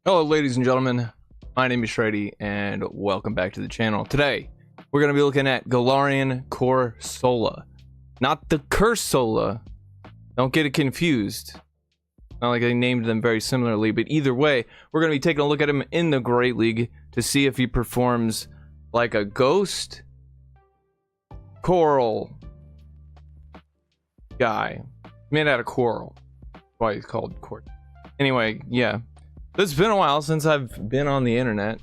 Hello ladies and gentlemen, my name is Shrady and welcome back to the channel. Today we're going to be looking at Galarian Corsola, not the Corsola. Don't get it confused. Not like they named them very similarly, but either way we're going to be taking a look at him in the Great League to see if he performs like a ghost coral guy made out of coral. That's why he's called Coral. Anyway, yeah. It's been a while since I've been on the internet.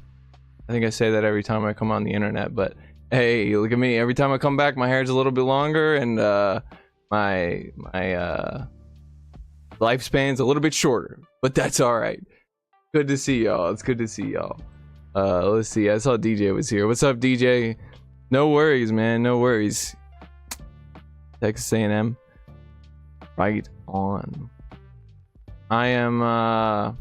I think I say that every time I come on the internet, but hey, look at me. Every time I come back, my hair's a little bit longer and my lifespan's a little bit shorter, but that's all right. Good to see y'all. It's good to see y'all. Let's see. I saw DJ was here. What's up, DJ? No worries, man. No worries. Texas A&M. Right on. I am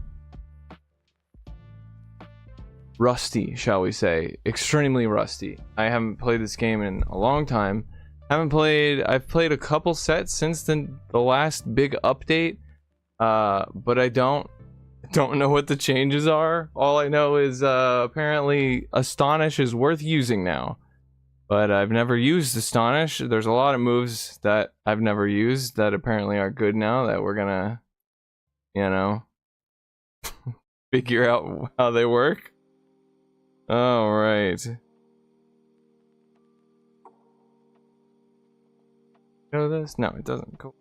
rusty, shall we say. Extremely rusty. I haven't played this game in a long time. I've played a couple sets since the last big update, but I don't know what the changes are. All I know is apparently Astonish is worth using now, but I've never used Astonish. There's a lot of moves that I've never used that apparently are good now that we're gonna, you know, figure out how they work. All right. Go this? No, it doesn't. Cool.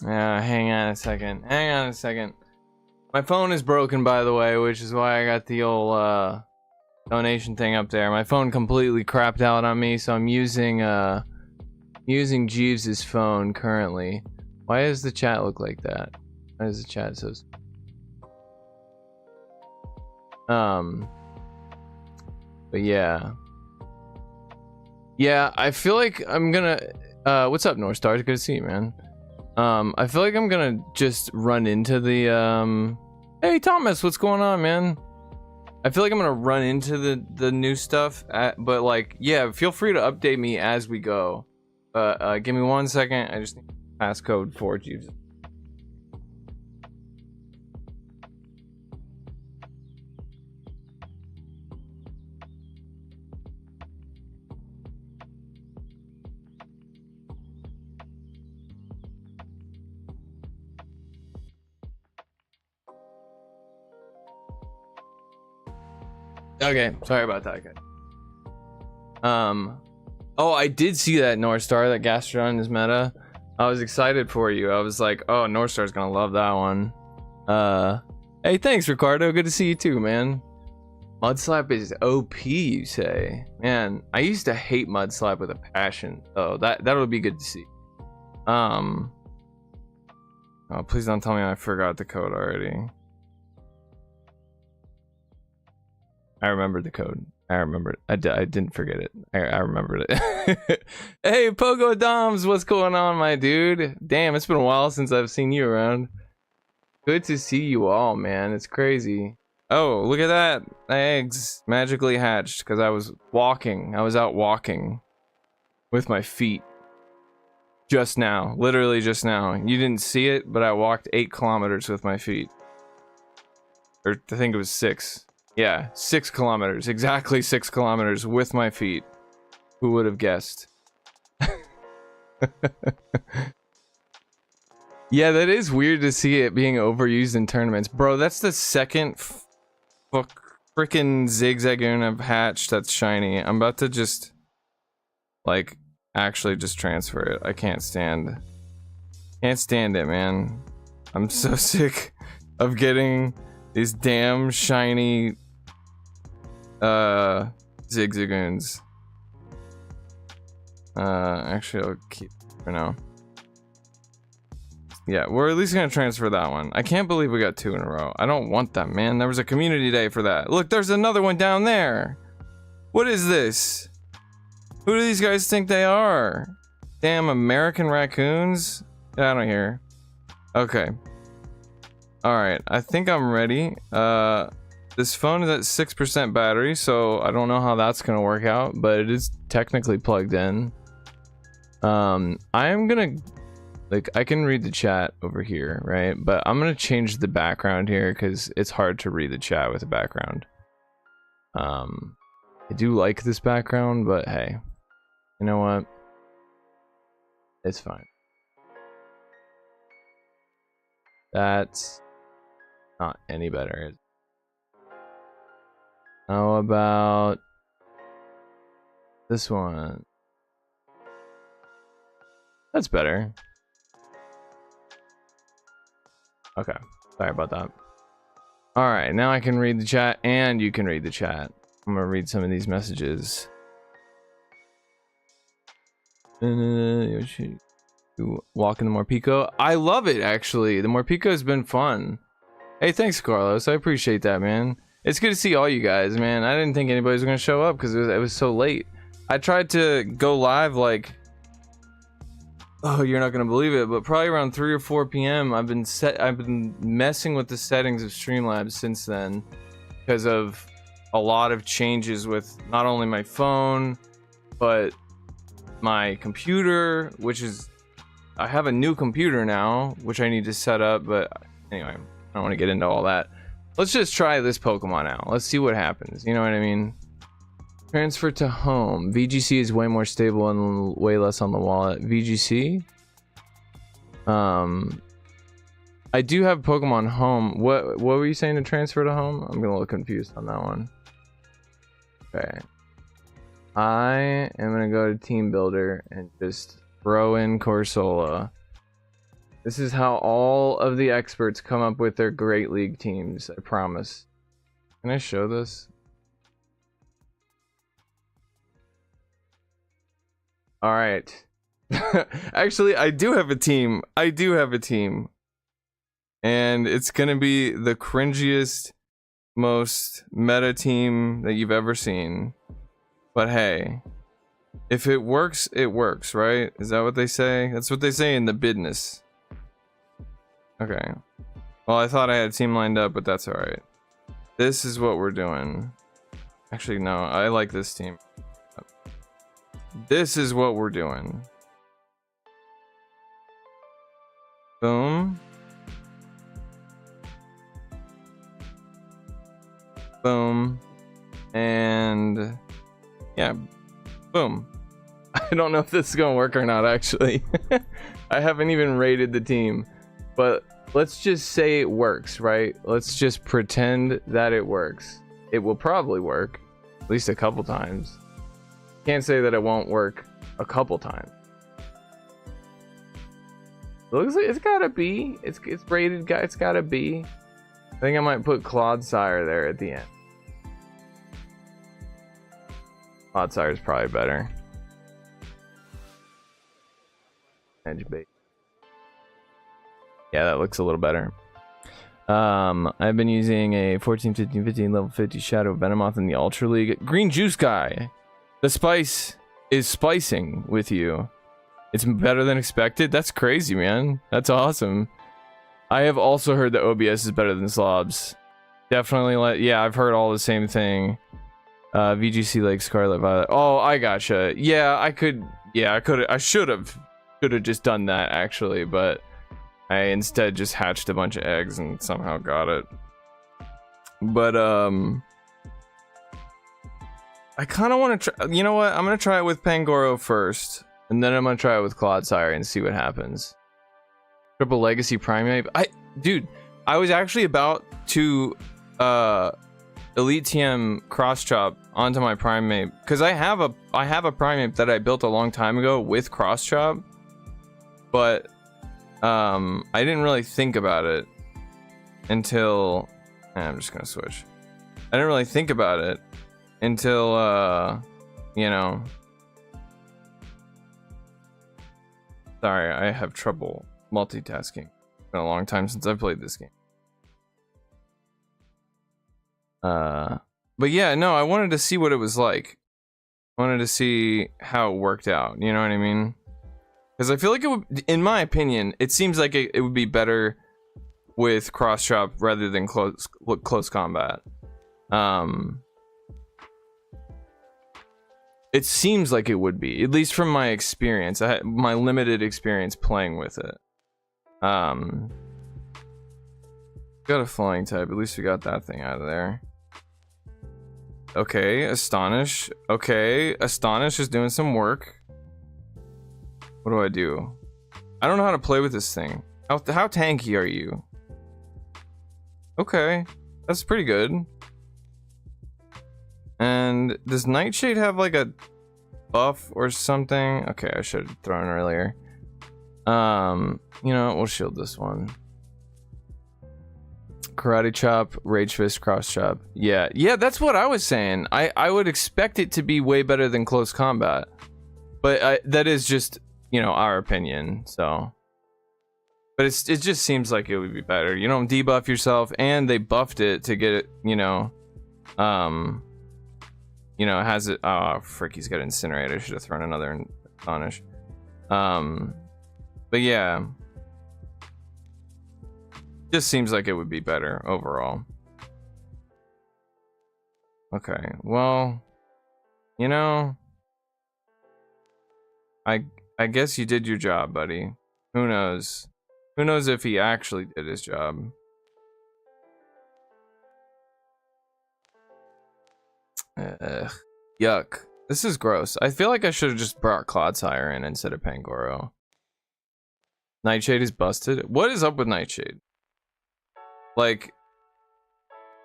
Hang on a second. Hang on a second. My phone is broken, by the way, which is why I got the old donation thing up there. My phone completely crapped out on me, so I'm using Jeeves's phone currently. Why does the chat look like that? Why does the chat so? But yeah, I feel like I'm gonna. What's up, Northstar? It's good to see you, man. I feel like I'm gonna just run into the. Hey, Thomas, what's going on, man? I feel like I'm gonna run into the new stuff, but like, yeah, feel free to update me as we go. Give me 1 second. I just need passcode for Jeeves. Okay, sorry about that, guys. Oh, I did see that Northstar, that Gastrodon is meta. I was excited for you. I was like, oh, Northstar's gonna love that one. Hey, thanks, Ricardo. Good to see you too, man. Mudslap is OP, you say? Man, I used to hate Mudslap with a passion. Oh, that'll be good to see. Oh, please don't tell me I forgot the code already. I remembered the code. I remembered. I didn't forget it. I remembered it. Hey, Pogo Doms, what's going on, my dude? Damn, it's been a while since I've seen you around. Good to see you all, man. It's crazy. Oh, look at that. My eggs magically hatched because I was walking. I was out walking with my feet. Just now. Literally just now. You didn't see it, but I walked 8 kilometers with my feet. Or I think it was 6. Yeah, 6 kilometers. Exactly 6 kilometers with my feet. Who would have guessed? Yeah, that is weird to see it being overused in tournaments. Bro, that's the second frickin' Zigzagoon I've hatched that's shiny. I'm about to just, like, actually just transfer it. I can't stand it, man. I'm so sick of getting these damn shiny Zigzagoons. Actually, I'll keep it for now. Yeah, we're at least gonna transfer that one. I can't believe we got 2 in a row. I don't want that, man. There was a community day for that. Look, there's another one down there. What is this? Who do these guys think they are? Damn American raccoons? Get out of here. Okay. Alright, I think I'm ready. This phone is at 6% battery, so I don't know how that's gonna work out, but it is technically plugged in. I am gonna like I can read the chat over here, right? But I'm gonna change the background here because it's hard to read the chat with the background. I do like this background, but hey, you know what? It's fine. That's not any better. How about this one? That's better. Okay, sorry about that. All right, now I can read the chat and you can read the chat. I'm gonna read some of these messages. Walking the Morpico. I love it, actually. The Morpico has been fun. Hey, thanks, Carlos. I appreciate that, man. It's good to see all you guys, man. I didn't think anybody was gonna show up because it was so late. I tried to go live like, oh, you're not gonna believe it, but probably around 3 or 4 p.m. I've been messing with the settings of Streamlabs since then because of a lot of changes with not only my phone but my computer, which is, I have a new computer now which I need to set up, but anyway, I don't want to get into all that. Let's just try this Pokemon out. Let's see what happens, you know what I mean? Transfer to home. VGC is way more stable and way less on the wallet. VGC? I do have Pokemon Home. What were you saying to transfer to home? I'm a little confused on that one. Okay. I am gonna go to Team Builder and just throw in Corsola. This is how all of the experts come up with their Great League teams, I promise. Can I show this? Alright. Actually, I do have a team. And it's gonna be the cringiest, most meta team that you've ever seen. But hey, if it works, it works, right? Is that what they say? That's what they say in the business. Okay. Well, I thought I had a team lined up, but that's alright. This is what we're doing. Actually, no, I like this team. This is what we're doing. Boom. Boom. And yeah, boom. I don't know if this is gonna work or not, actually. I haven't even rated the team, but let's just say it works, right? Let's just pretend that it works. It will probably work at least a couple times. Can't say that it won't work a couple times. It looks like it's gotta be. It's rated. It's gotta be. I think I might put Clodsire there at the end. Clodsire is probably better. Edge bait. Yeah, that looks a little better. I've been using a 14, 15, 15, level 50 Shadow Venomoth in the Ultra League. Green Juice Guy. The spice is spicing with you. It's better than expected. That's crazy, man. That's awesome. I have also heard that OBS is better than slobs. Definitely, yeah, I've heard all the same thing. VGC like Scarlet Violet. Oh, I gotcha. Yeah, I could. Yeah, I should have just done that actually, but I instead just hatched a bunch of eggs and somehow got it. But I kind of want to try. You know what? I'm gonna try it with Pangoro first, and then I'm gonna try it with Clodsire and see what happens. Triple Legacy Primate. Dude, I was actually about to Elite TM cross chop onto my Primate because I have a Primate that I built a long time ago with cross chop, but I didn't really think about it until I'm just gonna switch. I didn't really think about it until you know, sorry, I have trouble multitasking. It's been a long time since I've played this game. But yeah, no, I wanted to see what it was like. I wanted to see how it worked out, you know what I mean? Because I feel like it would, in my opinion, it seems like it would be better with cross chop rather than close combat. It seems like it would be, at least from my experience. My limited experience playing with it. Got a flying type. At least we got that thing out of there. Okay, Astonish. Okay, Astonish is doing some work. What do I do? I don't know how to play with this thing. How tanky are you? Okay, that's pretty good. And does Nightshade have like a buff or something? Okay, I should have thrown earlier. You know, we'll shield this one. Karate chop, rage fist, cross chop. Yeah, that's what I was saying. I would expect it to be way better than close combat, but that is just, you know, our opinion. So, but it just seems like it would be better. You don't debuff yourself, and they buffed it to get it. You know, it has it. Oh frick, he's got Incinerate. I should have thrown another Astonish. But yeah. Just seems like it would be better overall. Okay, well, you know, I guess you did your job, buddy. Who knows? Who knows if he actually did his job? Yuck. This is gross. I feel like I should have just brought Clodsire in instead of Pangoro. Nightshade is busted. What is up with Nightshade? Like,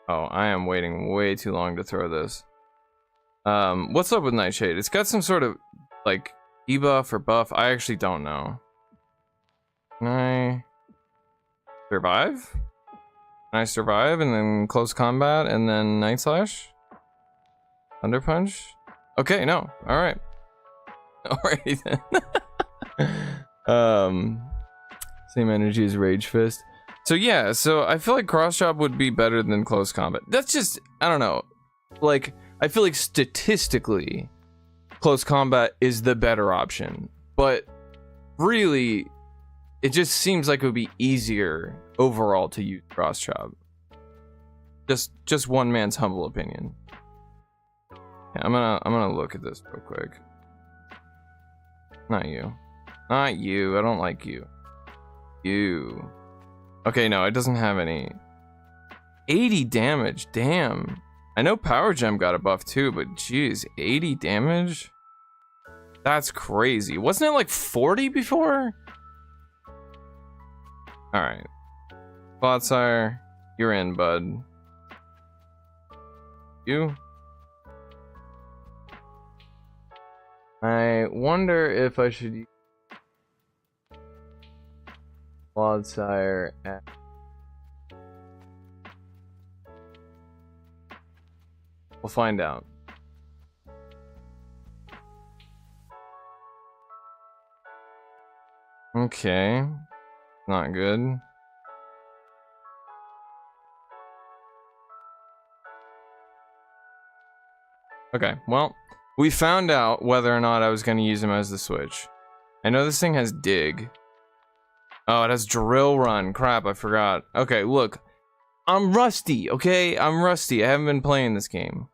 oh, I am waiting way too long to throw this. What's up with Nightshade? It's got some sort of, like, debuff or buff. I actually don't know. Can I survive? Can I survive and then close combat and then Night Slash? Thunder Punch? Okay, no. Alright. Alright then. Same energy as Rage Fist. So yeah, so I feel like cross chop would be better than close combat. That's just, I don't know. Like, I feel like statistically, close combat is the better option. But really, it just seems like it would be easier overall to use cross chop. Just one man's humble opinion. Yeah, I'm gonna look at this real quick. Not you. Not you. I don't like you. You. Okay, no, it doesn't have any. 80 damage, damn. I know Power Gem got a buff too, but geez, 80 damage? That's crazy. Wasn't it like 40 before? Alright. Clodsire, you're in, bud. You? I wonder if I should use Clodsire at... We'll find out. Okay. Not good. Okay, well, we found out whether or not I was going to use him as the switch. I know this thing has dig. Oh, it has drill run. Crap, I forgot. Okay, look. I'm rusty, okay? I'm rusty. I haven't been playing this game.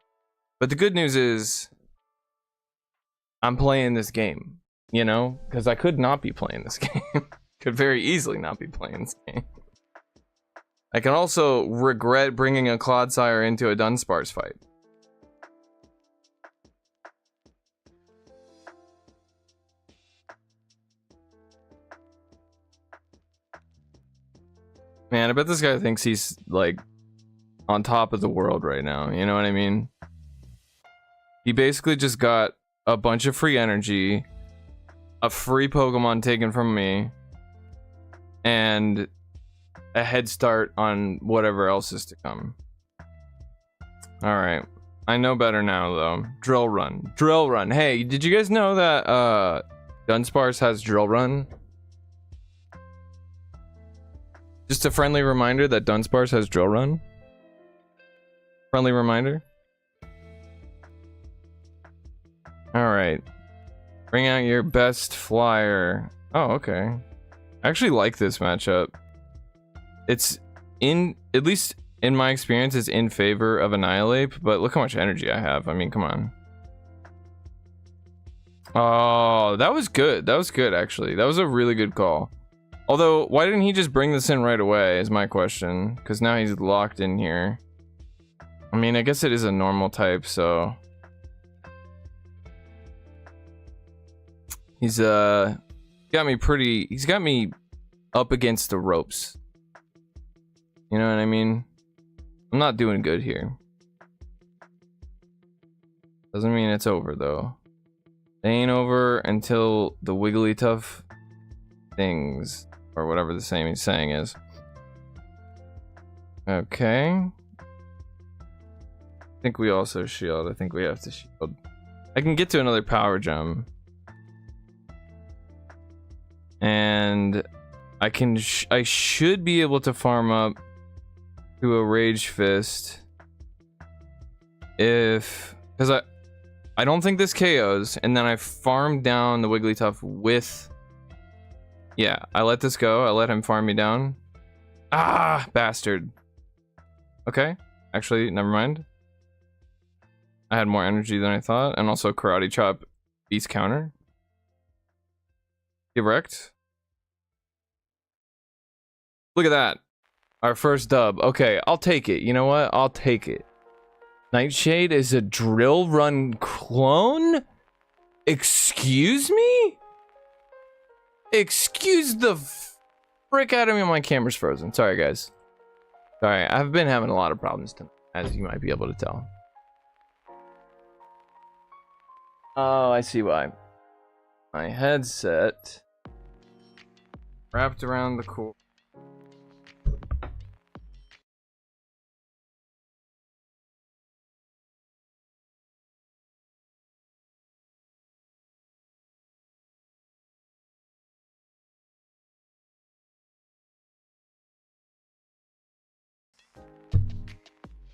But the good news is I'm playing this game, you know? Because I could not be playing this game. Could very easily not be playing this game. I can also regret bringing a Clodsire into a Dunsparce fight. Man, I bet this guy thinks he's, like, on top of the world right now. You know what I mean? He basically just got a bunch of free energy, a free Pokemon taken from me, and a head start on whatever else is to come. Alright. I know better now, though. Drill Run. Drill Run. Hey, did you guys know that, Dunsparce has Drill Run? Just a friendly reminder that Dunsparce has Drill Run. Friendly reminder. Alright. Bring out your best flyer. Oh, okay. I actually like this matchup. It's in, at least in my experience, it's in favor of Annihilate, but look how much energy I have. I mean, come on. Oh, that was good. That was good, actually. That was a really good call. Although, why didn't he just bring this in right away is my question. Because now he's locked in here. I mean, I guess it is a normal type, so... He's got me up against the ropes. You know what I mean? I'm not doing good here. Doesn't mean it's over though. It ain't over until the Wigglytuff things, or whatever the same saying is. Okay. I think we also shield. I think we have to shield. I can get to another power gem. And I should be able to farm up to a Rage Fist because I don't think this KOs, and then I farm down the Wigglytuff with, yeah, I let this go. I let him farm me down. Ah, bastard. Okay, actually, never mind. I had more energy than I thought, and also Karate Chop beats counter. Get wrecked. Look at that. Our first dub. Okay, I'll take it. You know what? I'll take it. Nightshade is a drill run clone? Excuse me? Excuse the frick out of me. My camera's frozen. Sorry, guys. Sorry, I've been having a lot of problems tonight, as you might be able to tell. Oh, I see why. My headset wrapped around the cord.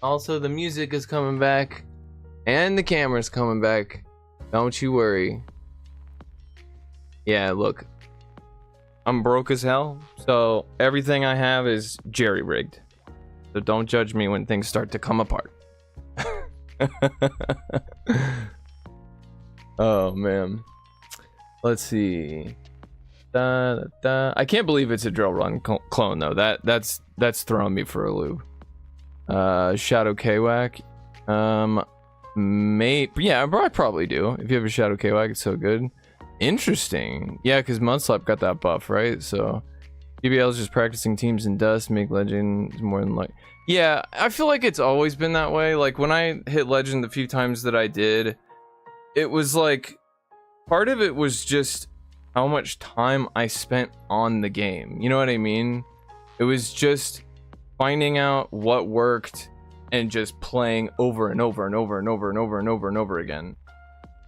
Also, the music is coming back, and the camera's coming back. Don't you worry. Yeah, look. I'm broke as hell, so everything I have is jerry-rigged. So don't judge me when things start to come apart. Oh, man. Let's see. I can't believe it's a drill run clone, though. That's throwing me for a loop. Shadow K-Wack. Yeah, I probably do. If you have a Shadow K-Wack, it's so good. Interesting. Yeah, because Mudslap got that buff, right? So PBL is just practicing teams in dust, make legend more than like. Yeah, I feel like it's always been that way. Like when I hit legend the few times that I did, it was like part of it was just how much time I spent on the game. You know what I mean? It was just finding out what worked and just playing over and over and over and over and over and over and over again.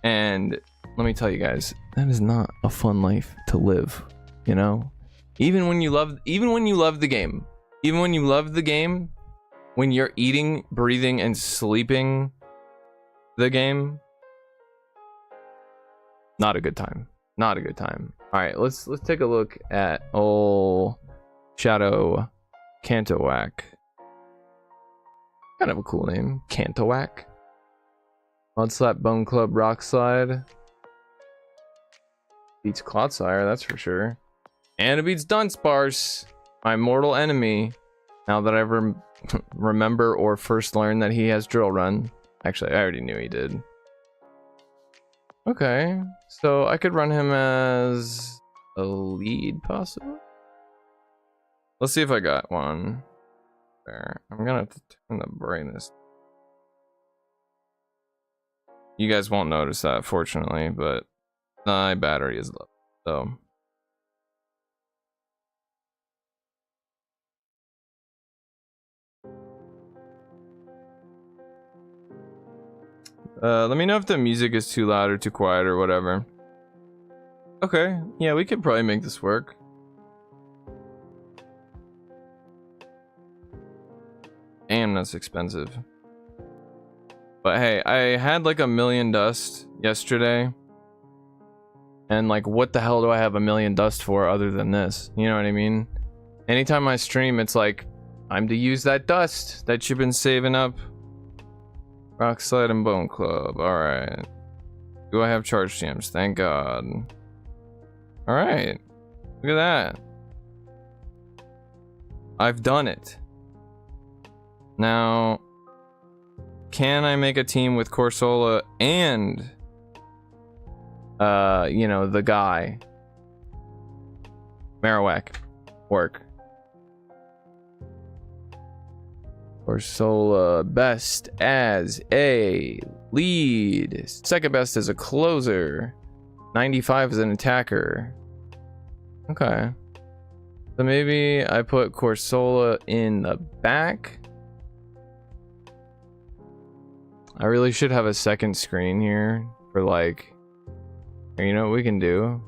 And let me tell you guys, that is not a fun life to live, you know? Even when you love the game, when you're eating, breathing, and sleeping the game, not a good time. Not a good time. All right, let's take a look at old Shadow Cantowack. Kind of a cool name, Cantowack. Mudslap, Bone Club, Rock Slide. Beats Clotsire, that's for sure. And it beats Dunsparce, my mortal enemy. Now that I remember or first learned that he has Drill Run. Actually, I already knew he did. Okay, so I could run him as a lead, possibly? Let's see if I got one. There. I'm gonna have to turn the brightness. You guys won't notice that, fortunately, but my battery is low, so. Let me know if the music is too loud or too quiet or whatever. Okay, yeah, we could probably make this work. Damn, that's expensive. But hey, I had like 1,000,000 dust yesterday. And like, what the hell do I have 1,000,000 dust for other than this? You know what I mean? Anytime I stream, it's like, time to use that dust that you've been saving up. Rock Slide and Bone Club. Alright. Do I have charge gems? Thank God. Alright. Look at that. I've done it. Now, can I make a team with Corsola and, you know, the guy? Marowak. Work. Corsola best as a lead. Second best as a closer. 95 as an attacker. Okay. So maybe I put Corsola in the back. I really should have a second screen here for like, you know what we can do?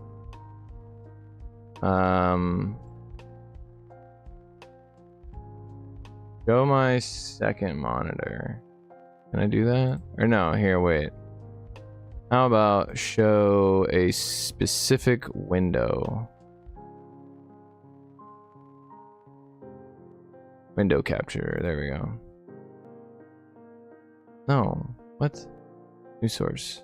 Show my second monitor. Can I do that? Or no, here, wait. How about show a specific window? Window capture, there we go. No, what? New source.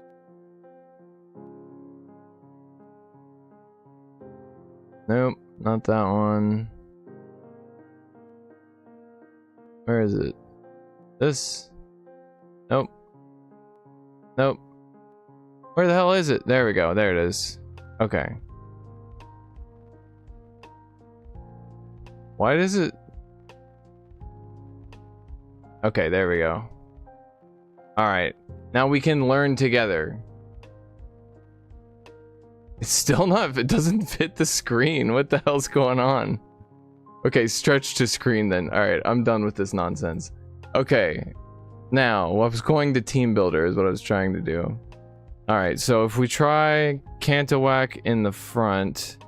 Nope, not that one. Where is it? This? Nope. Nope. Where the hell is it? There we go. There it is. Okay. Why does it? Okay, there we go. Alright. Now we can learn together. It's still not. It doesn't fit the screen. What the hell's going on? Okay, stretch to screen then. Alright, I'm done with this nonsense. Okay. Now, I was going to team builder is what I was trying to do. Alright, so if we try Cantawak in the front.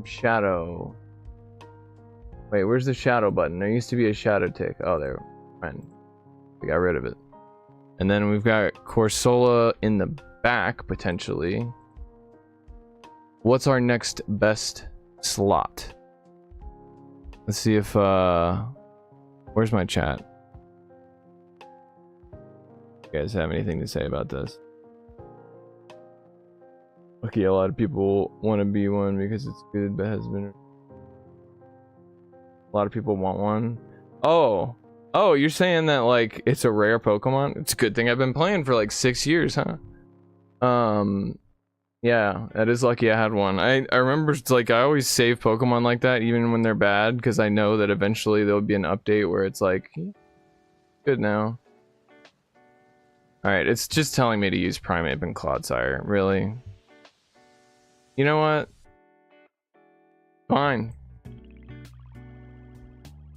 Shadow. Wait, where's the shadow button? There used to be a shadow tick. Oh, there. Fine. We got rid of it. And then we've got Corsola in the back, potentially. What's our next best slot? Let's see if, where's my chat? You guys have anything to say about this? Okay, a lot of people want to be one because it's good, but has been... A lot of people want one. Oh, you're saying that like it's a rare Pokemon? It's a good thing I've been playing for like 6 years, huh? Yeah, that is lucky I had one. I remember it's like I always save Pokemon like that even when they're bad because I know that eventually there'll be an update where it's like good now. All right, it's just telling me to use Primeape and Clodsire. Really? You know what? Fine.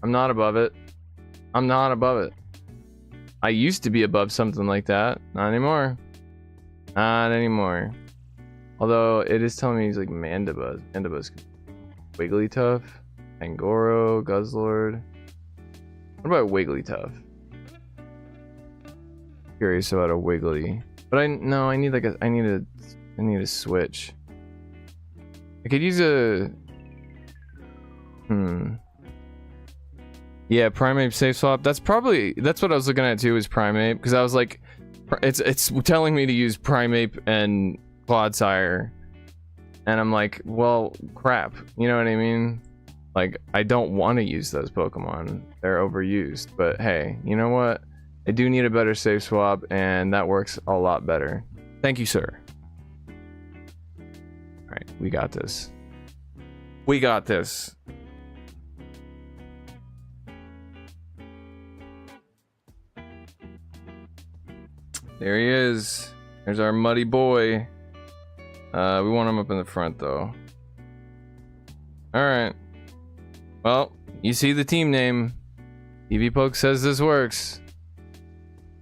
I'm not above it. I'm not above it. I used to be above something like that. Not anymore. Not anymore. Although it is telling me he's like Mandibuzz. Mandibuzz. Wigglytuff. Angoro. Guzzlord. What about Wigglytuff? Curious about a Wiggly. But I need like a I need a switch. I could use a yeah, Primeape safe swap. That's what I was looking at too, is Primeape, because I was like, it's telling me to use Primeape and Clodsire, and I'm like, well, crap. You know what I mean? Like, I don't want to use those Pokemon. They're overused. But hey, you know what? I do need a better safe swap, and that works a lot better. Thank you, sir. All right, we got this. We got this. There he is. There's our muddy boy. We want him up in the front, though. Alright. Well, you see the team name. TV Poke says this works.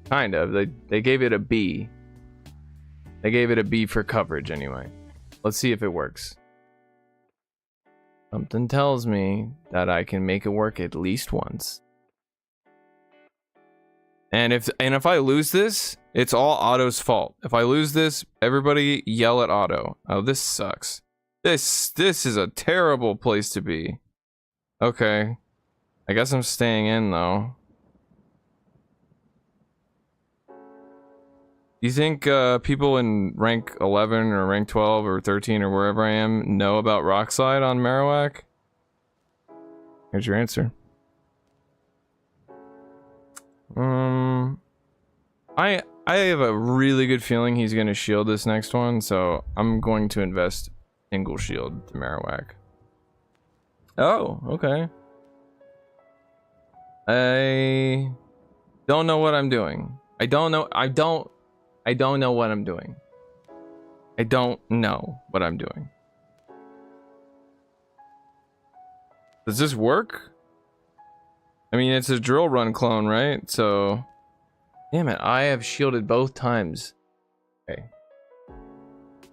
Kind of. They gave it a B. They gave it a B for coverage, anyway. Let's see if it works. Something tells me that I can make it work at least once. And if I lose this, it's all Otto's fault. If I lose this, everybody yell at Otto. Oh, this sucks. This is a terrible place to be. Okay. I guess I'm staying in, though. Do you think people in rank 11 or rank 12 or 13 or wherever I am know about Rock Slide on Marowak? Here's your answer. I have a really good feeling he's going to shield this next one, so I'm going to invest single shield to Marowak. Oh, okay. I don't know what I'm doing. I don't know what I'm doing. I don't know what I'm doing. Does this work? I mean, it's a drill run clone, right? So, damn it, I have shielded both times. Okay.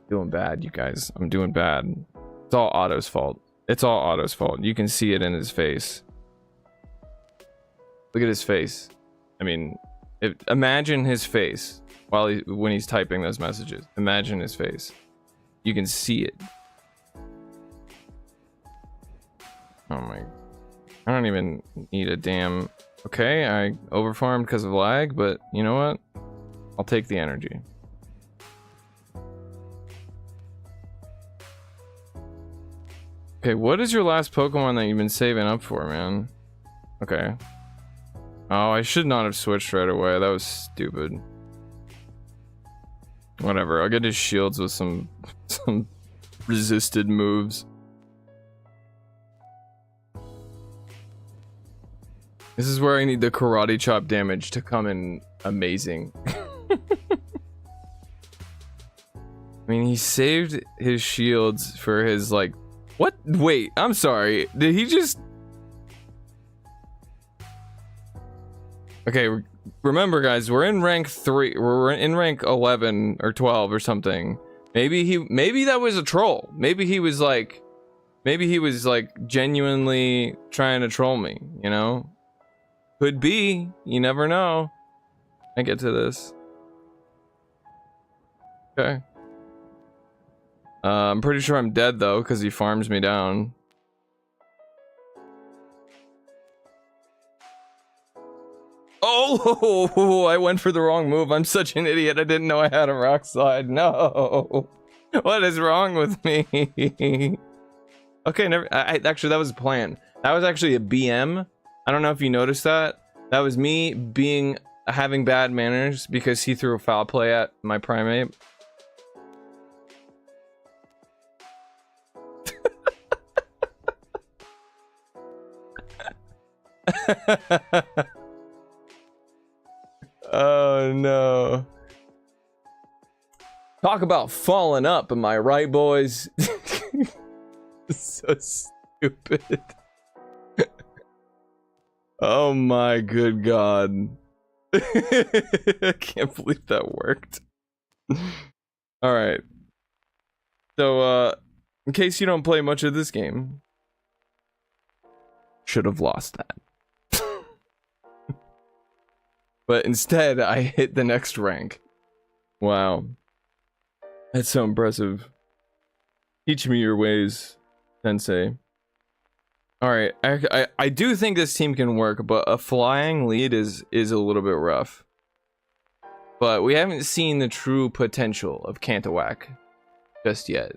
Doing bad, you guys. I'm doing bad. It's all Otto's fault. It's all Otto's fault. You can see it in his face. Look at his face. I mean, imagine his face when he's typing those messages. Imagine his face. You can see it. Oh my. I don't even need a damn... Okay, I overfarmed because of lag, but you know what? I'll take the energy. Okay, what is your last Pokemon that you've been saving up for, man? Okay. Oh, I should not have switched right away. That was stupid. Whatever, I'll get his shields with some resisted moves. This is where I need the karate chop damage to come in amazing. I mean, he saved his shields for his, like... What? Wait, I'm sorry. Did he just... Okay, remember guys, we're in rank 3. We're in rank 11 or 12 or something. Maybe that was a troll. Maybe he was like genuinely trying to troll me, you know? Could be. You never know. I get to this. Okay. I'm pretty sure I'm dead though, because he farms me down. Oh, I went for the wrong move. I'm such an idiot. I didn't know I had a rock slide. No. What is wrong with me? Okay, never. Actually, that was a plan. That was actually a BM. I don't know if you noticed that. That was me having bad manners because he threw a foul play at my primate. Oh no. Talk about falling up, am I right, boys? So stupid. Oh my good god. I can't believe that worked. Alright. So, in case you don't play much of this game, should have lost that. But instead, I hit the next rank. Wow. That's so impressive. Teach me your ways, Sensei. Alright, I do think this team can work, but a flying lead is a little bit rough. But we haven't seen the true potential of Cantawak just yet.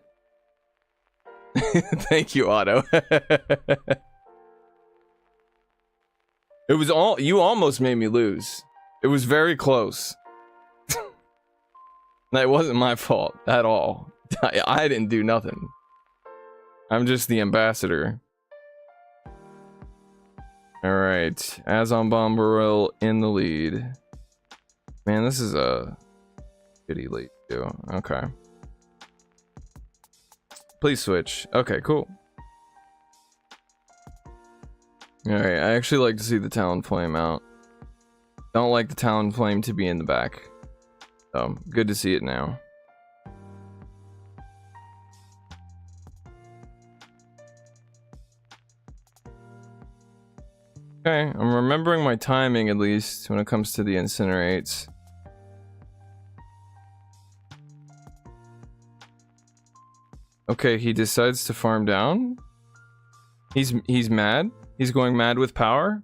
Thank you, Otto. It was you almost made me lose. It was very close. That wasn't my fault at all. I didn't do nothing. I'm just the ambassador. Alright, Azon Bomberil in the lead. Man, this is a shitty lead too. Okay. Please switch. Okay, cool. Alright, I actually like to see the Talonflame out. Don't like the Talonflame to be in the back. So, good to see it now. Okay, I'm remembering my timing at least when it comes to the Incinerates. Okay, he decides to farm down. He's mad. He's going mad with power.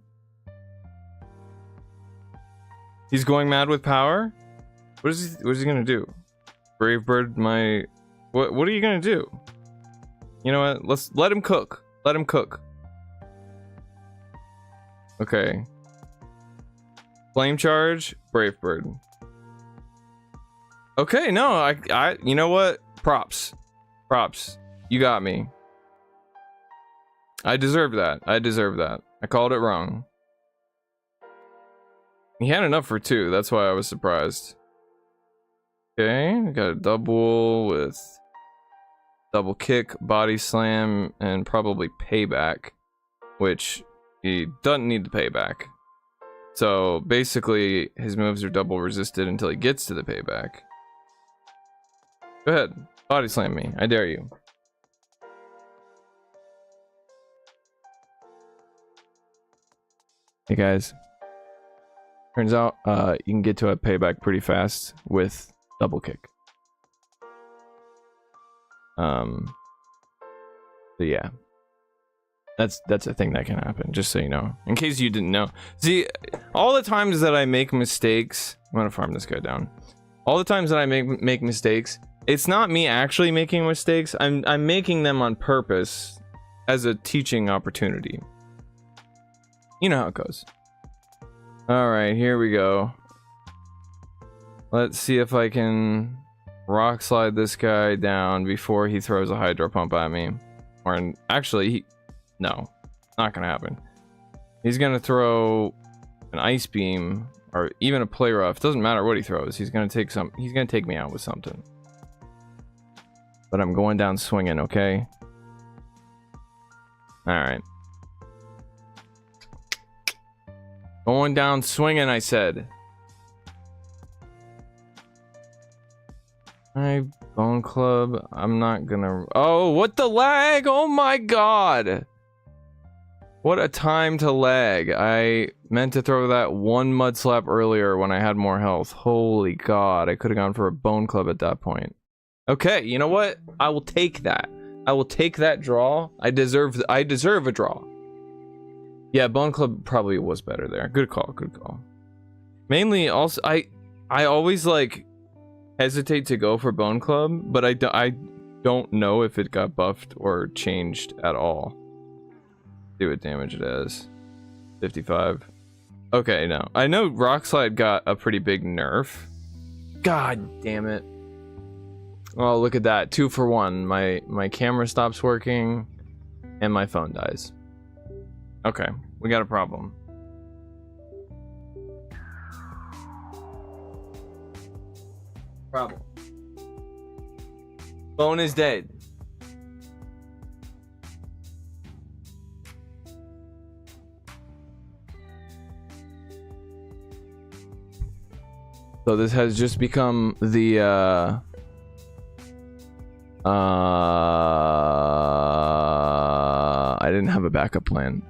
He's going mad with power. What is he gonna do? Brave bird my... What are you gonna do? You know what? Let's let him cook. Let him cook. Okay. Flame charge, brave bird. Okay, no, I you know what? Props. Props. You got me. I deserve that. I deserve that. I called it wrong. He had enough for 2, that's why I was surprised. Okay, we got a double with double kick, body slam, and probably payback, which he doesn't need the payback. So basically, his moves are double resisted until he gets to the payback. Go ahead, body slam me. I dare you. Hey guys. Turns out you can get to a payback pretty fast with double kick. So yeah. That's a thing that can happen, just so you know. In case you didn't know. See, all the times that I make mistakes, I'm gonna farm this guy down. All the times that I make mistakes, it's not me actually making mistakes. I'm making them on purpose as a teaching opportunity. You know how it goes. Alright, here we go. Let's see if I can rock slide this guy down before he throws a hydro pump at me. Or actually, no, not gonna happen. He's gonna throw an ice beam or even a play rough. Doesn't matter what he throws. He's gonna take me out with something. But I'm going down swinging, okay? Alright. Going down swinging, I said. My bone club. I'm not gonna... Oh, what the lag? Oh my god! What a time to lag. I meant to throw that one mud slap earlier when I had more health. Holy god, I could have gone for a bone club at that point. Okay, you know what? I will take that. I will take that draw. I deserve a draw. Yeah, bone club probably was better there. Good call, good call. Mainly, also, I always like hesitate to go for bone club, but I don't know if it got buffed or changed at all. See what damage it is. 55. Okay, no. I know Rock Slide got a pretty big nerf. God damn it. Oh, look at that. 2 for 1. My camera stops working and my phone dies. Okay, we got a problem. Problem. Phone is dead. So this has just become the I didn't have a backup plan.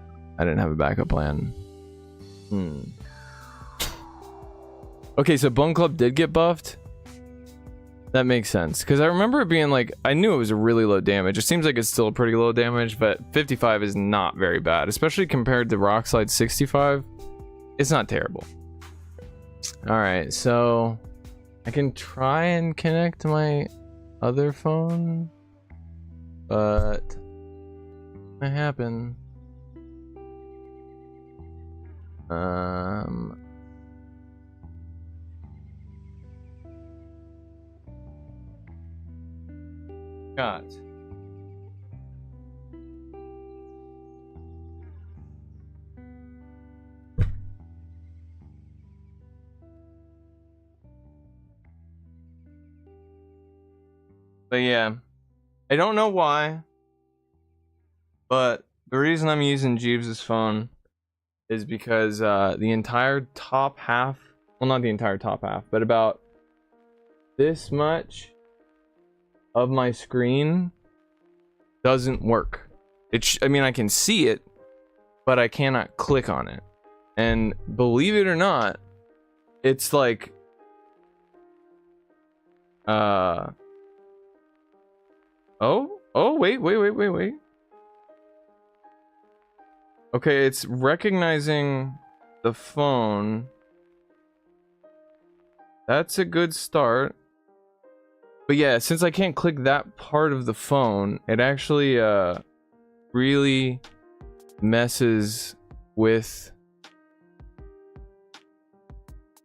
Okay, so Bone Club did get buffed. That makes sense, because I remember it being like, I knew it was a really low damage. It seems like it's still pretty low damage, but 55 is not very bad, especially compared to Rock Slide 65. It's not terrible. Alright, so I can try and connect my other phone, but what happened? God. But yeah, I don't know why, but the reason I'm using Jeeves' phone is because the entire top half, well, not the entire top half, but about this much of my screen doesn't work. I mean, I can see it, but I cannot click on it. And believe it or not, it's like wait. Okay, it's recognizing the phone. That's a good start. But yeah, since I can't click that part of the phone, it actually really messes with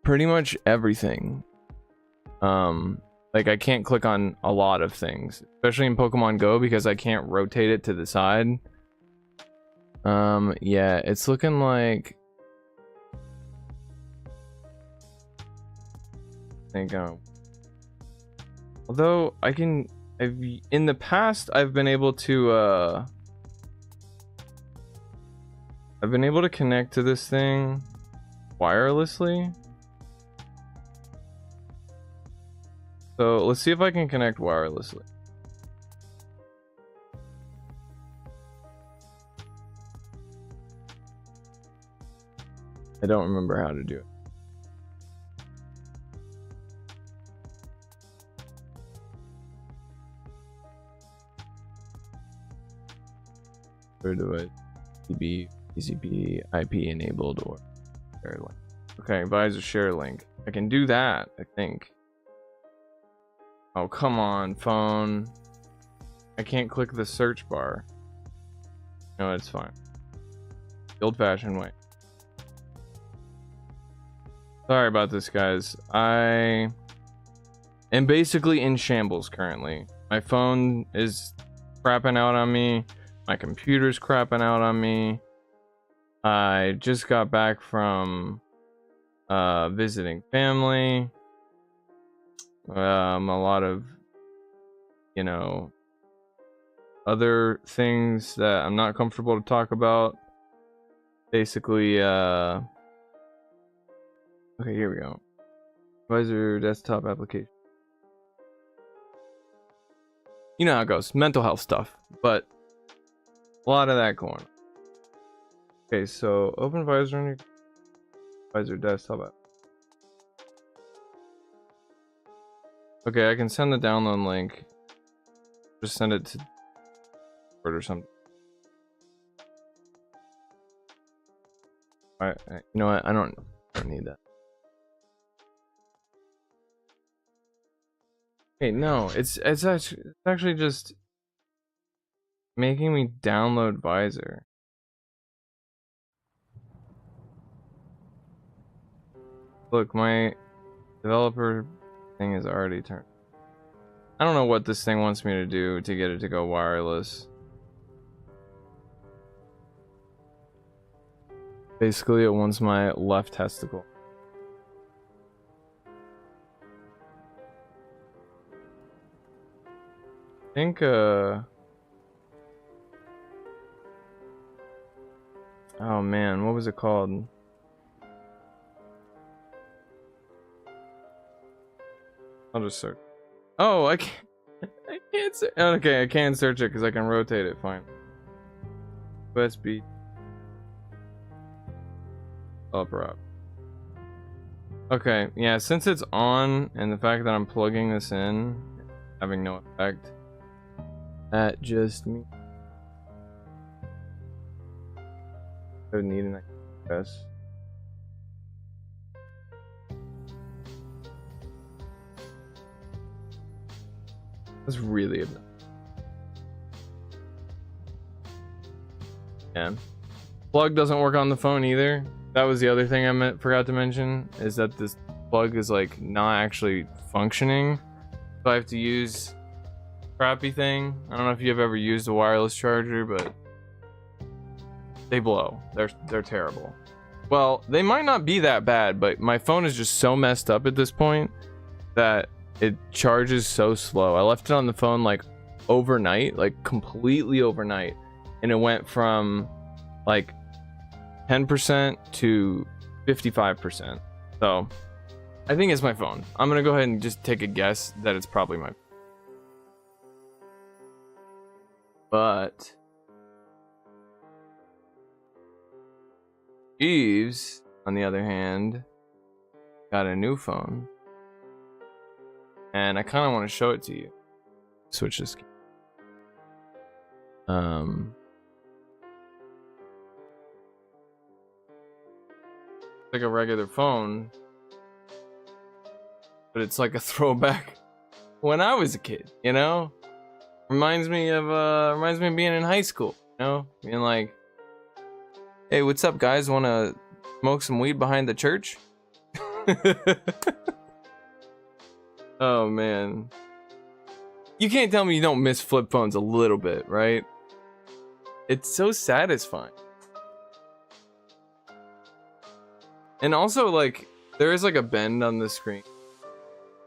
pretty much everything. Like I can't click on a lot of things, especially in Pokemon Go, because I can't rotate it to the side. Yeah, it's looking like although in the past I've been able to connect to this thing wirelessly. So let's see if I can connect wirelessly. I don't remember how to do it. Or device, TB, TCP, IP enabled, or share link. Okay, visor share link. I can do that, I think. Oh, come on, phone. I can't click the search bar. No, it's fine. The old-fashioned way. Sorry about this, guys. I am basically in shambles currently. My phone is crapping out on me. My computer's crapping out on me. I just got back from visiting family. A lot of, you know, other things that I'm not comfortable to talk about. Basically, okay, here we go. Visor desktop application. You know how it goes. Mental health stuff, but a lot of that going on. Okay, so open Visor on your Visor desktop app. Okay, I can send the download link. Just send it to or something. Alright, you know what? I don't need that. Hey, no, it's actually just making me download Visor. Look, my developer thing is already turned. I don't know what this thing wants me to do to get it to go wireless. Basically, it wants my left testicle. I think, oh man, what was it called? I'll just search. Oh, I can't search. Okay, I can search it because I can rotate it, fine. USB. Upper up. Okay, yeah, since it's on, and the fact that I'm plugging this in, having no effect, that just me. I would need an access. That's really obnoxious. Yeah. Plug doesn't work on the phone either. That was the other thing I forgot to mention, is that this plug is like not actually functioning. So I have to use crappy thing. I don't know if you've ever used a wireless charger, but they blow. They're terrible. Well, they might not be that bad, but my phone is just so messed up at this point that it charges so slow. I left it on the phone like overnight, like completely overnight, and it went from like 10% to 55%. So I think it's my phone. I'm gonna go ahead and just take a guess that it's probably my phone. But Jeeves, on the other hand, got a new phone. And I kind of want to show it to you. Switch this. Like a regular phone. but it's like a throwback when I was a kid, you know? Reminds me of being in high school, you know? Being like, hey, what's up, guys? Wanna smoke some weed behind the church? Oh, man. You can't tell me you don't miss flip phones a little bit, right? It's so satisfying. And also, like, there is like a bend on the screen,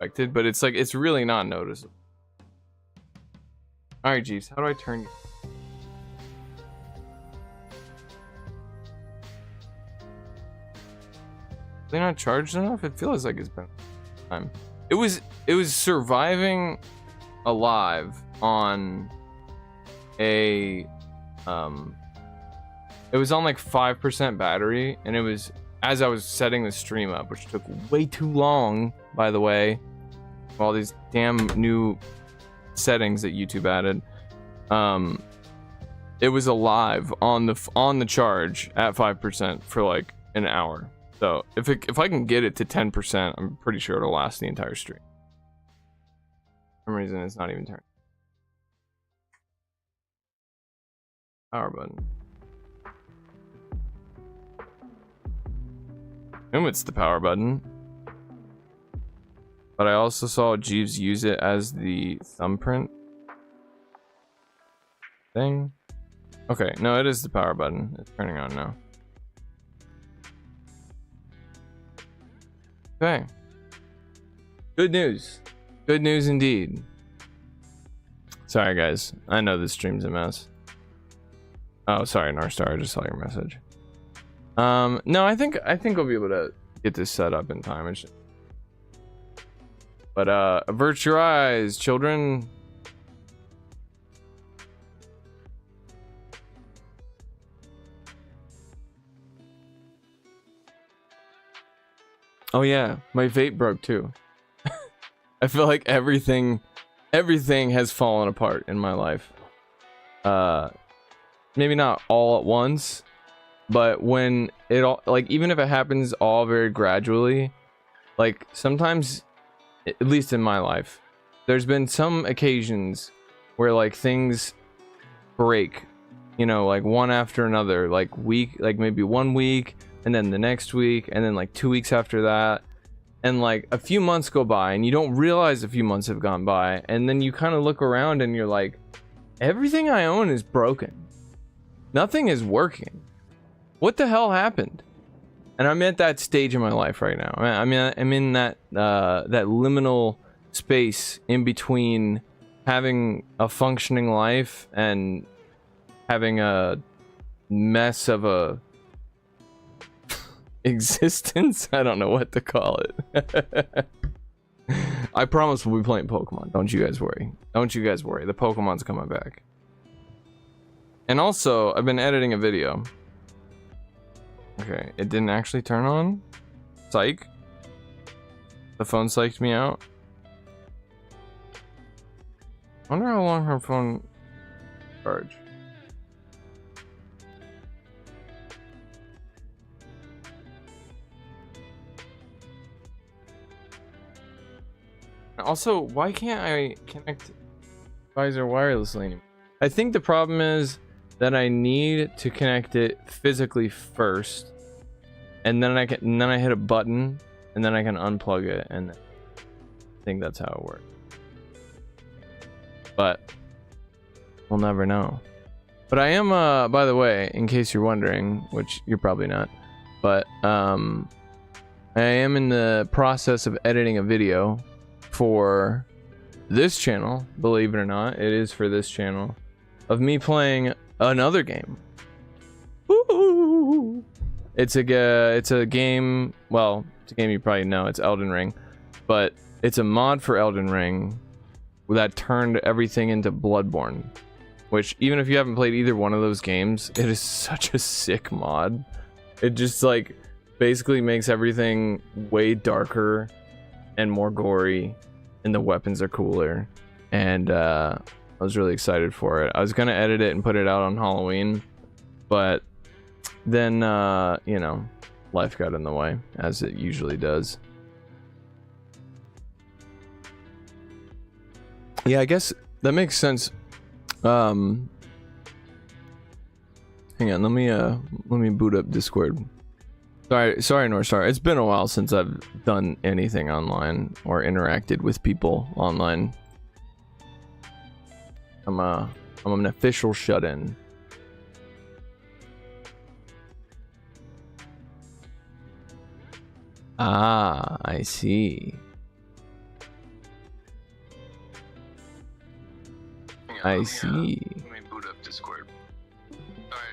but it's like, it's really not noticeable. Alright, Jeeves, how do I turn you? Are they not charged enough? It feels like it's been time. It was surviving alive on a it was on like 5% battery, and it was as I was setting the stream up, which took way too long, by the way, all these damn new settings that YouTube added. It was alive on the charge at 5% for like an hour. So if I can get it to 10%, I'm pretty sure it'll last the entire stream. For some reason, it's not even turning. Power button. I assume it's the power button. But I also saw Jeeves use it as the thumbprint thing. Okay, no, it is the power button. It's turning on now. Okay. Good news. Good news indeed. Sorry, guys. I know this stream's a mess. Oh, sorry, Northstar. I just saw your message. No, I think we'll be able to get this set up in time. But avert your eyes, children. Oh yeah, my vape broke too. I feel like everything has fallen apart in my life. Maybe not all at once, but when it all, like, even if it happens all very gradually, like sometimes, at least in my life, there's been some occasions where like things break, you know, like one after another, like maybe 1 week, and then the next week, and then like 2 weeks after that, and like a few months go by and you don't realize a few months have gone by, and then you kind of look around and you're like, everything I own is broken. Nothing is working. What the hell happened? And I'm at that stage in my life right now. I mean, I'm in that that liminal space in between having a functioning life and having a mess of a existence. I don't know what to call it. I promise we'll be playing Pokemon. Don't you guys worry. Don't you guys worry. The Pokemon's coming back. And also, I've been editing a video. Okay, it didn't actually turn on. Psych. The phone psyched me out. I wonder how long her phone charge. Also, why can't I connect Visor wirelessly anymore? I think the problem is that I need to connect it physically first, and then I hit a button, and then I can unplug it, and I think that's how it works. But we'll never know. But I am, by the way, in case you're wondering, which you're probably not, but I am in the process of editing a video for this channel. Believe it or not, it is for this channel, of me playing another game. Woo! It's a game. Well, it's a game you probably know. It's Elden Ring, but it's a mod for Elden Ring that turned everything into Bloodborne. Which, even if you haven't played either one of those games, it is such a sick mod. It just like basically makes everything way darker and more gory, and the weapons are cooler. And I was really excited for it. I was gonna edit it and put it out on Halloween, but then you know, life got in the way, as it usually does. Yeah, I guess that makes sense. Hang on, let me boot up Discord. Sorry, Northstar. It's been a while since I've done anything online or interacted with people online. I'm an official shut-in. Ah, I see. I see. Let me boot up Discord.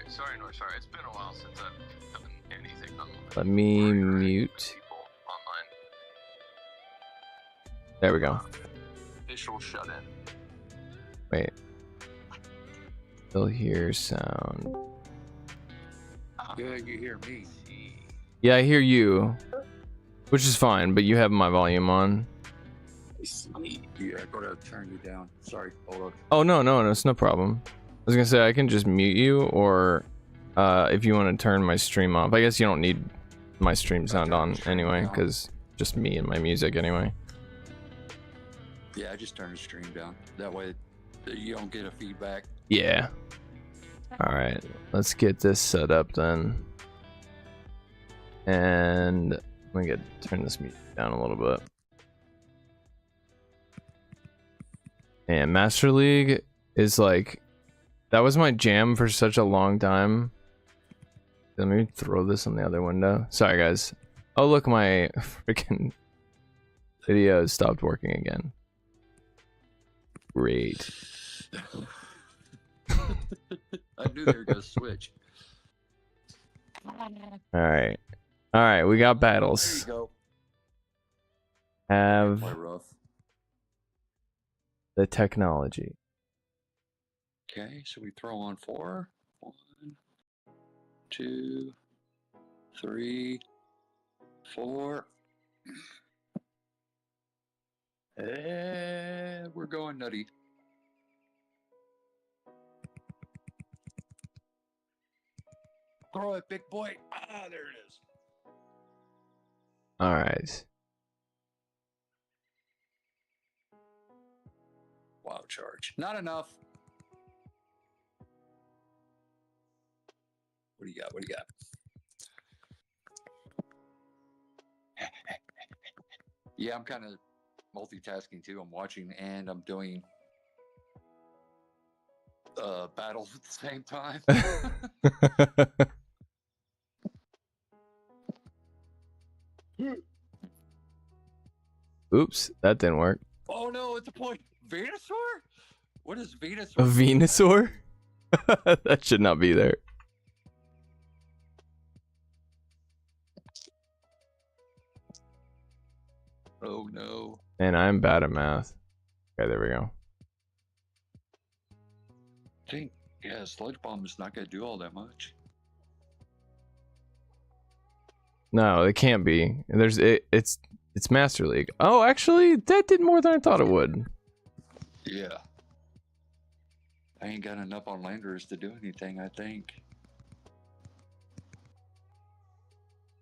Sorry, Northstar. It's been a while since I've done anything online. Let me mute. Online. There we go. Official shut-in. Wait. Still hear sound. Yeah, you hear me. Yeah, I hear you. Which is fine, but you have my volume on. Yeah, I gotta turn you down. Sorry, hold on. Oh, no, it's no problem. I was gonna say, I can just mute you, or if you want to turn my stream off. I guess you don't need my stream sound on anyway, because just me and my music anyway. Yeah, I just turn the stream down. That way you don't get a feedback. Yeah. Alright, let's get this set up then. And let me turn this music down a little bit. And Master League is like, that was my jam for such a long time. Let me throw this on the other window. Sorry guys. Oh look, my freaking video stopped working again. Great. I knew they were gonna switch. Alright, we got battles. There you go. Have Play rough. the technology. Okay, so we throw on 4. 1, 2, 3, 4. And we're going nutty. Throw it, big boy. Ah, there it is. Alright. Wow, charge. Not enough. What do you got? What do you got? Yeah, I'm kind of multitasking too. I'm watching and I'm doing battles at the same time. Oops, that didn't work. Oh no, it's a point. Venusaur? What is Venusaur? A Venusaur? That should not be there. Oh no. Man, I'm bad at math. Okay, there we go. I think, yeah, Sludge Bomb is not going to do all that much. No, it can't be. It's Master League. Oh, actually, that did more than I thought it would. Yeah. I ain't got enough on Landers to do anything, I think.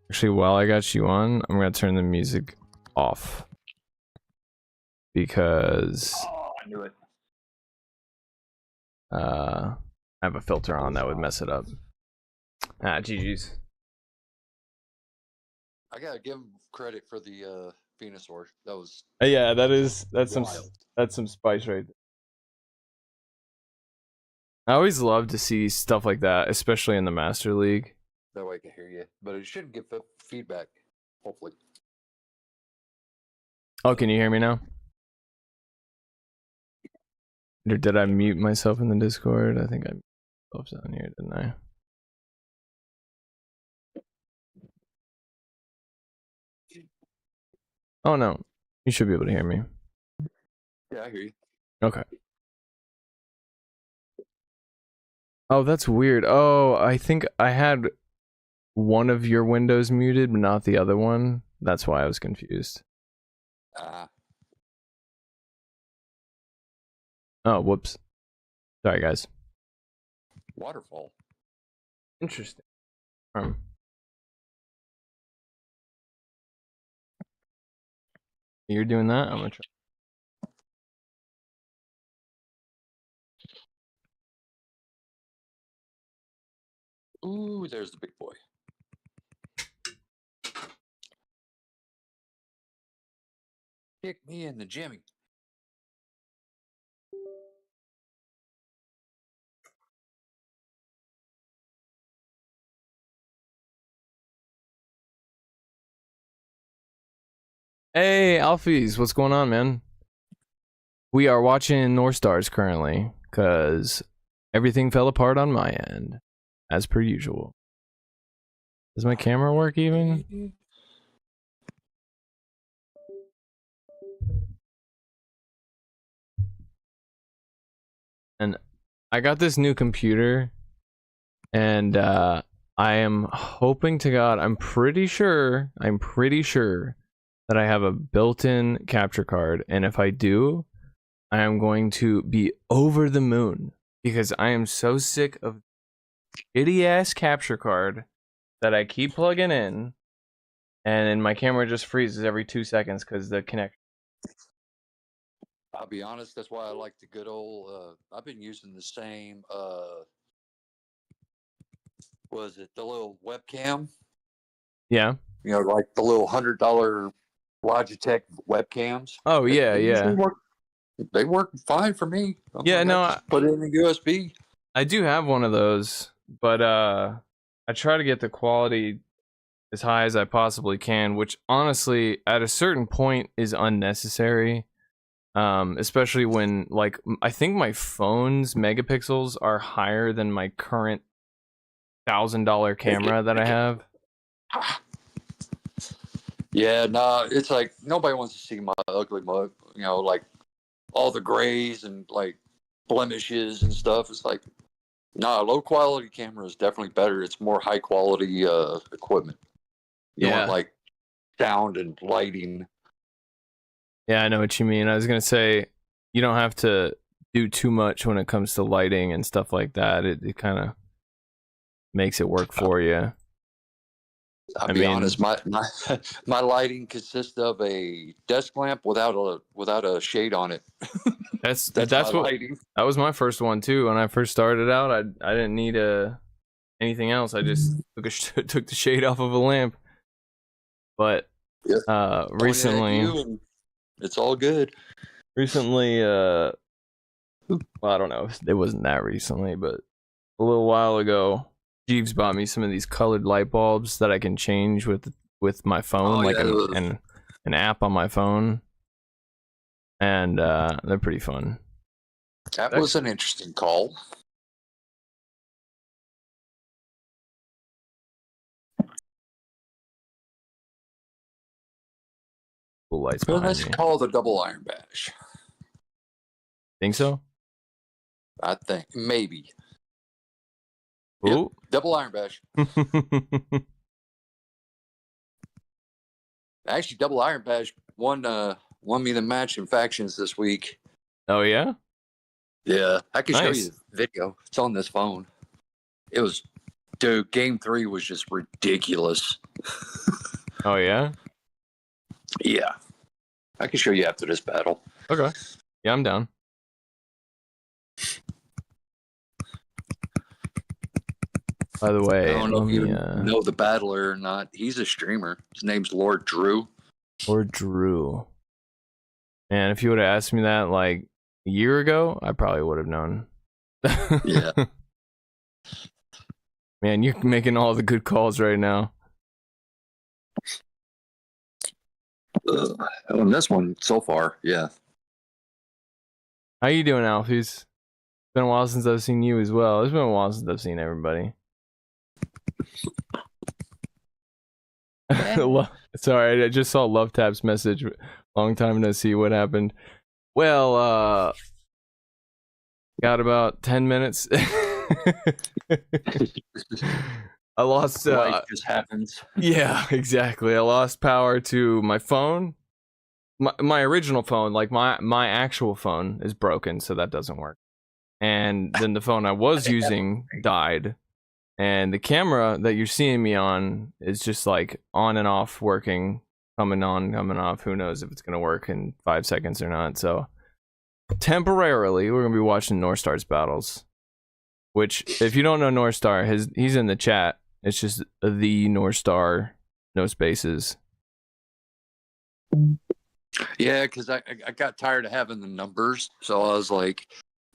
Actually, while I got you on, I'm gonna turn the music off. Because Oh, I knew it. I have a filter on that would mess it up. Ah, GG's. I gotta give him credit for the Venusaur. That was Yeah, that's wild. some spice right there. I always love to see stuff like that, especially in the Master League. That way I can hear you. But it shouldn't give feedback, hopefully. Oh, can you hear me now? Or did I mute myself in the Discord? I think I muted myself down here, didn't I? Oh no, you should be able to hear me. Yeah, I hear you. Okay. Oh, that's weird. Oh, I think I had one of your windows muted, but not the other one. That's why I was confused. Oh, whoops. Sorry, guys. Waterfall. Interesting. You're doing that? I'm gonna try. Ooh, there's the big boy. Kick me in the Jimmy. Hey, Alfies, what's going on, man? We are watching Northstars currently, because everything fell apart on my end, as per usual. Does my camera work even? And I got this new computer, and I am hoping to God, I'm pretty sure that I have a built-in capture card, and if I do, I am going to be over the moon, because I am so sick of shitty ass capture card that I keep plugging in, and my camera just freezes every 2 seconds because the connection. I'll be honest, that's why I like the good old I've been using the same was it the little webcam? Yeah. You know, like the little $100 Logitech webcams. Oh yeah, yeah. They work fine for me. Yeah, no, just put it in the USB. I do have one of those, but I try to get the quality as high as I possibly can, which honestly at a certain point is unnecessary. Especially when, like, I think my phone's megapixels are higher than my current $1,000 camera that I have. Yeah, nah, it's like nobody wants to see my ugly mug, you know, like all the grays and like blemishes and stuff. It's like, nah, low quality camera is definitely better. It's more high quality equipment. You want like sound and lighting. Yeah, I know what you mean. I was gonna say you don't have to do too much when it comes to lighting and stuff like that. It kind of makes it work for you. I'll be honest, my lighting consists of a desk lamp without a shade on it. That's my what lighting. That was my first one too. When I first started out, I didn't need anything else. I just took the shade off of a lamp. But recently, it's all good. Recently, well, I don't know. It wasn't that recently, but a little while ago, Jeeves bought me some of these colored light bulbs that I can change with my phone, an app on my phone, and they're pretty fun. That was an interesting call. Cool lights well, behind let's me. call the double iron bash. Think so? I think maybe. Ooh. Yep, double iron bash. Actually, double iron bash won me the match in factions this week. Oh yeah? Yeah, I can show you the video. It's on this phone. It was, dude, game 3 was just ridiculous. Oh yeah? Yeah. I can show you after this battle. Okay. Yeah, I'm down. By the way, I don't know if you know the battler or not. He's a streamer. His name's Lord Drew. Lord Drew. Man, if you would have asked me that like a year ago, I probably would have known. Yeah. Man, you're making all the good calls right now. On this one so far, yeah. How you doing, Alfies? It's been a while since I've seen you as well. It's been a while since I've seen everybody. Sorry, I just saw Love Tap's message. Long time no see. What happened? Well, got about 10 minutes. I lost. Life just happens. Yeah, exactly. I lost power to my phone. My original phone, like my actual phone, is broken, so that doesn't work. And then the phone I was using died. And the camera that you're seeing me on is just like on and off working, coming on, coming off. Who knows if it's going to work in 5 seconds or not. So temporarily, we're going to be watching Northstar's battles. which if you don't know Northstar, he's in the chat. It's just the Northstar, no spaces. Yeah, because I got tired of having the numbers, so I was like,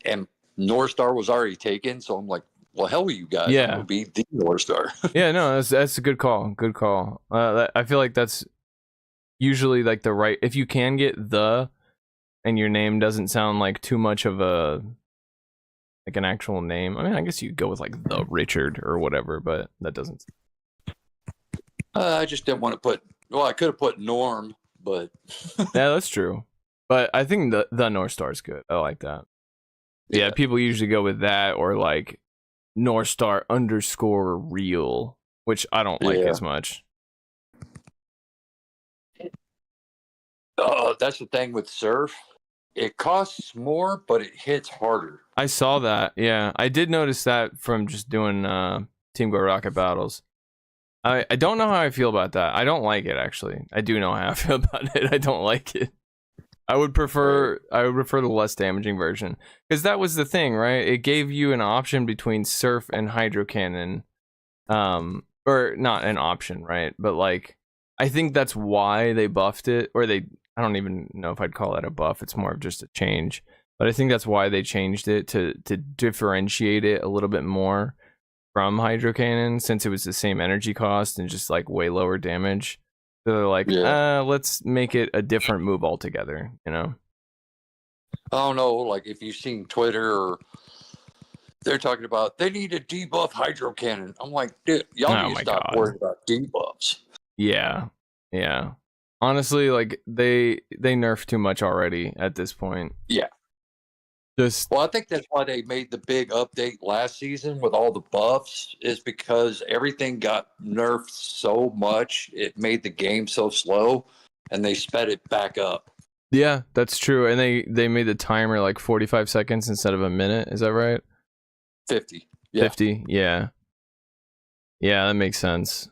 and Northstar was already taken, so I'm like, well, hell with you guys. Yeah. I'm gonna be the Northstar. Yeah, no, that's a good call. Good call. I feel like that's usually like the right. If you can get the, and your name doesn't sound like too much of a like an actual name. I mean, I guess you could go with like the Richard or whatever, but that doesn't. I just didn't want to put. Well, I could have put Norm, but Yeah, that's true. But I think the Northstar is good. I like that. Yeah, people usually go with that or like Northstar _ real, which I don't like as much. That's the thing with Surf. It costs more, but it hits harder. I saw that. Yeah, I did notice that from just doing Team Go Rocket battles. I don't know how I feel about that. I don't like it actually. I do know how I feel about it. I don't like it. I would prefer the less damaging version because that was the thing, right? It gave you an option between Surf and Hydro Cannon, or not an option, right? But like, I think that's why they buffed it, or I don't even know if I'd call that a buff. It's more of just a change, but I think that's why they changed it to differentiate it a little bit more from Hydro Cannon, since it was the same energy cost and just like way lower damage. So they're like, let's make it a different move altogether, you know? I don't know, like if you've seen Twitter or they're talking about they need to debuff Hydro Cannon. I'm like, dude, y'all need to stop worrying about debuffs. Yeah. Yeah. Honestly, like they nerfed too much already at this point. Yeah. Well, I think that's why they made the big update last season with all the buffs, is because everything got nerfed so much, it made the game so slow, and they sped it back up. Yeah, that's true. And they made the timer like 45 seconds instead of a minute. Is that right? 50. Yeah. 50. Yeah. Yeah, that makes sense.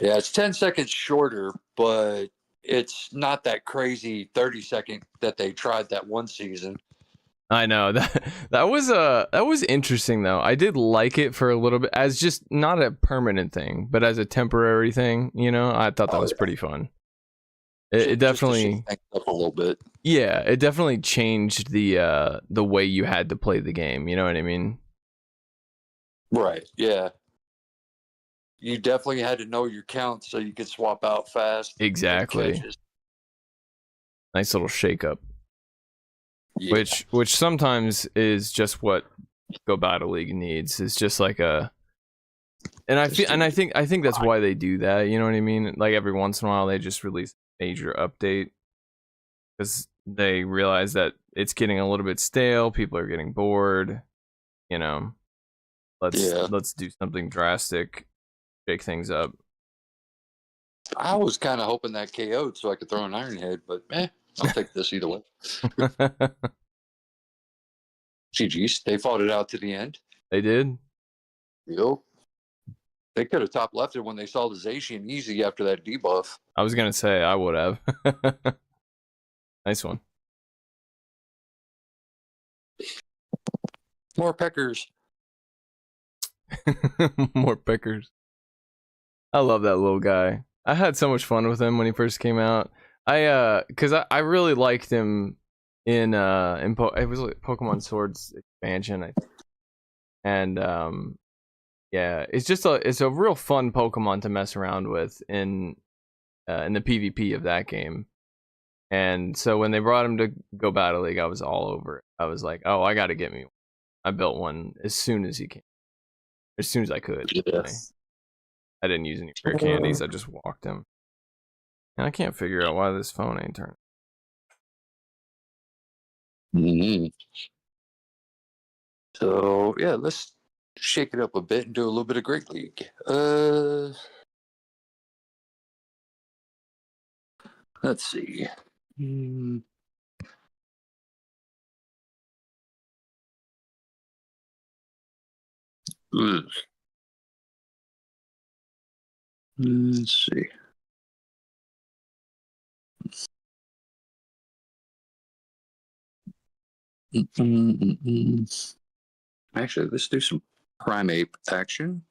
Yeah, it's 10 seconds shorter, but it's not that crazy 30-second that they tried that one season. I know that was interesting though. I did like it for a little bit as just not a permanent thing, but as a temporary thing. You know, I thought that was pretty fun. It definitely up a little bit. Yeah, it definitely changed the way you had to play the game. You know what I mean? Right. Yeah. You definitely had to know your count so you could swap out fast. Exactly. Nice little shake up. Yeah. Which sometimes is just what Go Battle League needs. It's just like I think that's why they do that. You know what I mean? Like every once in a while they just release a major update because they realize that it's getting a little bit stale. People are getting bored. You know, let's do something drastic, shake things up. I was kind of hoping that KO'd so I could throw an Iron Head, but I'll take this either way. GG's. They fought it out to the end. They did? Yep. They could have top left it when they saw the Zacian easy after that debuff. I was going to say I would have. Nice one. More peckers. More peckers. I love that little guy. I had so much fun with him when he first came out. Because I really liked him in it was like Pokemon Swords expansion, I think. And yeah, it's a real fun Pokemon to mess around with in the PvP of that game. And so when they brought him to Go Battle League, I was all over it. I was like, oh, I got to get me one. I built one as soon as he came, as soon as I could. Yes. I didn't use any rare candies. I just walked him. And I can't figure out why this phone ain't turning. Mm-hmm. So yeah, let's shake it up a bit and do a little bit of Great League. Let's see. Let's see. Actually, let's do some Primeape action,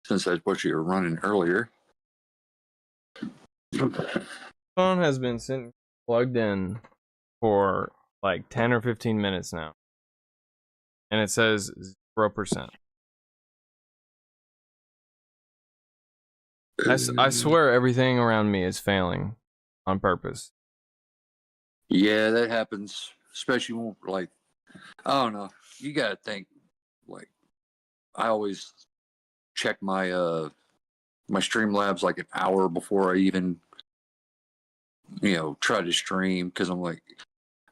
since that's what you were running earlier. Phone has been sitting plugged in for like 10 or 15 minutes now, and it says 0%. I swear everything around me is failing on purpose. Yeah, that happens, especially when, like, I don't know. You gotta think, like, I always check my my Streamlabs like an hour before I even, try to stream, because I'm like,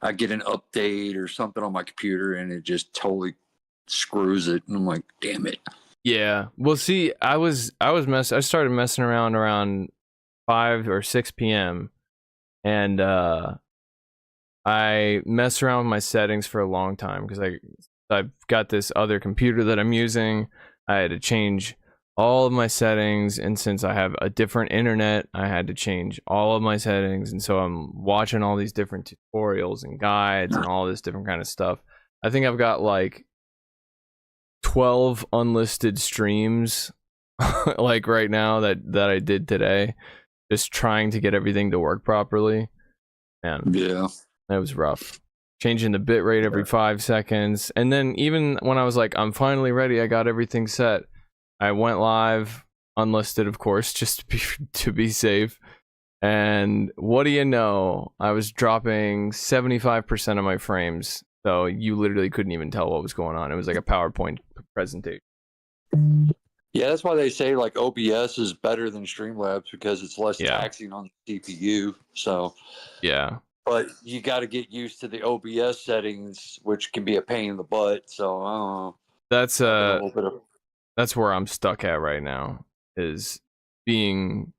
I get an update or something on my computer and it just totally screws it, and I'm like, damn it. Yeah. Well, see, I started messing around 5 or 6 p.m. and I messed around with my settings for a long time because I've got this other computer that I'm using. I had to change all of my settings, and since I have a different internet, I had to change all of my settings, and so I'm watching all these different tutorials and guides and all this different kind of stuff. I think I've got like 12 unlisted streams like right now that I did today, just trying to get everything to work properly. Man, Yeah, that was rough. Changing the bit rate every 5 seconds, and then even when I was like, I'm finally ready, I got everything set, I went live unlisted, of course, just to be safe. And what do you know? I was dropping 75% of my frames. So you literally couldn't even tell what was going on. It was like a PowerPoint presentation. Yeah, that's why they say like OBS is better than Streamlabs, because it's less taxing on the CPU. So yeah, but you got to get used to the OBS settings, which can be a pain in the butt. So I don't know. That's a little bit of... that's where I'm stuck at right now, is being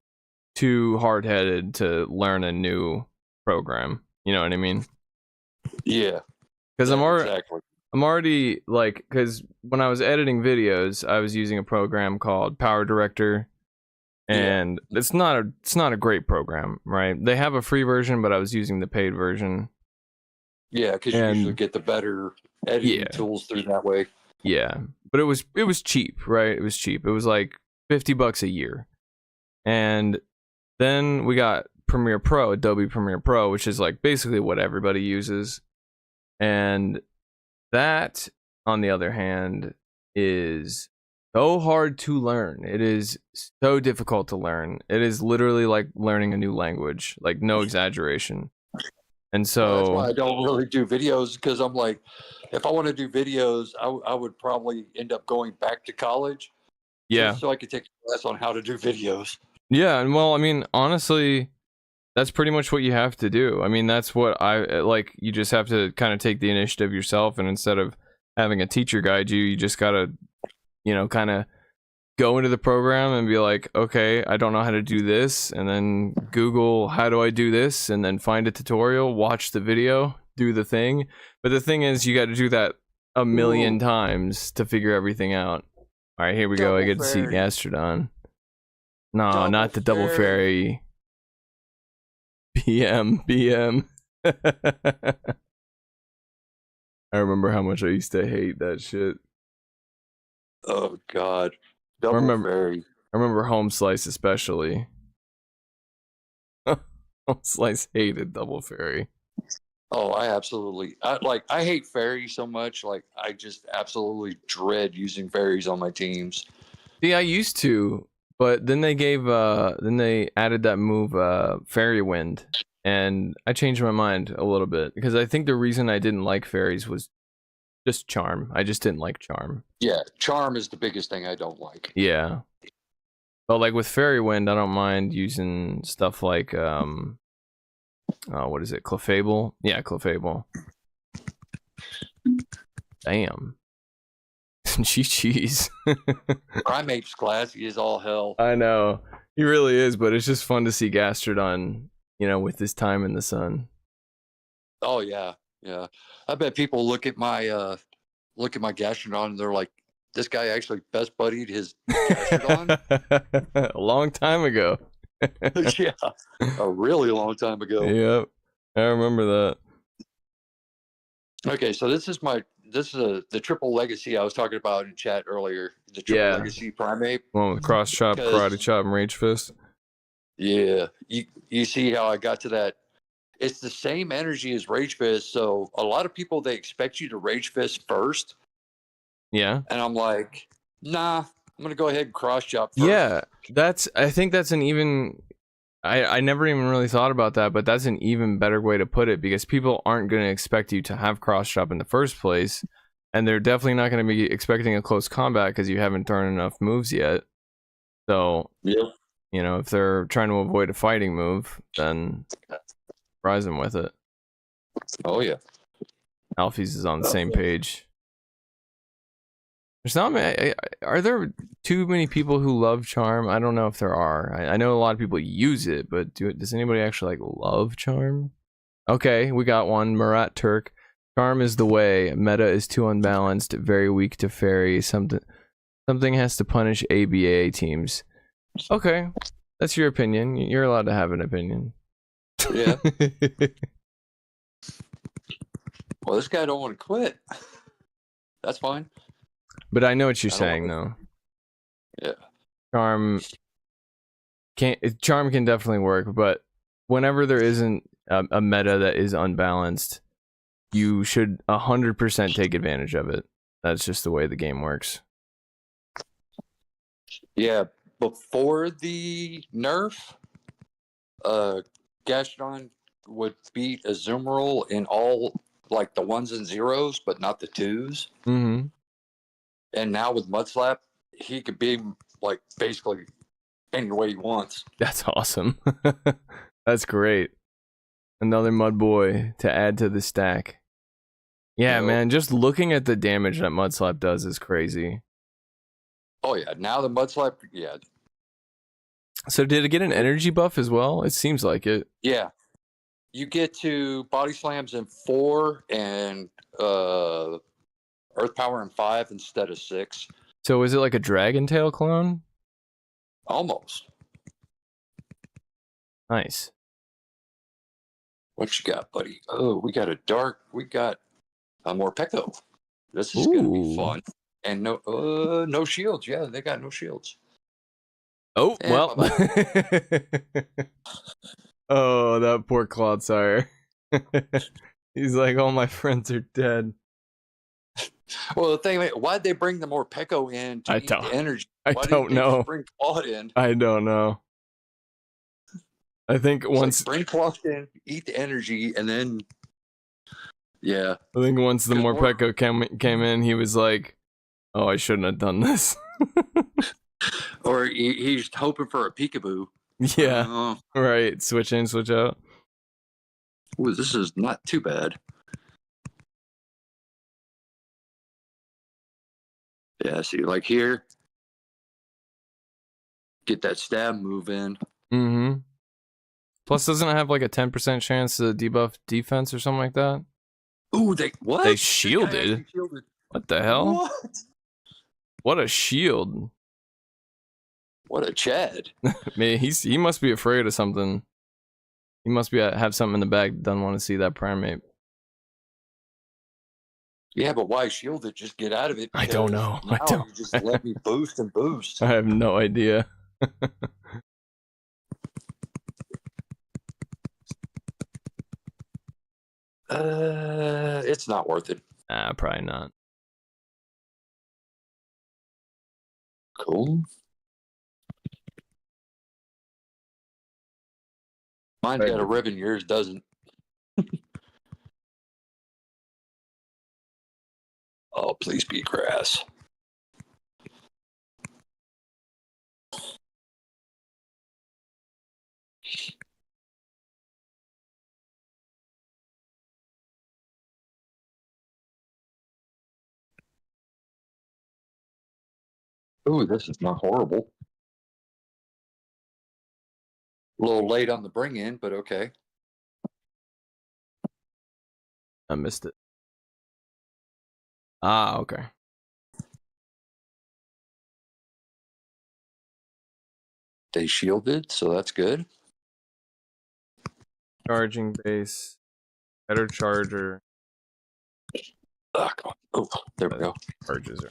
too hard-headed to learn a new program. You know what I mean? Yeah. Because I'm exactly. I'm already like, because when I was editing videos, I was using a program called Power Director, and it's not a great program, right? They have a free version, but I was using the paid version. Yeah, because you usually get the better editing tools through that way. Yeah, but it was cheap, right? It was cheap. It was like $50 a year, and then we got Premiere Pro, Adobe Premiere Pro, which is like basically what everybody uses. And that, on the other hand, is so hard to learn. It is so difficult to learn. It is literally like learning a new language, like no exaggeration. And so that's why I don't really do videos, because I'm like, if I want to do videos, I would probably end up going back to college. Yeah. So I could take a class on how to do videos. Yeah, and well, I mean, honestly, that's pretty much what you have to do. I mean, that's what I like. You just have to kind of take the initiative yourself, and instead of having a teacher guide you, you just gotta, kind of go into the program and be like, okay, I don't know how to do this, and then Google how do I do this, and then find a tutorial, watch the video, do the thing. But the thing is, you got to do that a million times to figure everything out. All right, here we go. I get to see Gastrodon. No, not the double fairy. BM. I remember how much I used to hate that shit. Oh God, I remember Home Slice especially. Home Slice hated double fairy. Oh, I hate fairies so much. Like, I just absolutely dread using fairies on my teams. See, I used to, but then they added that move, Fairy Wind, and I changed my mind a little bit, because I think the reason I didn't like fairies was just charm. I just didn't like charm. Yeah, charm is the biggest thing I don't like. Yeah. But like with Fairy Wind, I don't mind using stuff like what is it? Clefable? Yeah, Clefable. Damn. GG's. Primeape's classy as all hell. I know. He really is, but it's just fun to see Gastrodon, with his time in the sun. Oh yeah. Yeah. I bet people look at my Gastrodon and they're like, this guy actually best buddied his Gastrodon? A long time ago. Yeah. A really long time ago. Yep. I remember that. Okay, so this is my this is the triple legacy I was talking about in chat earlier. The triple Yeah. legacy primate. One with cross chop, karate chop, and rage fist. Yeah, you see how I got to that? It's the same energy as rage fist. So a lot of people, they expect you to rage fist first, Yeah. and I'm like, nah, I'm gonna go ahead and cross chop first. Yeah, I think that's an even. I never even really thought about that, but that's an even better way to put it, because people aren't going to expect you to have cross chop in the first place, and they're definitely not going to be expecting a close combat because you haven't thrown enough moves yet. So, Yep. you know, if they're trying to avoid a fighting move, then surprise them with it. Oh yeah. Alfie's is on the same page. There's not many. Are there too many people who love Charm? I don't know if there are. I know a lot of people use it, but does anybody actually like love Charm? Okay, we got one. Murat Turk. Charm is the way. Meta is too unbalanced. Very weak to fairy. Something has to punish ABA teams. Okay, that's your opinion. You're allowed to have an opinion. Yeah. Well, this guy don't want to quit. That's fine. But I know what you're saying, though. Yeah. Charm can definitely work, but whenever there isn't a meta that is unbalanced, you should 100% take advantage of it. That's just the way the game works. Yeah, before the nerf, Gastron would beat Azumarill in all, like, the ones and zeros, but not the twos. Mm-hmm. And now with Mudslap, he could be, like, basically any way he wants. That's awesome. That's great. Another mud boy to add to the stack. Yeah, Yep. man, just looking at the damage that Mudslap does is crazy. Oh, yeah. Now the Mudslap, yeah. So did it get an energy buff as well? It seems like it. Yeah. You get to Body Slams in 4 and Earth Power in 5 instead of 6. So is it like a Dragon Tail clone? Almost. Nice. What you got, buddy? Oh, we got a Morpeko. This is gonna be fun. And no shields. Yeah, they got no shields. Oh, Yeah, well. Oh, that poor Cloudsire. He's like, all my friends are dead. Well, the thing, why'd they bring the Morpeko in to eat the energy? I don't know. Bring Claude in. I don't know. I think once bring Claude in, eat the energy, and then yeah. I think once the Morpeko came in, he was like, "Oh, I shouldn't have done this." Or he's hoping for a peekaboo. Yeah. Right. Switch in, switch out. Ooh, this is not too bad. Yeah, see, like here, get that stab move in. Mm-hmm. Plus, doesn't it have like a 10% chance to debuff defense or something like that? Ooh, what? They shielded? What the hell? What? What a shield. What a Chad. Man, he must be afraid of something. He must have something in the bag. Doesn't want to see that primate. Yeah, but why shield it? Just get out of it. I don't know. I don't. You just let me boost and boost. I have no idea. It's not worth it. Nah, probably not. Cool. Mine's got a ribbon, yours doesn't. Oh, please be grass. Ooh, this is not horrible. A little late on the bring in, but okay. I missed it. Ah, okay. They shielded, so that's good. Charging base. Better charger. come on. Oh, there we go. Purges are.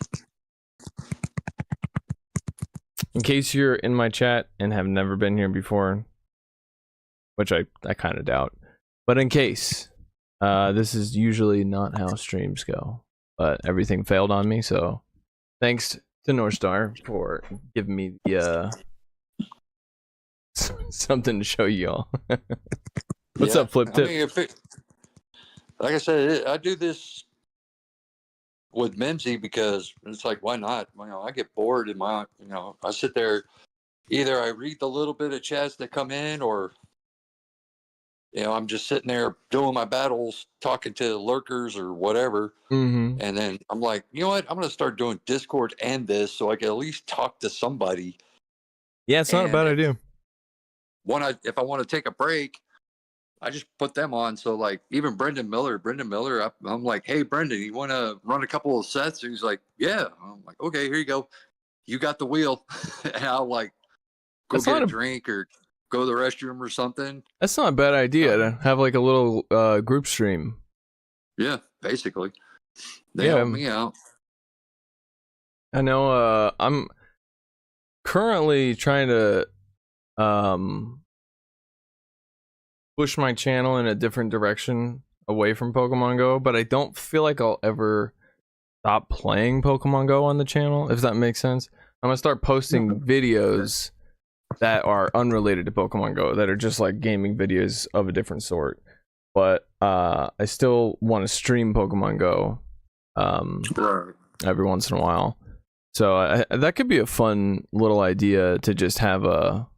In case you're in my chat and have never been here before, which I kind of doubt, but in case, this is usually not how streams go, but everything failed on me, so thanks to Northstar for giving me the something to show you all. What's up, Flip Tip? I mean, like I said, I do this with Mimsy because it's like, why not? You know, I get bored in my, you know, I sit there, either I read the little bit of chats that come in, or you know, I'm just sitting there doing my battles, talking to lurkers or whatever. Mm-hmm. And then I'm like, you know what? I'm going to start doing Discord and this so I can at least talk to somebody. Yeah, it's not a bad idea. If I want to take a break, I just put them on. So like even Brendan Miller, I'm like, hey, Brendan, you want to run a couple of sets? And he's like, yeah. I'm like, okay, here you go. You got the wheel. And I'll like go get a drink or go to the restroom or something. That's not a bad idea to have like a little group stream. Yeah, basically. They help me out. I know I'm currently trying to push my channel in a different direction away from Pokemon Go, but I don't feel like I'll ever stop playing Pokemon Go on the channel, if that makes sense. I'm gonna start posting videos that are unrelated to Pokemon Go, that are just like gaming videos of a different sort. But I still want to stream Pokemon Go every once in a while. So that could be a fun little idea to just have a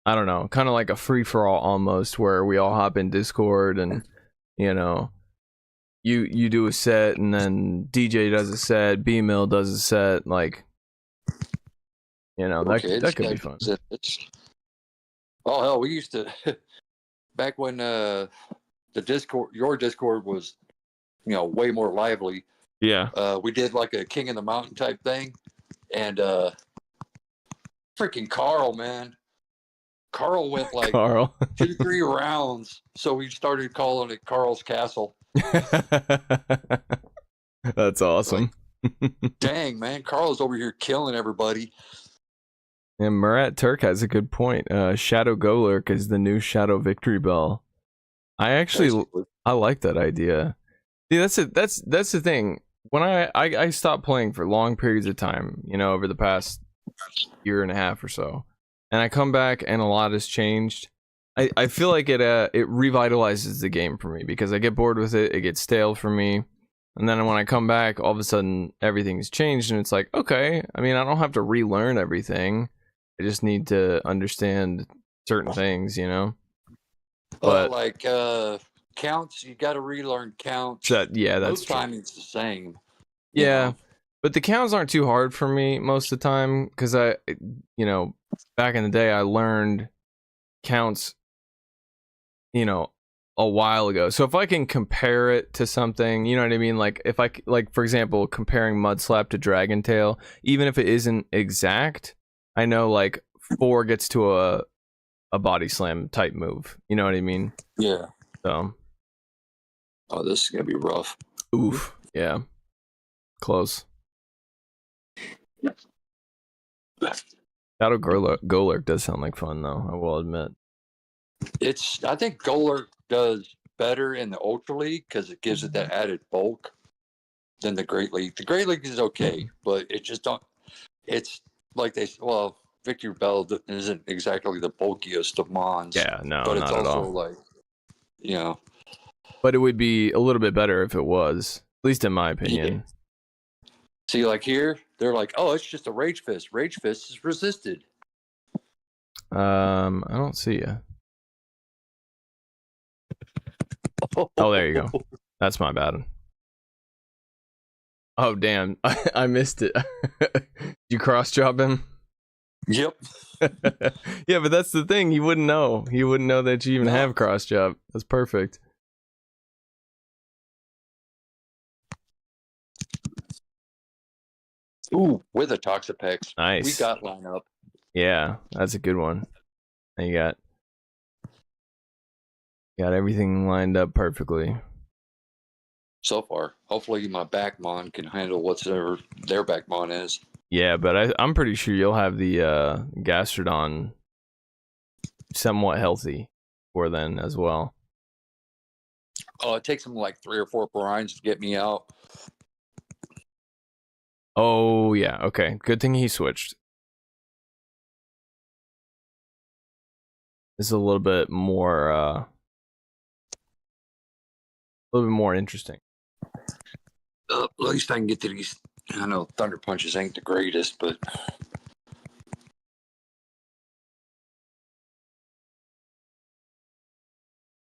I don't know, kind of like a free-for-all almost, where we all hop in Discord and, you know, you do a set and then DJ does a set, B-Mill does a set, like, you know, that could be fun. Oh hell, we used to back when the Discord, your Discord was, you know, way more lively. Yeah. We did like a King of the Mountain type thing, and freaking Carl, man. Carl went like 2-3 rounds, so we started calling it Carl's Castle. That's awesome. Like, dang, man, Carl's over here killing everybody. And Murat Turk has a good point. Shadow Golurk is the new Shadow Victory Bell. I like that idea. See, that's the thing. When I stopped playing for long periods of time, you know, over the past year and a half or so, and I come back and a lot has changed. I feel like it revitalizes the game for me, because I get bored with it, it gets stale for me, and then when I come back, all of a sudden everything's changed, and it's like, okay, I mean, I don't have to relearn everything. I just need to understand certain things, you know. But like counts, you got to relearn counts. Yeah, that's most timing's the same. Yeah, know? But the counts aren't too hard for me most of the time, because you know, back in the day I learned counts, you know, a while ago. So if I can compare it to something, you know what I mean? Like if like for example, comparing Mudslap to Dragon Tail, even if it isn't exact, I know like 4 gets to a body slam type move. You know what I mean? Yeah. So. Oh, this is gonna be rough. Oof. Yeah. Close. Shadow Golurk does sound like fun, though, I will admit. I think Golurk does better in the Ultra League because it gives it that added bulk than the Great League. The Great League is okay, but it just don't. It's like Victory Bell isn't exactly the bulkiest of mons. Yeah, no, but not it's at also all. Like, you know. But it would be a little bit better if it was, at least in my opinion. Yeah. See, like here, they're like, oh, it's just a Rage Fist. Rage Fist is resisted. I don't see you. Oh, there you go. That's my bad. Oh, damn. I missed it. You cross job him? Yep. Yeah, but that's the thing. You wouldn't know. You wouldn't know that you even have cross job. That's perfect. Ooh, with a Toxapex. Nice. We got line up. Yeah, that's a good one. And you got everything lined up perfectly. so far. Hopefully, my backmon can handle whatever their backmon is. Yeah, but I'm pretty sure you'll have the Gastrodon somewhat healthy for then as well. Oh, it takes them like 3 or 4 brines to get me out. Oh yeah, okay. Good thing he switched. This is a little bit more interesting. At least I can get to these. I know Thunder Punches ain't the greatest, but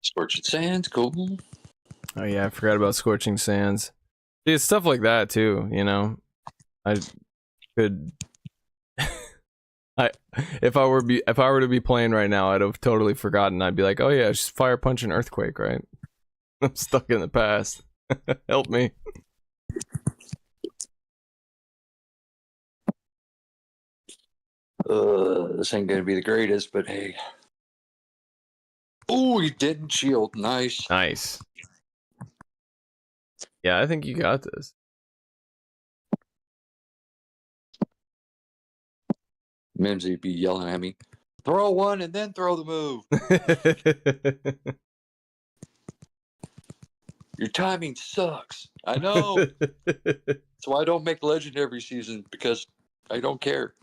Scorching Sands, cool. Oh yeah, I forgot about Scorching Sands. See, it's stuff like that too, you know. I could if I were to be playing right now, I'd have totally forgotten. I'd be like, "Oh yeah, just Fire Punch and Earthquake, right?" I'm stuck in the past. Help me. This ain't gonna be the greatest, but hey. Oh, he didn't shield. Nice. Nice. Yeah, I think you got this. Mimsy be yelling at me. Throw one and then throw the move. Your timing sucks. I know. That's why I don't make Legend every season, because I don't care.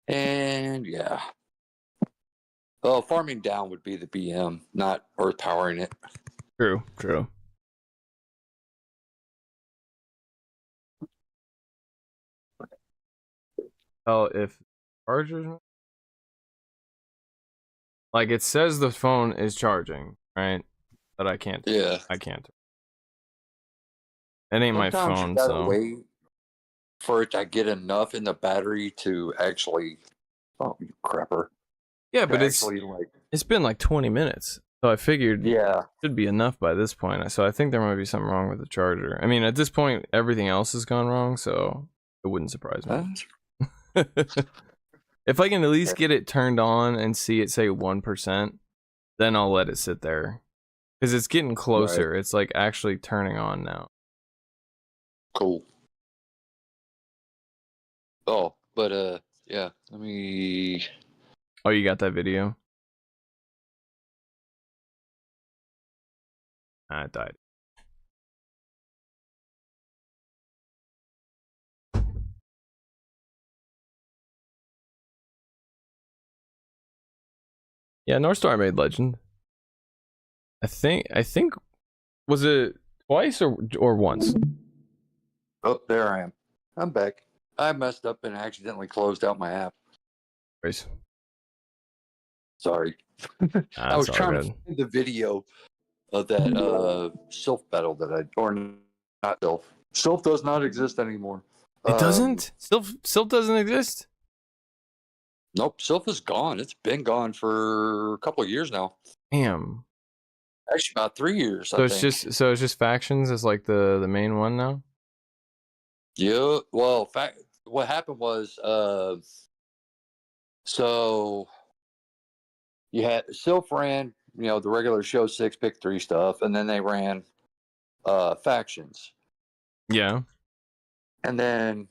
And yeah. Oh, farming down would be the BM, not earth powering it. True, true. Oh, if chargers, like it says the phone is charging, right? But I can't. Yeah. I can't. It ain't Sometimes my you phone, gotta so wait for it to get enough in the battery to actually. Oh, you crapper! yeah. To But actually, like, it's been like 20 minutes, so I figured yeah. it should be enough by this point. So I think there might be something wrong with the charger. I mean, at this point, everything else has gone wrong, so it wouldn't surprise me. If I can at least get it turned on and see it say 1%, then I'll let it sit there. Because it's getting closer. Right. It's like actually turning on now. Cool. Oh, but yeah, let me. Oh, you got that video? Ah, it died. Yeah, Northstar made Legend. I think was it twice or once? Oh, there I am. I'm back. I messed up and accidentally closed out my app. Race. Sorry. I was trying to find the video of that Sylph battle that or not Sylph. Sylph does not exist anymore. It doesn't? Sylph doesn't exist? Nope, Sylph is gone. It's been gone for a couple of years now. Damn. Actually, about 3 years. So it's just factions is like the main one now. Yeah. Well, what happened was, so you had Sylph ran, the regular show 6 pick 3 stuff, and then they ran factions. Yeah. And then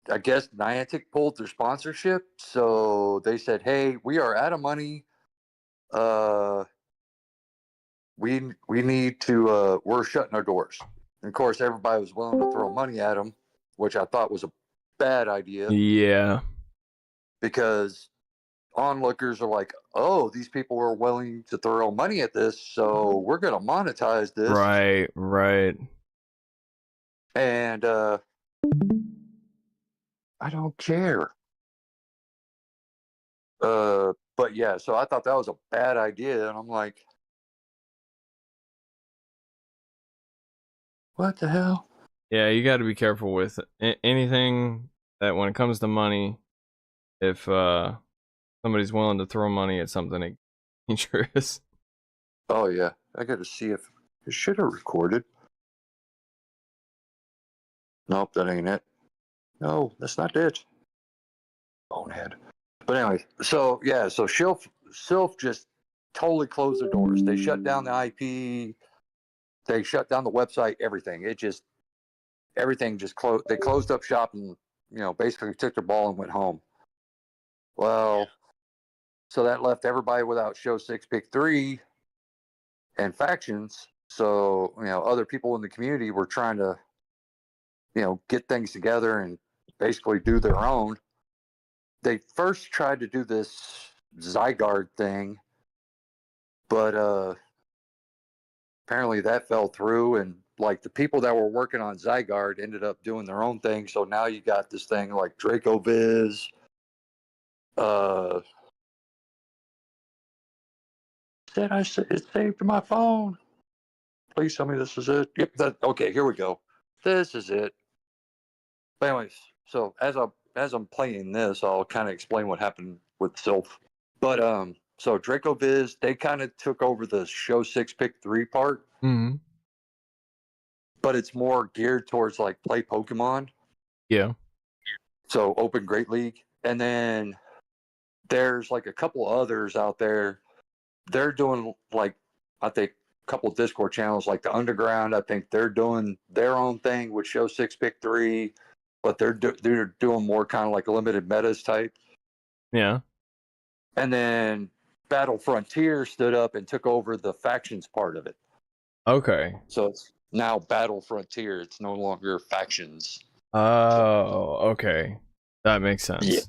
I guess Niantic pulled their sponsorship, so they said, "Hey, we are out of money. We need to. We're shutting our doors." And of course, everybody was willing to throw money at them, which I thought was a bad idea. Yeah. Because onlookers are like, "Oh, these people were willing to throw money at this, so we're going to monetize this." Right. And I don't care. But yeah, so I thought that was a bad idea, and I'm like, what the hell? Yeah, you got to be careful with anything that when it comes to money, if somebody's willing to throw money at something dangerous. Oh yeah, I got to see if it should have recorded. Nope, that ain't it. No, that's not it. bonehead. But anyway, so Sylph just totally closed their doors. They shut down the IP. They shut down the website. Everything just closed. They closed up shop and basically took their ball and went home. Well, so that left everybody without Show 6 Pick 3 and factions. So other people in the community were trying to get things together and basically do their own. They first tried to do this Zygarde thing, but apparently that fell through, and like the people that were working on Zygarde ended up doing their own thing. So now you got this thing like Draco Viz. It's saved to my phone. Please tell me this is it. Yep. Okay, here we go. This is it. But anyways, so as I'm playing this, I'll kind of explain what happened with Sylph. But so Draco Viz, they kind of took over the Show 6 Pick 3 part. Mm-hmm. But it's more geared towards like play Pokemon. Yeah. So Open Great League. And then there's like a couple others out there. They're doing like, I think, a couple of Discord channels like the Underground. I think they're doing their own thing with Show 6 Pick 3. But they're doing more kind of like limited metas type. Yeah. And then Battle Frontier stood up and took over the factions part of it. Okay. So it's now Battle Frontier. It's no longer factions. Oh, okay. That makes sense. Yeah.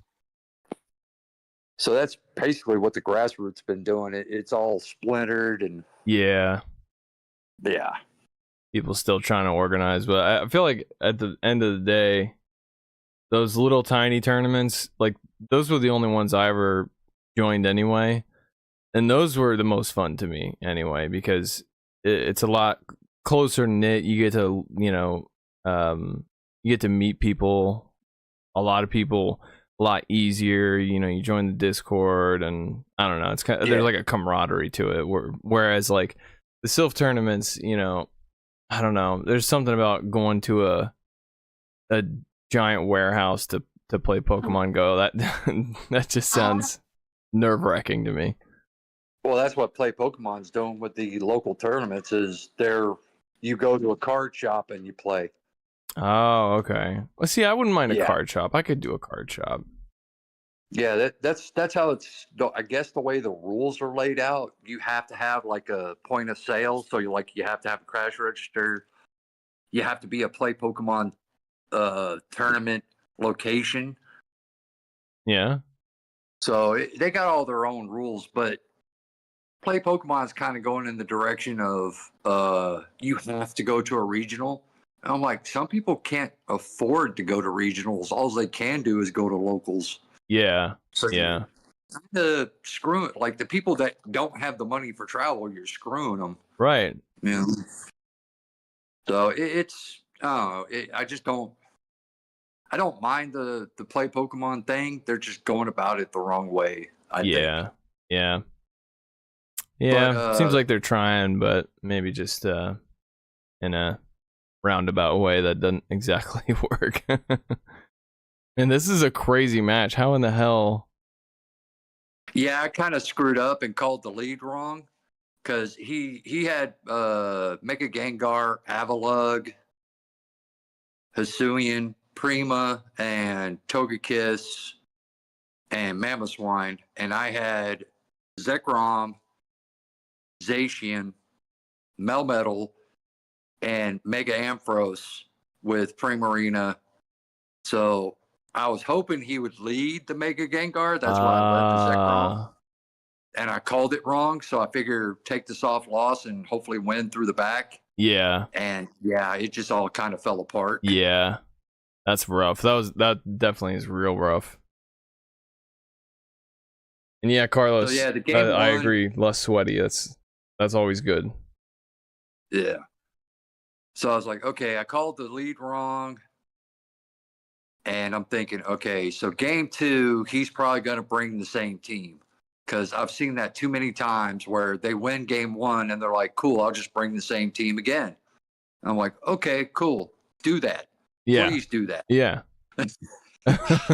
So that's basically what the grassroots been doing. It's all splintered and yeah. People still trying to organize, but I feel like at the end of the day, those little tiny tournaments, like those were the only ones I ever joined anyway, and those were the most fun to me anyway because it's a lot closer knit. You get to you get to meet people, a lot of people, a lot easier. You join the Discord, and I don't know. It's kind of, there's like a camaraderie to it. Whereas like the Sylph tournaments, I don't know. There's something about going to a giant warehouse to play Pokemon Go that just sounds nerve-wracking to me. Well, that's what Play Pokemon's doing with the local tournaments. Is you go to a card shop and you play. Oh, okay. Well, see, I wouldn't mind a card shop. I could do a card shop. Yeah, that's how it's. I guess the way the rules are laid out, you have to have like a point of sale. So you have to have a crash register. You have to be a Play Pokemon tournament location. Yeah. So they got all their own rules, but Play Pokemon's kind of going in the direction of you have to go to a regional. And I'm like, some people can't afford to go to regionals. All they can do is go to locals. Yeah. So yeah. Screw it. Like the people that don't have the money for travel, you're screwing them. Right. Yeah. So I just don't. I don't mind the Play Pokemon thing. They're just going about it the wrong way. I think. Yeah. But, seems like they're trying, but maybe just in a roundabout way that doesn't exactly work. And this is a crazy match. How in the hell? Yeah, I kind of screwed up and called the lead wrong because he had Mega Gengar, Avalugg, Hisuian, Prima, and Togekiss, and Mamoswine, and I had Zekrom, Zacian, Melmetal, and Mega Ampharos with Primarina. So I was hoping he would lead the Mega Gengar. That's why I led the Zekrom. And I called it wrong, so I figure take the soft loss and hopefully win through the back. Yeah. And yeah, it just all kind of fell apart. Yeah. That's rough. That definitely is real rough. And yeah, Carlos, so, yeah, the game I agree. Less sweaty. That's always good. Yeah. So I was like, okay, I called the lead wrong. And I'm thinking, okay, so game 2, he's probably going to bring the same team. Because I've seen that too many times where they win game 1 and they're like, cool, I'll just bring the same team again. And I'm like, okay, cool. Do that. Yeah. Please do that. Yeah.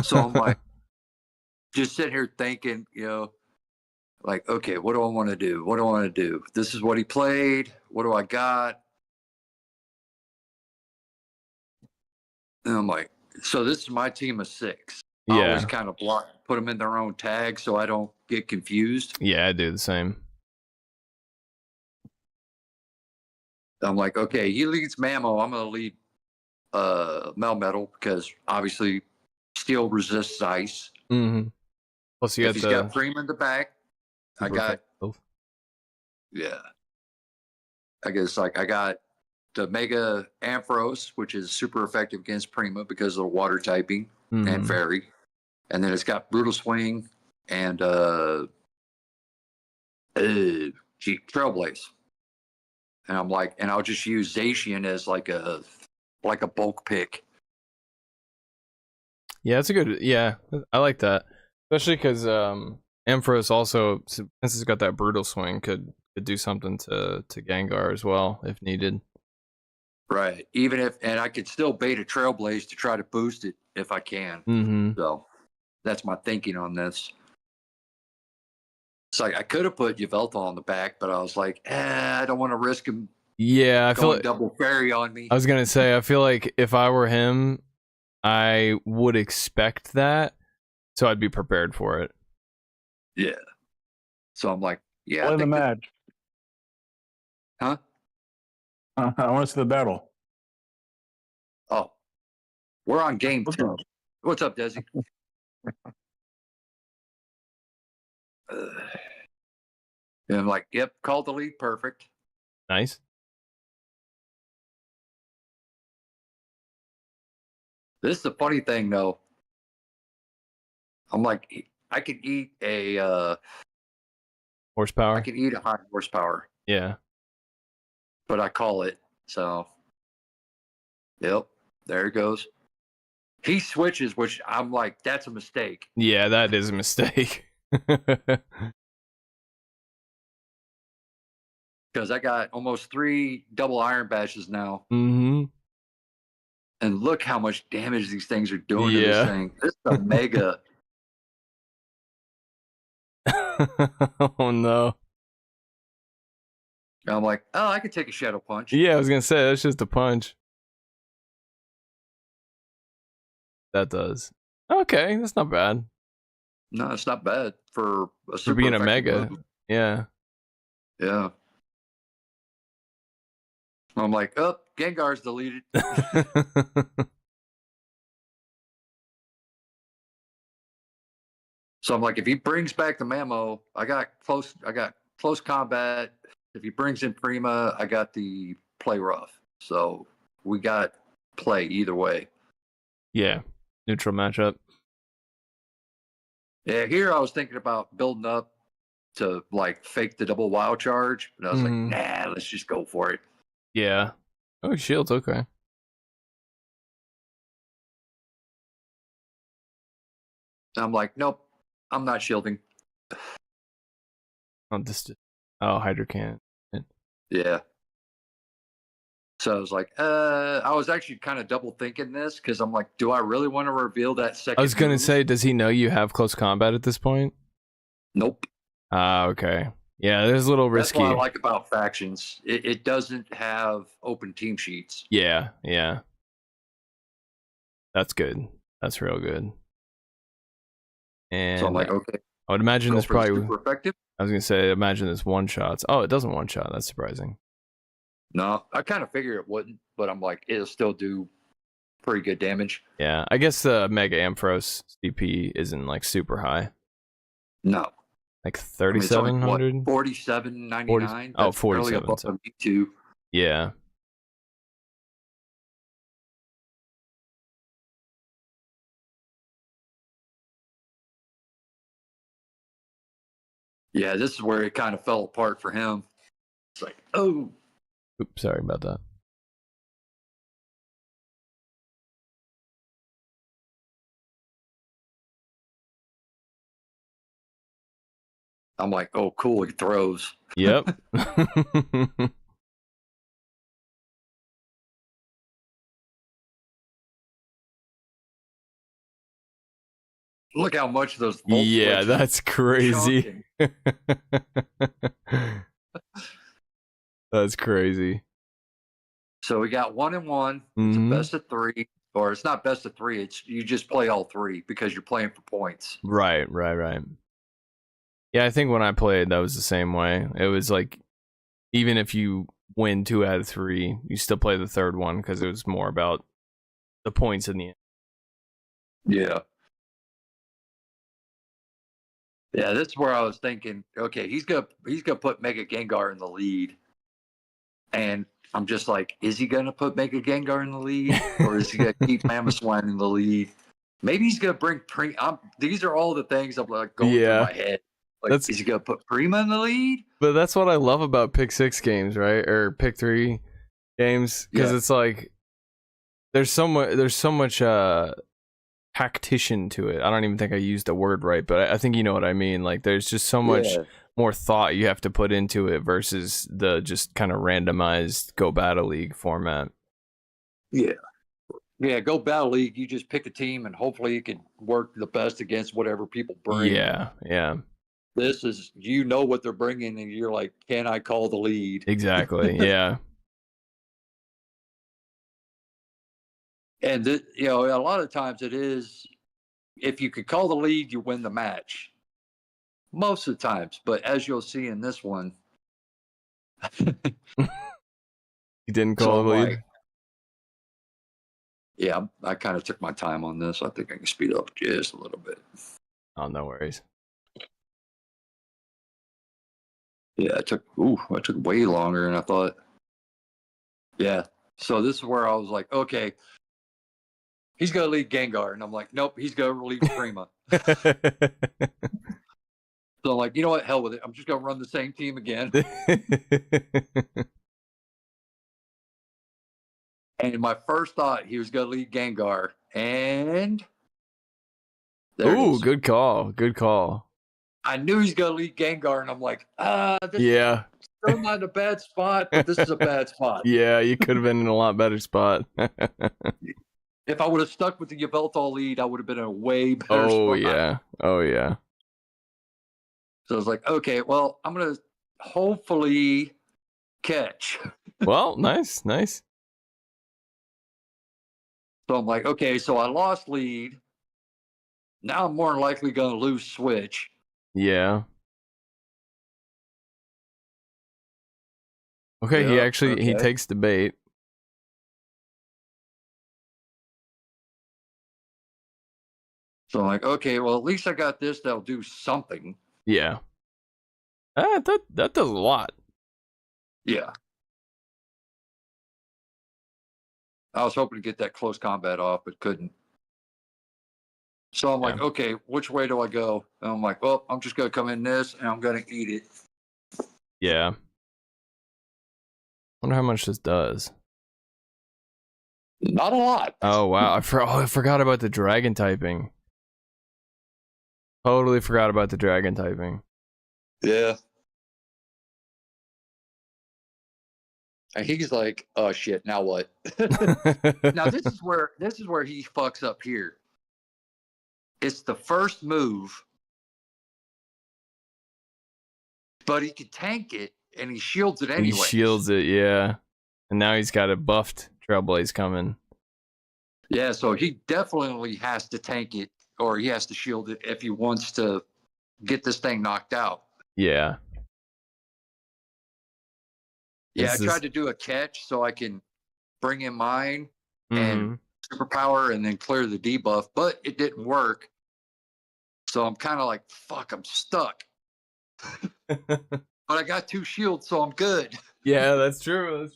So I'm like, just sitting here thinking, like, okay, what do I want to do? What do I want to do? This is what he played. What do I got? And I'm like, so this is my team of 6. I always Yeah. kind of put them in their own tag so I don't get confused. Yeah, I do the same. I'm like, okay, he leads Mammo. I'm going to lead Melmetal because obviously steel resists ice. Mm-hmm. Plus, you If he's got Prima in the back, I got both. Yeah. I guess like I got the Mega Ampharos, which is super effective against Prima because of the water typing and Fairy. And then it's got Brutal Swing and Trailblaze. And I'm like, and I'll just use Zacian as like a bulk pick. Yeah, it's a good. Yeah, I like that, especially because Ampharos also, since it's got that brutal swing, could do something to Gengar as well if needed. Right. Even if, and I could still bait a Trailblaze to try to boost it if I can. Mm-hmm. So that's my thinking on this. It's like I could have put Yveltal on the back, but I was like, I don't want to risk him. Yeah, I feel like double fairy on me. I was gonna say, I feel like if I were him, I would expect that, so I'd be prepared for it. Yeah. So I'm like, yeah. Play the match. Huh? I want to see the battle. Oh, we're on game 2. What's up, Desi? And I'm like, yep, call the lead, perfect. Nice. This is the funny thing, though. I'm like, I could eat a Horsepower. I could eat a high horsepower. Yeah. But I call it. So, yep, there it goes. He switches, which I'm like, that's a mistake. Yeah, that is a mistake. Because I got almost 3 double iron bashes now. Mm-hmm. And look how much damage these things are doing to this thing. This is a mega. Oh no. And I'm like, oh, I could take a Shadow Punch. Yeah, I was gonna say that's just a punch. That does. Okay, that's not bad. No, it's not bad for a super being a mega. move. Yeah. Yeah. I'm like, oh, Gengar's deleted. So I'm like, if he brings back the Mammo, I got close combat. If he brings in Prima, I got the play rough. So we got play either way. Yeah. Neutral matchup. Yeah, here I was thinking about building up to like fake the double wild charge, but I was like, nah, let's just go for it. Yeah. Oh, shield's okay. I'm like, nope, I'm not shielding. Oh, Hydro Cannon. Yeah. So I was like, I was actually kind of double thinking this because I'm like, do I really want to reveal that second? I was gonna say, does he know you have close combat at this point? Nope. Okay. Yeah, there's a little risky. That's what I like about factions. It doesn't have open team sheets. Yeah, yeah. That's good. That's real good. And so I'm like, okay. I would imagine this probably super effective. I was gonna say, imagine this one shots. Oh, it doesn't one shot. That's surprising. No, I kind of figured it wouldn't, but I'm like, it'll still do pretty good damage. Yeah, I guess the Mega Ampharos CP isn't like super high. No. Like 3,700? 47.99. Oh, 47. So. Me Yeah. Yeah, this is where it kind of fell apart for him. It's like, oh. Oops, sorry about that. I'm like, oh, cool, he throws. Yep. Look how much those volt Yeah, switches that's crazy. chunking. That's crazy. So we got 1-1. It's a Mhm. best of 3, or it's not best of 3. It's you just play all 3 because you're playing for points. Right. Yeah, I think when I played, that was the same way. It was like, even if you win 2 out of 3, you still play the third one because it was more about the points in the end. Yeah. Yeah, this is where I was thinking, okay, he's gonna put Mega Gengar in the lead. And I'm just like, is he gonna put Mega Gengar in the lead? Or is he gonna keep Mamoswine in the lead? Maybe he's gonna bring these are all the things I'm like going through my head. Like, is he gonna put Prima in the lead? But that's what I love about pick 6 games, right? Or pick 3 games, because it's like there's so much tactician to it. I don't even think I used the word right, but I think you know what I mean. Like, there's just so much more thought you have to put into it versus the just kind of randomized Go Battle League format. Yeah, Go Battle League, you just pick a team and hopefully you can work the best against whatever people bring. Yeah. This is, you know what they're bringing, and you're like, can I call the lead? Exactly. Yeah. And a lot of times it is, if you could call the lead, you win the match. Most of the times, but as you'll see in this one, You didn't call the lead. Like, yeah, I kind of took my time on this. I think I can speed up just a little bit. Oh, no worries. Yeah, I took way longer than I thought. Yeah. So this is where I was like, okay, he's gonna lead Gengar. And I'm like, nope, he's gonna lead Prima. So I'm like, you know what? Hell with it. I'm just gonna run the same team again. And my first thought, he was gonna lead Gengar. And ooh, good call. I knew he's gonna lead Gengar, and I'm like, this yeah. is still not a bad spot, but this is a bad spot. Yeah, you could have been in a lot better spot. If I would have stuck with the Yveltal lead, I would have been in a way better spot. Oh yeah. So I was like, okay, well, I'm gonna hopefully catch. Well, nice. So I'm like, okay, so I lost lead. Now I'm more than likely gonna lose switch. Yeah. Okay, he takes the bait. So I'm like, okay, well, at least I got this. That'll do something. Yeah. That does a lot. Yeah. I was hoping to get that close combat off, but couldn't. So I'm like, okay, which way do I go? And I'm like, well, I'm just gonna come in this, and I'm gonna eat it. Yeah. Wonder how much this does. Not a lot. Oh wow, I forgot about the dragon typing. Totally forgot about the dragon typing. Yeah. And he's like, oh shit, now what? Now this is where he fucks up here. It's the first move, but he can tank it and he shields it anyway. He shields it, yeah. And now he's got a buffed Trailblaze coming. Yeah, so he definitely has to tank it, or he has to shield it if he wants to get this thing knocked out. Yeah. Yeah, I tried to do a catch so I can bring in mine and superpower and then clear the debuff, but it didn't work. So I'm kind of like, fuck, I'm stuck. But I got 2 shields, so I'm good. Yeah, that's true.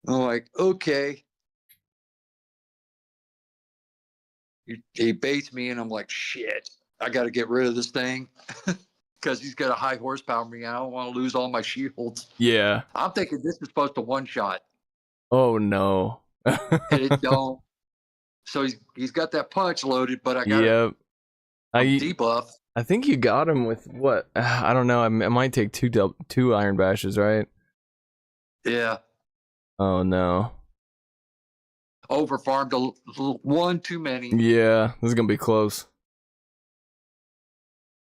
I'm like, okay. He baits me, and I'm like, shit, I got to get rid of this thing. Because he's got a high horsepower me, and I don't want to lose all my shields. Yeah. I'm thinking this is supposed to one-shot. Oh, no. And it don't. So he's got that punch loaded, but I got debuff. I think you got him with what? I don't know. It might take two Iron Bashes, right? Yeah. Oh, no. overfarmed one too many. Yeah, this is gonna be close.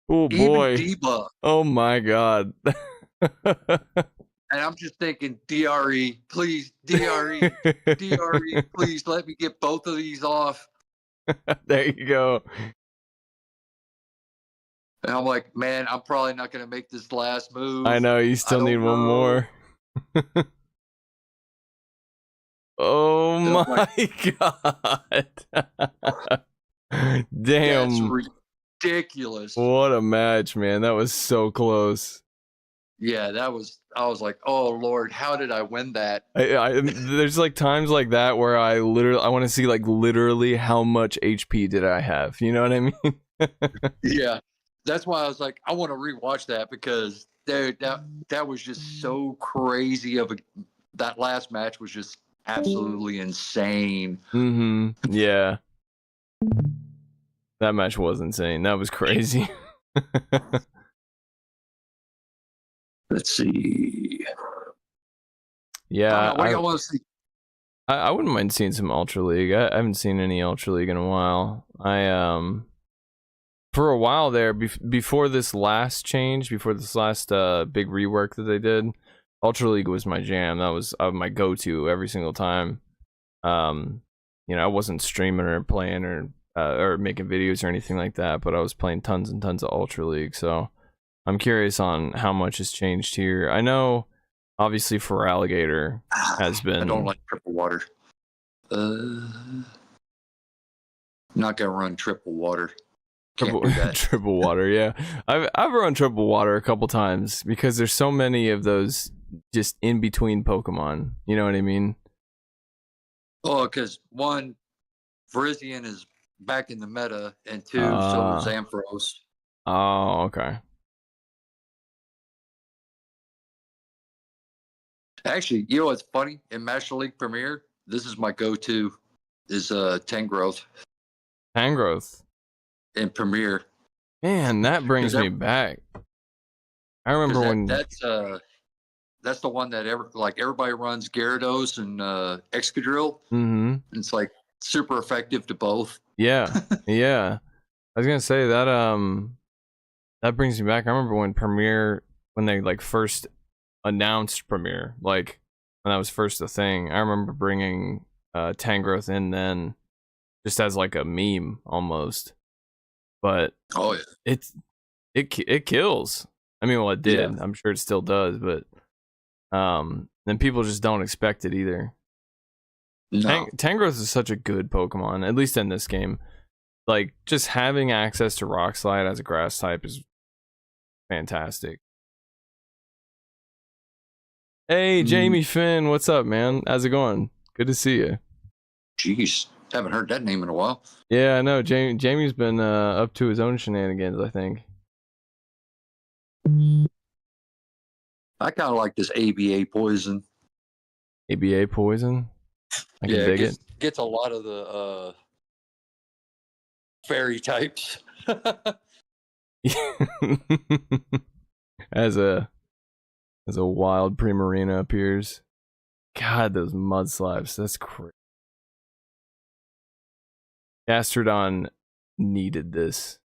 Oh Even boy. debuff. Oh my god. And I'm just thinking, DRE, please, DRE, DRE, please let me get both of these off. There you go. And I'm like, man, I'm probably not going to make this last move. I know, you still need one more. Oh my god. Damn. That's ridiculous. What a match, man. That was so close. Yeah, I was like, oh Lord, how did I win that? There's like times like that where I want to see like literally how much HP did I have. You know what I mean? Yeah. That's why I was like, I want to rewatch that because that was just so crazy that last match was just absolutely insane. Mm-hmm. Yeah. That match was insane. That was crazy. Let's see. Yeah, what do y'all want to see? I wouldn't mind seeing some Ultra League. I haven't seen any Ultra League in a while. For a while there, before this last change, before this last big rework that they did, Ultra League was my jam. That was my go-to every single time. You know, I wasn't streaming or playing or making videos or anything like that, but I was playing tons and tons of Ultra League. So I'm curious on how much has changed here. I know, obviously, for Alligator has been. I don't like triple water. Not gonna run triple water. Triple water, yeah. I've run triple water a couple times because there's so many of those just in between Pokemon. You know what I mean? Oh, because one, Virizion is back in the meta, and two, so is Ampharos. Oh, okay. Actually, you know what's funny? In Master League Premier, this is my go-to, is Tangrowth. Tangrowth. In Premier. Man, that brings me back. I remember when that's the one that everybody runs Gyarados and Excadrill. Mm-hmm. It's like super effective to both. Yeah, yeah. I was gonna say that that brings me back. I remember when they like first announced Premier, like when that was first a thing. I remember bringing Tangrowth in then, just as like a meme almost. But oh yeah, it kills. I mean, well, it did. Yeah. I'm sure it still does, but then people just don't expect it either. No. Tangrowth is such a good Pokemon, at least in this game. Like, just having access to Rock Slide as a grass type is fantastic. Hey, Jamie Finn, what's up, man? How's it going? Good to see you. Jeez, haven't heard that name in a while. Yeah, I know. Jamie's been up to his own shenanigans, I think. I kind of like this ABA poison. ABA poison? I can dig it. Gets a lot of the fairy types. as a wild Primarina appears. God, those Mudslaps, that's crazy. Gastrodon needed this.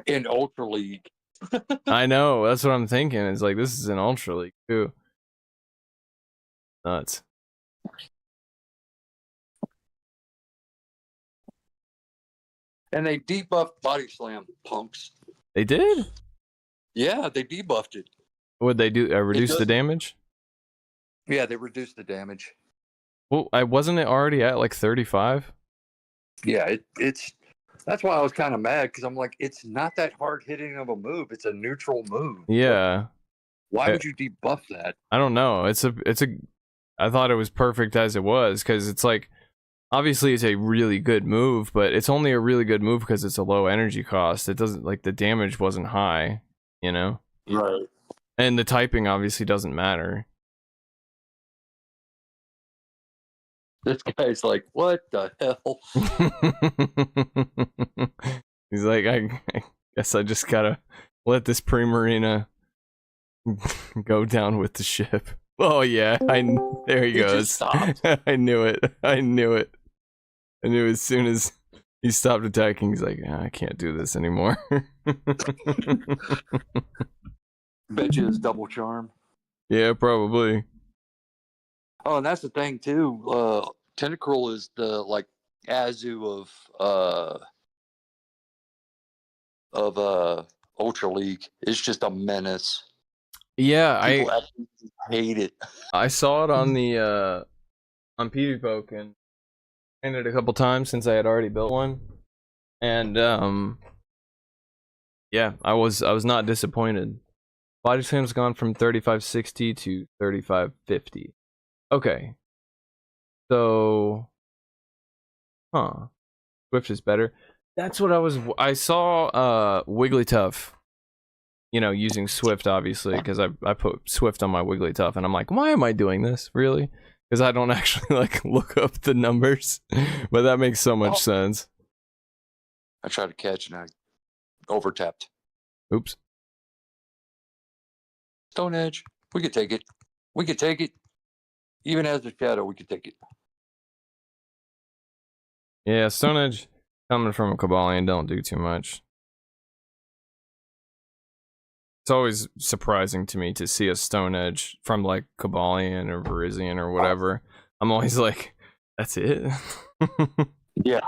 In Ultra League. I know, that's what I'm thinking. It's like, this is an Ultra League, too. Nuts. And they debuffed Body Slam, punks. They did? Yeah, they debuffed it. What'd they do? Reduce the damage? Yeah, they reduced the damage. Well, wasn't it already at like 35? Yeah, it's that's why I was kind of mad, because I'm like, it's not that hard hitting of a move. It's a neutral move. Yeah. Why would you debuff that? I don't know. I thought it was perfect as it was, because it's like, obviously it's a really good move, but it's only a really good move because it's a low energy cost. It doesn't, like, the damage wasn't high, you know? Right. And the typing obviously doesn't matter. This guy's like, what the hell? He's like, I guess I just gotta let this Primarina go down with the ship. Oh yeah, there he goes. Just stopped. I knew it. I knew as soon as he stopped attacking, he's like, I can't do this anymore. Bet you it's double charm. Yeah, probably. Oh, and that's the thing too. Tentacruel is the like Azu of Ultra League. It's just a menace. Yeah, People absolutely hate it. I saw it on the on PvPoke and ran it a couple times since I had already built one. And yeah, I was not disappointed. Body slam's gone from 3560 to 3550. Okay. So Swift is better. That's what I saw Wigglytuff, you know, using Swift obviously, because I put Swift on my Wigglytuff and I'm like, why am I doing this? Really? Because I don't actually like look up the numbers. But that makes so much sense. I tried to catch and I overtapped. Oops. Stone Edge. We could take it. We could take it. Even as a shadow, we could take it. Yeah, Stone Edge coming from a Cabalian don't do too much. It's always surprising to me to see a Stone Edge from like Cabalian or Verizian or whatever. I'm always like, that's it? Yeah.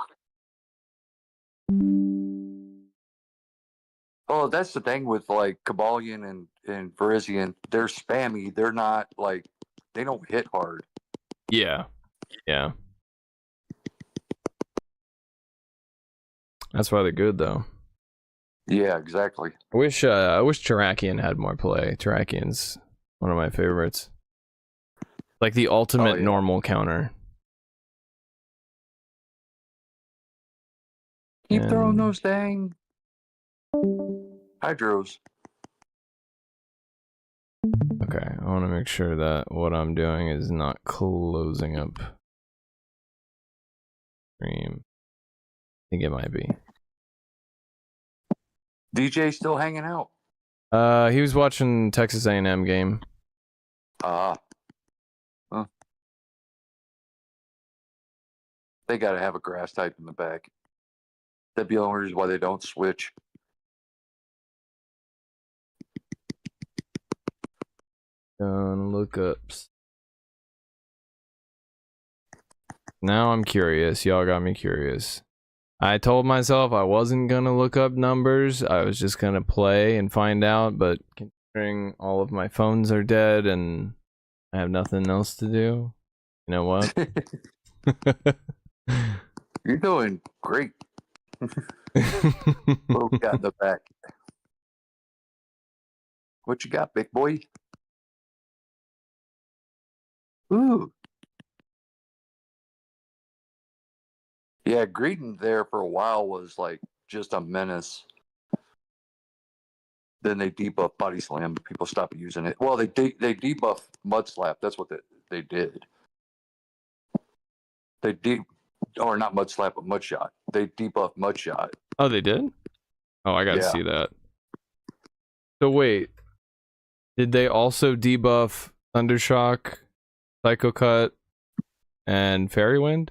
Oh, that's the thing with like Cabalian and Verizian. They're spammy. They're not like, they don't hit hard. Yeah. Yeah. That's why they're good though. Yeah, exactly. I wish Terrakion had more play. Terrakion's one of my favorites. Like the ultimate normal counter. Keep throwing those dang hydros. Okay, I want to make sure that what I'm doing is not closing up stream. I think it might be. DJ still hanging out. He was watching Texas A&M game. Huh. They got to have a grass type in the back. That'd be the only reason why they don't switch. Lookups. Now I'm curious. Y'all got me curious. I told myself I wasn't gonna look up numbers. I was just gonna play and find out, but considering all of my phones are dead and I have nothing else to do, you know what? You're doing great. What we got in the back? What you got, big boy? Ooh. Yeah, Greedon there for a while was like just a menace. Then they debuff Body Slam. People stopped using it. Well, they debuff Mud Slap. That's what they did. Or not Mud Slap, but Mud Shot. They debuff Mud Shot. Oh, they did? Oh, I gotta see that. So wait, did they also debuff Thundershock, Psycho Cut, and Fairy Wind?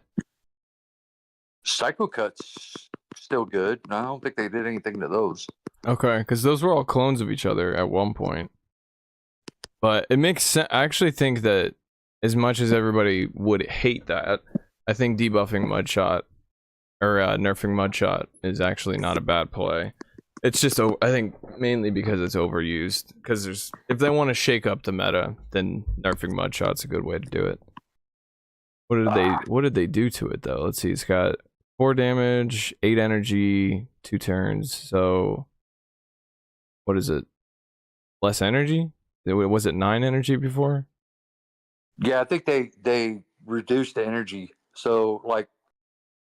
Psycho Cut's still good. No, I don't think they did anything to those. Okay, because those were all clones of each other at one point. But it makes sense. I actually think that as much as everybody would hate that, I think debuffing Mudshot or nerfing Mudshot is actually not a bad play. It's just, I think, mainly because it's overused. Because if they want to shake up the meta, then nerfing Mudshot's a good way to do it. What did they do to it though? Let's see. It's got 4 damage, 8 energy, 2 turns. So what is it? Less energy? Was it 9 energy before? Yeah, I think they reduced the energy. So like,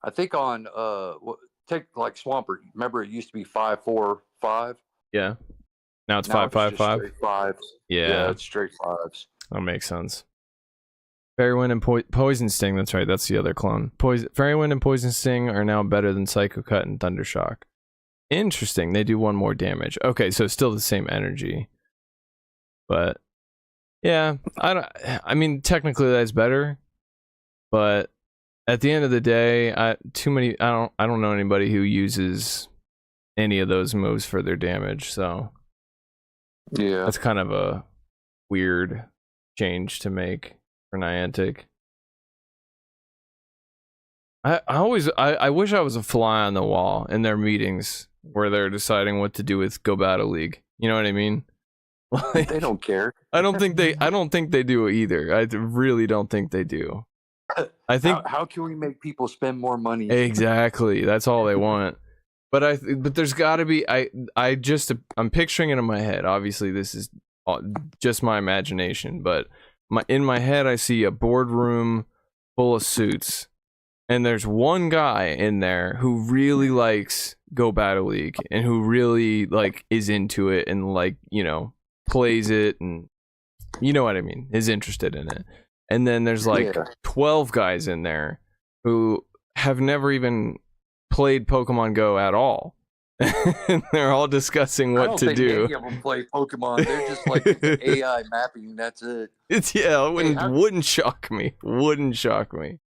I think on take like Swampert. Remember, it used to be 5-4-5. Yeah. Now it's 5-5-5. Straight fives. Yeah, it's straight fives. That makes sense. Fairy Wind and Poison Sting. That's right. That's the other clone. Fairy Wind and Poison Sting are now better than Psycho Cut and Thundershock. Interesting. They do 1 more damage. Okay, so it's still the same energy. But yeah, I mean, technically that's better, but at the end of the day, I don't know anybody who uses any of those moves for their damage, so Yeah. that's kind of a weird change to make for Niantic. I wish I was a fly on the wall in their meetings where they're deciding what to do with Go Battle League. You know what I mean? Like, They don't care. I don't think they do either. I really don't think they do. I think How can we make people spend more money? exactly. That's all they want. But there's got to be I'm picturing it in my head. Obviously this is just my imagination, but in my head I see a boardroom full of suits, and there's one guy in there who really likes Go Battle League and who really like is into it and like, you know, plays it, and you know what I mean, is interested in it. And then there's like 12 guys in there who have never even played Pokemon Go at all. And they're all discussing what to do. Any of them play Pokemon. They're just like the AI mapping. That's it. It wouldn't shock me. Wouldn't shock me.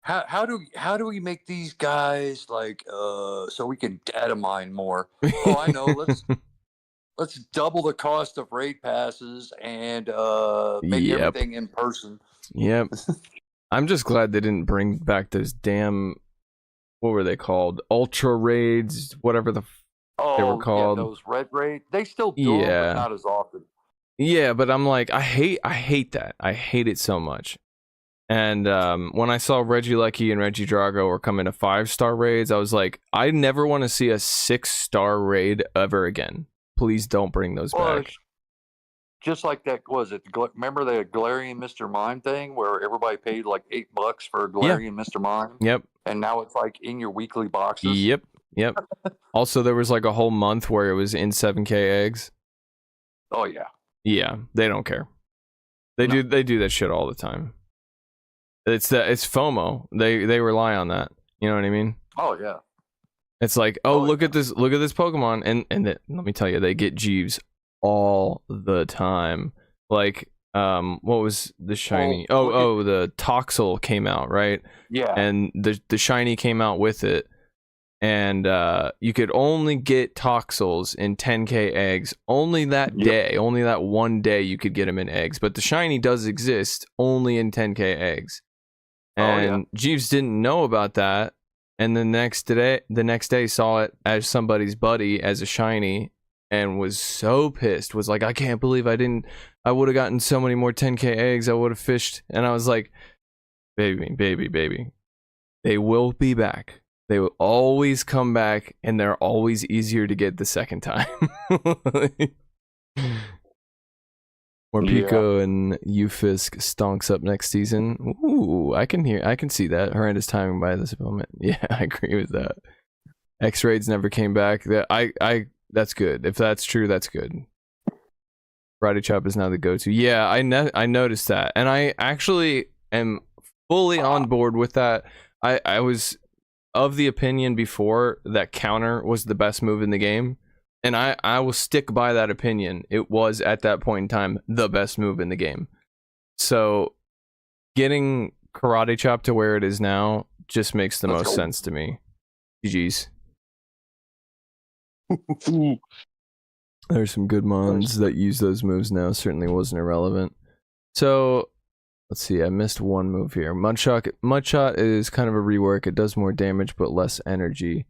How do we make these guys like so we can data mine more? Oh, I know. Let's double the cost of raid passes and make everything in person. Yep. I'm just glad they didn't bring back those damn, what were they called? Ultra raids, whatever they were called. Yeah, those red raids. They still do them, but not as often. Yeah, but I'm like, I hate that. I hate it so much. And when I saw Regieleki and Regidrago were coming to 5-star raids, I was like, I never want to see a 6-star raid ever again. Please don't bring those back. Just like that, remember the Galarian Mr. Mime thing where everybody paid like $8 for a Galarian Mr. Mime? Yep. And now it's like in your weekly boxes? Yep. Also, there was like a whole month where it was in 7K eggs. Oh, yeah. Yeah, they don't care. They do that shit all the time. It's FOMO. They rely on that. You know what I mean? Oh, yeah. It's like, look at this Pokemon, and let me tell you, they get Jeeves all the time. Like, what was the shiny? The Toxel came out, right? Yeah. And the shiny came out with it, and you could only get Toxels in 10K eggs only that day. Only that one day you could get them in eggs, but the shiny does exist only in 10K eggs. And Jeeves didn't know about that, and the next day saw it as somebody's buddy as a shiny, and was so pissed. Was like, I can't believe I would have gotten so many more 10K eggs. I would have fished. And I was like, baby, they will be back. They will always come back, and they're always easier to get the second time. Morpeko and Ufisk stonks up next season. Ooh, I can see that. Horrendous timing by this moment. Yeah, I agree with that. X-Raids never came back. That's good. If that's true, that's good. Karate Chop is now the go-to. Yeah, I noticed that, and I actually am fully on board with that. I was of the opinion before that counter was the best move in the game, and I will stick by that opinion. It was at that point in time the best move in the game. So getting Karate Chop to where it is now just makes the most sense to me. GG's. There's some good mons that use those moves now. Certainly wasn't irrelevant. So let's see, I missed one move here. Mudshot is kind of a rework. It does more damage but less energy.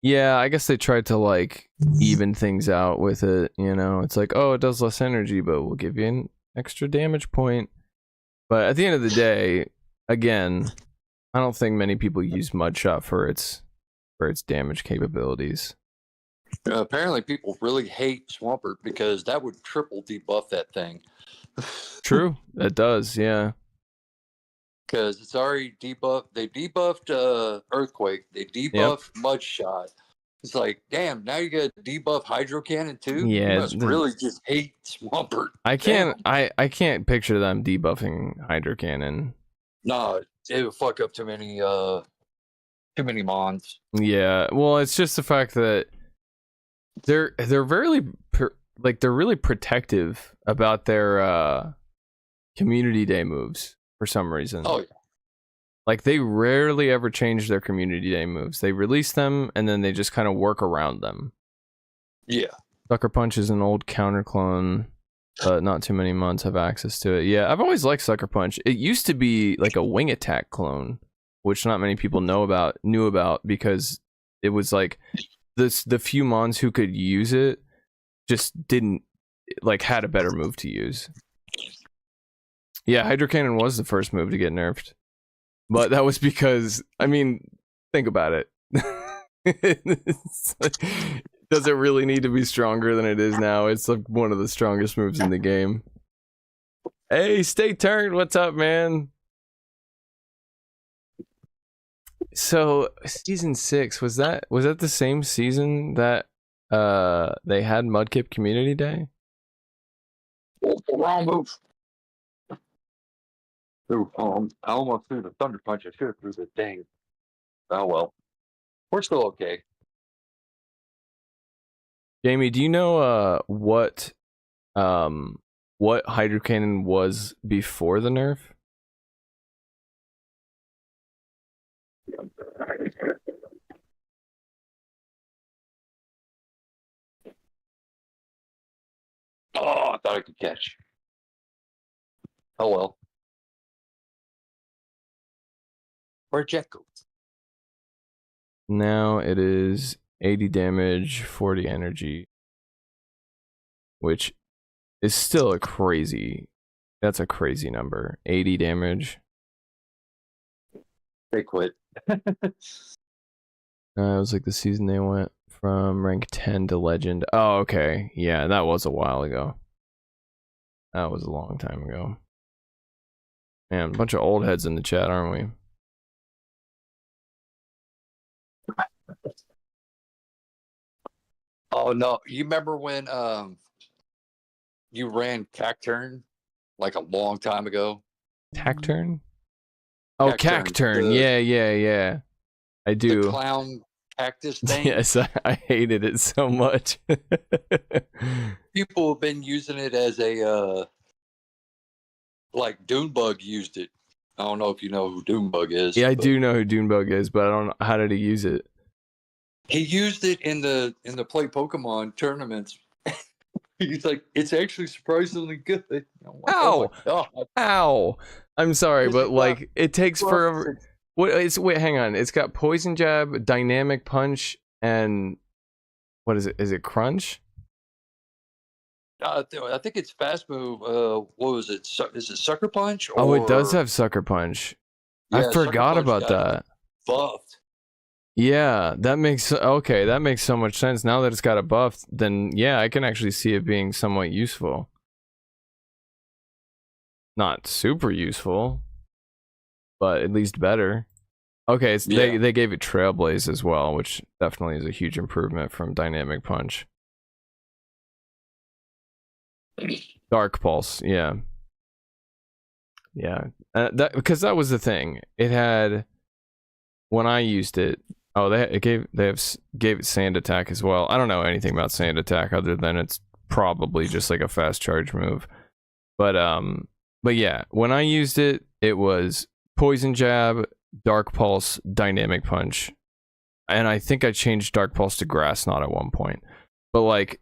Yeah, I guess they tried to like even things out with it, you know. It's like, oh, it does less energy, but we'll give you an extra damage point. But at the end of the day, again, I don't think many people use Mudshot for its damage capabilities. Apparently people really hate Swampert because that would triple debuff that thing. True, that does, yeah. Because it's already debuffed. They debuffed Earthquake. They debuffed Mudshot. It's like, damn, now you got to debuff Hydro Cannon too? Yeah, you must really just hate Swampert. I can't picture them debuffing Hydro Cannon. No, it would fuck up too many mons. Yeah, well, it's just the fact that they're really protective about their community day moves for some reason. Oh yeah. Like, they rarely ever change their community day moves. They release them, and then they just kind of work around them. Yeah. Sucker Punch is an old counter clone, but not too many mods have access to it. Yeah, I've always liked Sucker Punch. It used to be like a wing attack clone, which not many people knew about because it was like the few mons who could use it just didn't like had a better move to use. Yeah, Hydro Cannon was the first move to get nerfed. But that was because, I mean, think about it. Does it really need to be stronger than it is now? It's like one of the strongest moves in the game. Hey, stay turned. What's up, man? So, season 6, was that the same season that they had Mudkip Community Day? Wrong move. Ooh, I almost threw the Thunder Punch. I should have threw the thing. Oh well. We're still okay. Jamie, do you know what Hydro Cannon was before the nerf? Oh, I thought I could catch. Oh well. Where'd Jack go? Now it is 80 damage, 40 energy, which is still a crazy. That's a crazy number. 80 damage. They quit. It was like the season they went from rank 10 to legend. Oh, okay. Yeah, that was a while ago. That was a long time ago. Man, a bunch of old heads in the chat, aren't we? Oh no! You remember when you ran Cacturn like a long time ago? Cacturn? Oh, Cacturn. Cacturn. Yeah. I do. The clown cactus thing. Yes, I hated it so much. People have been using it as a like Dunebug used it. I don't know if you know who Dunebug is. Yeah, I do know who Dunebug is, but I don't know how did he use it. He used it in the Play Pokemon tournaments. He's like, it's actually surprisingly good. I'm like, Ow! Oh my God. Ow! I'm sorry, Is but it like it takes Well, forever. Wait, hang on. It's got Poison Jab, Dynamic Punch, and what is it? Is it Crunch? I think it's fast move. What was it? Is it Sucker Punch? Or... Oh, it does have Sucker Punch. Yeah, I Sucker forgot Punch about got that. buffed. Yeah, that makes so much sense. Now that it's got a buff, then yeah, I can actually see it being somewhat useful. Not super useful, but at least better. Okay, they gave it Trailblaze as well, which definitely is a huge improvement from Dynamic Punch. Dark Pulse, yeah. That because that was the thing. It had when I used it. Oh, they gave it Sand Attack as well. I don't know anything about Sand Attack other than it's probably just like a fast charge move. But yeah, when I used it, it was Poison Jab, Dark Pulse, Dynamic Punch, and I think I changed Dark Pulse to Grass Knot at one point. But like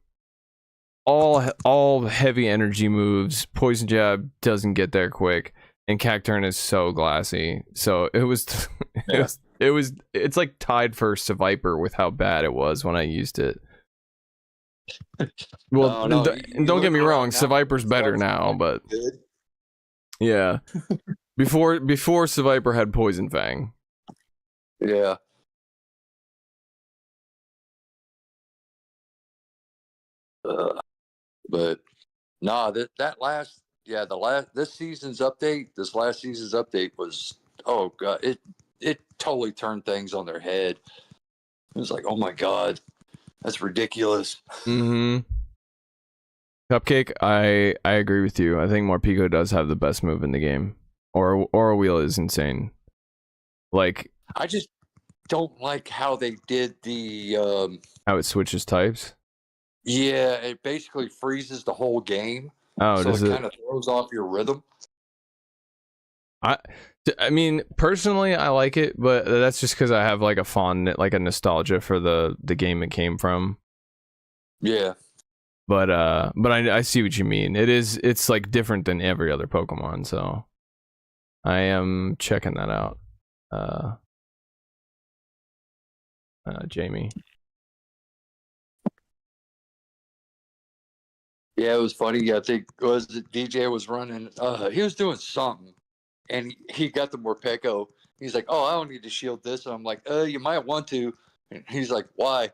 all heavy energy moves, Poison Jab doesn't get there quick, and Cacturn is so glassy. So it was it's like tied first to Viper with how bad it was when I used it. Well, don't get me wrong, Seviper's better now, but good. Yeah. Before Seviper had Poison Fang. Yeah. But nah, this last season's update was, oh god, it totally turned things on their head. It was like, oh my god, that's ridiculous. Mm-hmm. Cupcake, I agree with you. I think Morpeko does have the best move in the game. Aura Wheel is insane. Like, I just don't like how they did the how it switches types. Yeah, it basically freezes the whole game. Oh, so does it it? kind of throws off your rhythm. I mean, personally, I like it, but that's just because I have like a like a nostalgia for the game it came from. Yeah. But I see what you mean. It's like different than every other Pokemon, so I am checking that out. Jamie. Yeah, it was funny. I think DJ was running. He was doing something, and he got the Morpeko. He's like, "Oh, I don't need to shield this." And I'm like, you might want to." And he's like, "Why?"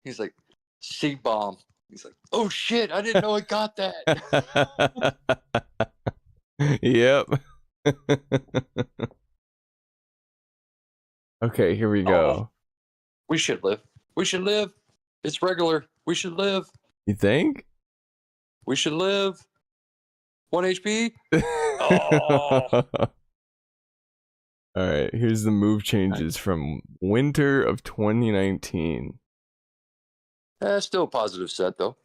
He's like, "Seed bomb." He's like, "Oh shit! I didn't know it got that." Yep. Okay, here we go. We should live. We should live. It's regular. We should live. You think? We should live. 1 HP. Oh. All right, here's the move changes from winter of 2019. Still a positive set though.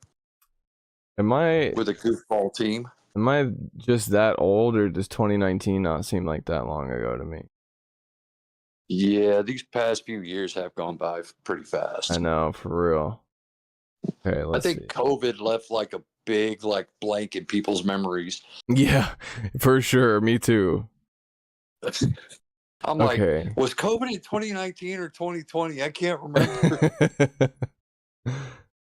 Am I with a goofball team? Am I just that old, or does 2019 not seem like that long ago to me? Yeah, these past few years have gone by pretty fast. I know, for real. Okay, I think COVID left like a big blank in people's memories. Yeah, for sure. Me too. I'm like, was COVID in 2019 or 2020? I can't remember.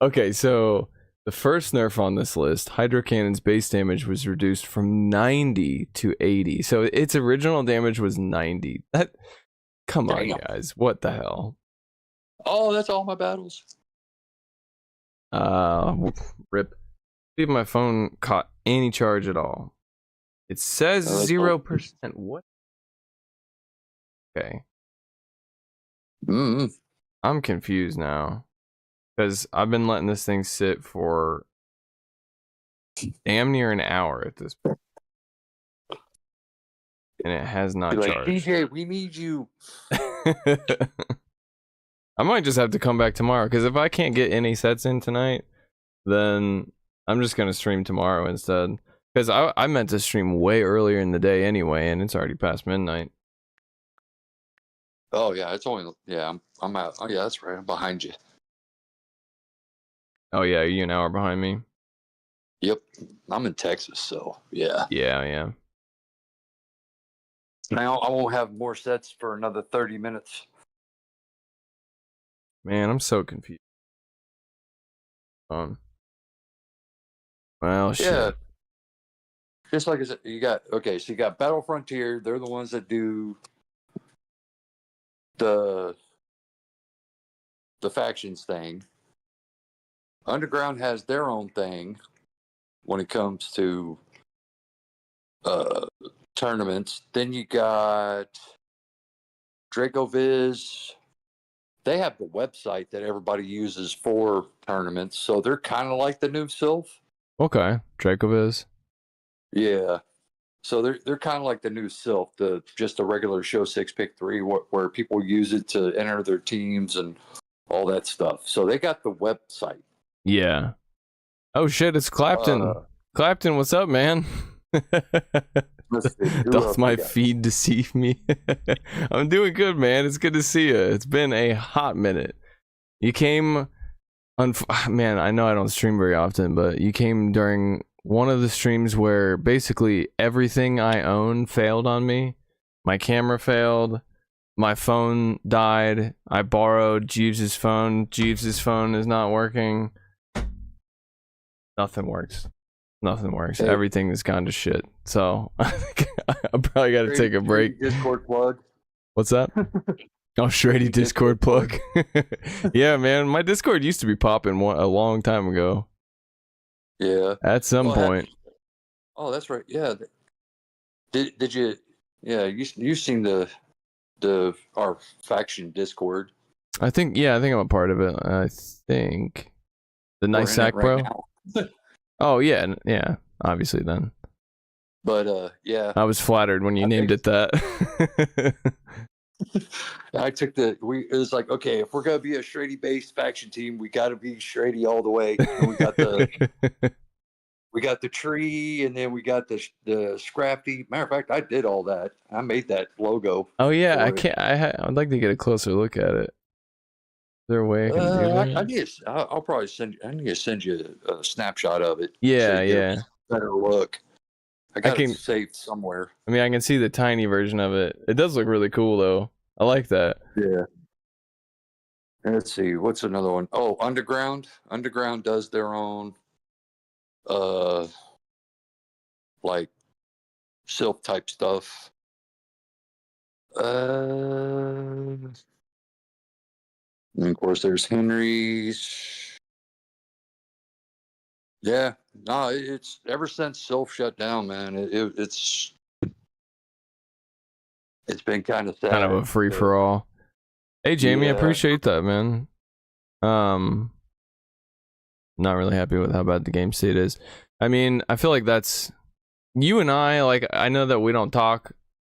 Okay, so the first nerf on this list, Hydro Cannon's base damage was reduced from 90 to 80. So its original damage was 90. Come on, guys. What the hell? Oh, that's all my battles. Rip. See if my phone caught any charge at all. It says 0%. What? Okay. I'm confused now. Because I've been letting this thing sit for damn near an hour at this point. And it has not charged. DJ, we need you. I might just have to come back tomorrow, because if I can't get any sets in tonight, then I'm just going to stream tomorrow instead. Because I meant to stream way earlier in the day anyway, and it's already past midnight. Oh, yeah, it's only... Yeah, I'm out. Oh, yeah, that's right. I'm behind you. Oh, yeah, you an hour behind me? Yep. I'm in Texas, so, yeah. Yeah. Now, I won't have more sets for another 30 minutes. Man, I'm so confused. Well, shit. Yeah. Just like I said, you got Battle Frontier. They're the ones that do the factions thing. Underground has their own thing when it comes to tournaments. Then you got DracoViz. They have the website that everybody uses for tournaments, so they're kind of like the new Sylph. Okay, DracoViz. Yeah, so they're kind of like the new Sylph, just a regular show 6 pick 3, where people use it to enter their teams and all that stuff. So they got the website. Yeah. Oh shit, it's Clapton. Clapton, what's up, man? Doth my feed deceive me? I'm doing good, man. It's good to see you. It's been a hot minute. You came man, I know I don't stream very often, but you came during one of the streams where basically everything I own failed on me. My camera failed, my phone died, I borrowed Jeeves' phone. Jeeves' phone is not working. Nothing works. Hey. Everything is kind of shit. So I probably got to take a break. Discord plug. What's that? Oh, Shrady Discord plug. Yeah, man. My Discord used to be popping a long time ago. Yeah. At some point. Oh, that's right. Yeah. Did you? Yeah, you've seen our faction Discord. I think I'm a part of it. I think the Nice Sack Bro. Oh yeah, obviously then. But yeah. I was flattered when you named it that. I took it was like, okay, if we're gonna be a Shrady based faction team, we gotta be Shrady all the way. And we got the We got the tree, and then we got the Scrafty. Matter of fact, I did all that. I made that logo. Oh yeah, I for it. can't. I'd like to get a closer look at it. Is there a way I can do that? I'll probably send. I need to send you a snapshot of it. Yeah, you get yeah. a better look. I got can- it saved somewhere. I mean, I can see the tiny version of it. It does look really cool though. I like that. Yeah. Let's see. What's another one? Oh, Underground. Underground does their own, like silk type stuff. And of course, there's Henry's. Yeah, no, it's ever since Sylph shut down, man. It's been kind of sad. Kind of a free for all. Hey Jamie, I Yeah. appreciate that, man. Not really happy with how bad the game state is. I mean, I feel like that's you and I. Like, I know that we don't talk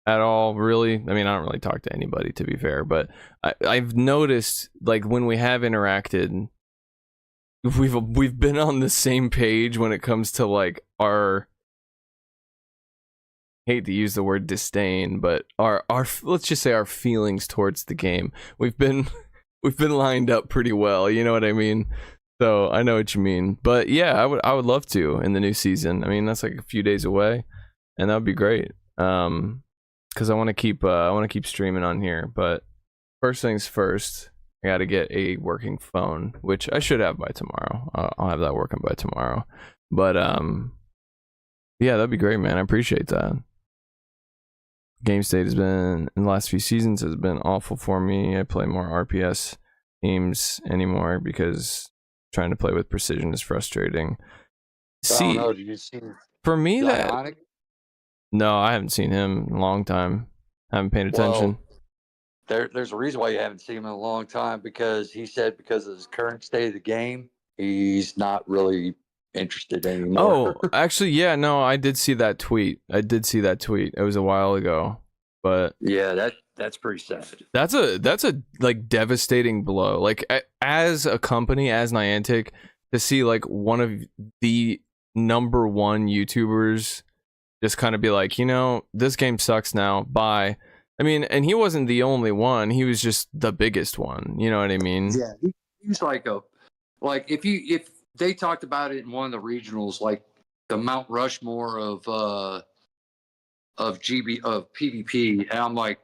at all, really. I mean, I don't really talk to anybody, to be fair. But I've noticed, like, when we have interacted, we've been on the same page when it comes to like our. Hate to use the word disdain, but our let's just say our feelings towards the game. We've been lined up pretty well, you know what I mean? So I know what you mean. But yeah, I would love to in the new season. I mean, that's like a few days away, and that would be great. Because I want to keep streaming on here. But first things first, I got to get a working phone, which I should have by tomorrow. I'll have that working by tomorrow. But yeah, that'd be great, man. I appreciate that. Game state has been in the last few seasons has been awful for me. I play more RPS games anymore because trying to play with precision is frustrating. I don't know. Did you see for me Zionic? No, I haven't seen him in a long time. Haven't paid attention. Well, there's a reason why you haven't seen him in a long time, because he said because of his current state of the game, he's not really interested anymore. Oh, actually, yeah, no, I did see that tweet. It was a while ago, but yeah, that's pretty sad. That's a like devastating blow. Like as a company, as Niantic, to see like one of the number one YouTubers just kind of be like, you know, this game sucks now. Bye. I mean, and he wasn't the only one. He was just the biggest one. You know what I mean? Yeah, he's like if they talked about it in one of the regionals, like the Mount Rushmore of PvP, and I'm like,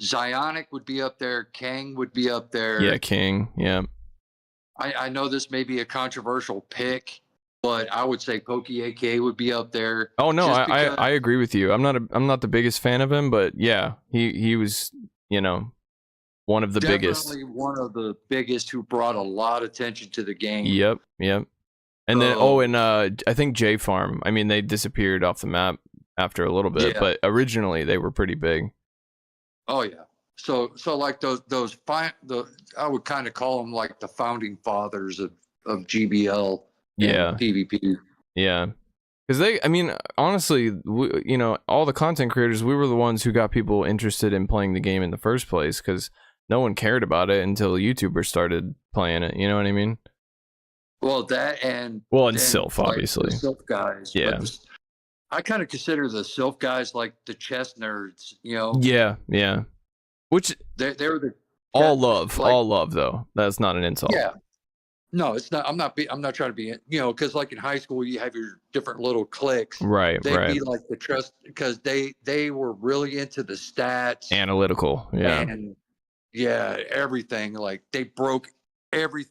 Zionic would be up there, Kang would be up there. Yeah, King. Yeah. I know this may be a controversial pick, but I would say Pokey AK would be up there. Oh no, I agree with you. I'm not the biggest fan of him, but yeah, he was, you know, one of the biggest. Definitely one of the biggest who brought a lot of attention to the game. Yep. And then I think J Farm. I mean, they disappeared off the map after a little bit, but originally they were pretty big. Oh yeah. So like I would kind of call them like the founding fathers of GBL. Yeah. PvP. Yeah. Because I mean, honestly, you know, all the content creators, we were the ones who got people interested in playing the game in the first place, because no one cared about it until YouTubers started playing it. You know what I mean? Well, that and Sylph, like obviously. the Sylph guys. Yeah. I kind of consider the Sylph guys like the chess nerds. You know? Yeah. Which they were the all love though. That's not an insult. Yeah. No, it's not. I'm not trying to be, you know, because like in high school you have your different little cliques. Right. They'd be like the trust, because they were really into the stats, analytical. Yeah. And yeah, everything. Like they broke every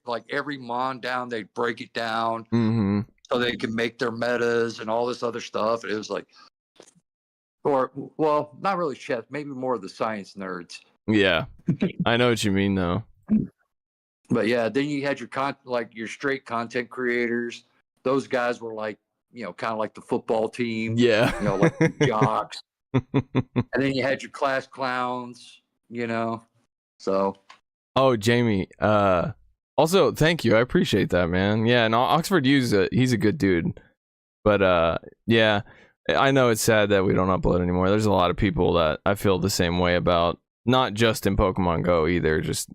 mon down. They'd break it down so they could make their metas and all this other stuff. It was like, well, not really chess. Maybe more of the science nerds. Yeah, I know what you mean though. But yeah, then you had your straight content creators. Those guys were like, you know, kind of like the football team. Yeah. You know, like the jocks. And then you had your class clowns, you know. So. Oh, Jamie. Also, thank you. I appreciate that, man. Yeah, and Oxford he's a good dude. But yeah, I know it's sad that we don't upload anymore. There's a lot of people that I feel the same way about. Not just in Pokemon Go either, just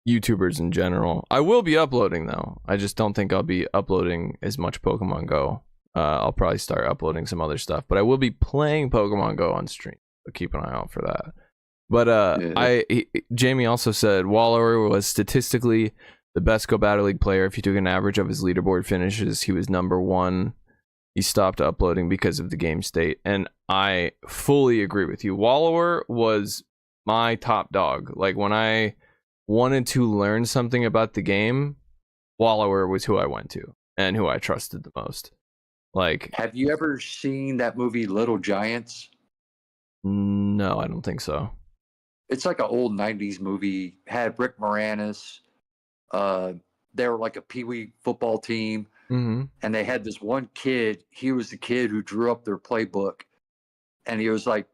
YouTubers in general. I will be uploading though. I just don't think I'll be uploading as much Pokemon Go. I'll probably start uploading some other stuff, but I will be playing Pokemon Go on stream, so keep an eye out for that. But Jamie also said Wallower was statistically the best Go Battle League player. If you took an average of his leaderboard finishes, he was number 1. He stopped uploading because of the game state, and I fully agree with you. Wallower was my top dog. Like, when I wanted to learn something about the game, Wallower was who I went to and who I trusted the most. Like, have you ever seen that movie Little Giants? No, I don't think so. It's like an old 90s movie. Had Rick Moranis. They were like a peewee football team. Mm-hmm. And they had this one kid. He was the kid who drew up their playbook. And he was like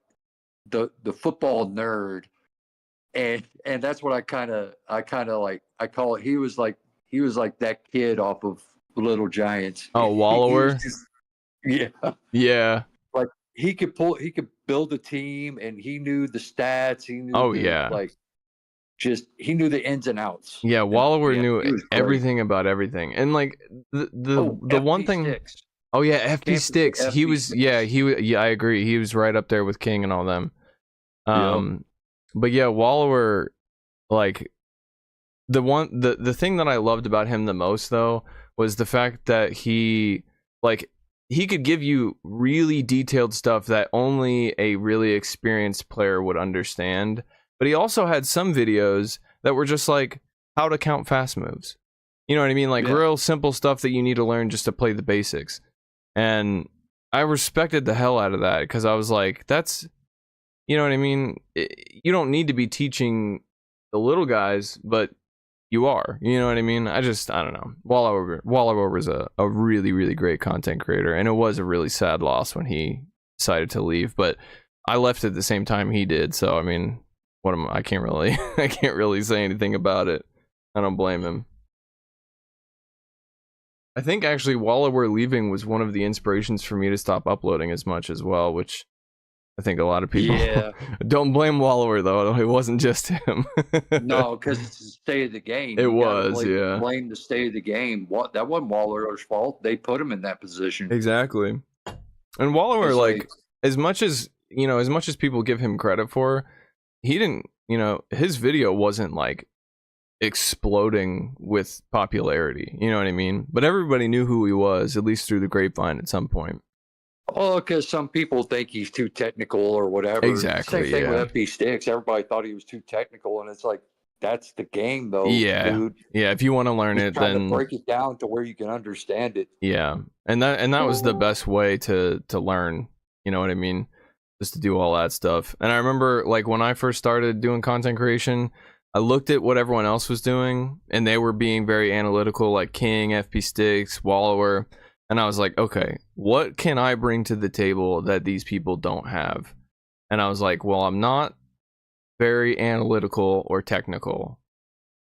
the football nerd. And that's what I kind of like, I call it. He was like that kid off of Little Giants. Oh, Wallower? Yeah. Yeah. Like, he could build a team, and he knew the stats. He knew he knew the ins and outs. Yeah, Wallower knew everything about everything. And like the one thing Sticks. Oh yeah, FP Sticks. FP He was Sticks. I agree. He was right up there with King and all them. But yeah, Wallower, like, the thing that I loved about him the most though was the fact that he could give you really detailed stuff that only a really experienced player would understand. But he also had some videos that were just like how to count fast moves. You know what I mean? Like, real simple stuff that you need to learn just to play the basics. And I respected the hell out of that, because I was like, that's, you know what I mean? You don't need to be teaching the little guys, but you are. You know what I mean? I don't know. Wallower was a really, really great content creator, and it was a really sad loss when he decided to leave. But I left at the same time he did, so I mean, I can't really say anything about it. I don't blame him. I think actually Wallower leaving was one of the inspirations for me to stop uploading as much as well, which I think a lot of people don't blame Wallower though. It wasn't just him. No, because it's the state of the game. It was, blame the state of the game. That wasn't Wallower's fault. They put him in that position. Exactly. And Wallower, like, as much as people give him credit for, he didn't, his video wasn't like exploding with popularity, you know what I mean? But everybody knew who he was, at least through the grapevine at some point. Oh, because some people think he's too technical or whatever. Exactly. Same thing with FP Sticks. Everybody thought he was too technical, and it's like, that's the game, though. Yeah, dude. Yeah. If you want to learn it, then to break it down to where you can understand it. Yeah, and that was the best way to learn. You know what I mean? Just to do all that stuff. And I remember, like, when I first started doing content creation, I looked at what everyone else was doing, and they were being very analytical, like King, FP Sticks, Wallower. And I was like, okay, what can I bring to the table that these people don't have? And I was like, well, I'm not very analytical or technical,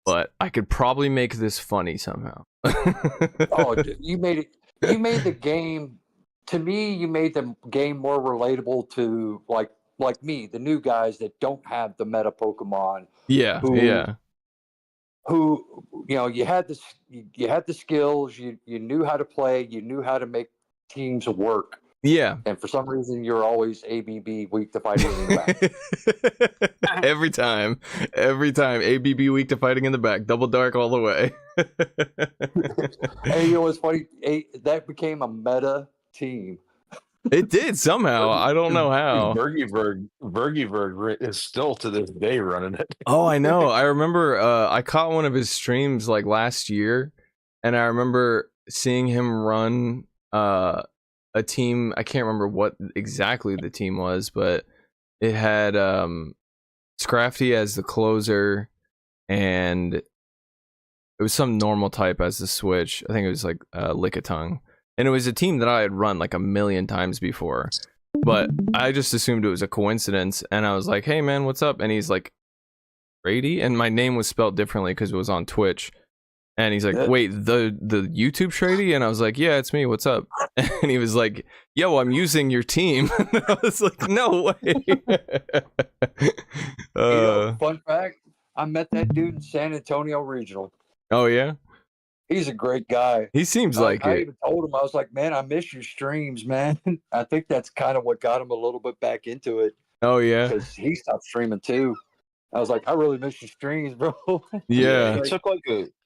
but I could probably make this funny somehow. Oh, you made the game, to me, you made the game more relatable to like me, the new guys that don't have the meta Pokemon. Yeah. Who, you had the skills, you knew how to play, you knew how to make teams work. Yeah. And for some reason, you're always ABB, weak to fighting in the back. Every time, ABB weak to fighting in the back, double dark all the way. And you know what's funny? That became a meta team. It did somehow. I don't know how. Bergieberg is still to this day running it. Oh, I know. I remember I caught one of his streams like last year, and I remember seeing him run a team. I can't remember what exactly the team was, but it had Scrafty as the closer, and it was some normal type as the switch. I think it was like Lickitung. And it was a team that I had run like a million times before, but I just assumed it was a coincidence. And I was like, hey man, what's up? And he's like, Shrady? And my name was spelled differently because it was on Twitch. And he's like, wait, the YouTube Shrady? And I was like, yeah, it's me. What's up? And he was like, yo, I'm using your team. And I was like, no way. Fun fact, I met that dude in San Antonio Regional. Oh, yeah? He's a great guy. He seems like I it. even told him, I was like, man, I miss your streams, man. I think that's kind of what got him a little bit back into it Oh yeah, because he stopped streaming too. I was like, I really miss your streams, bro. Yeah, yeah.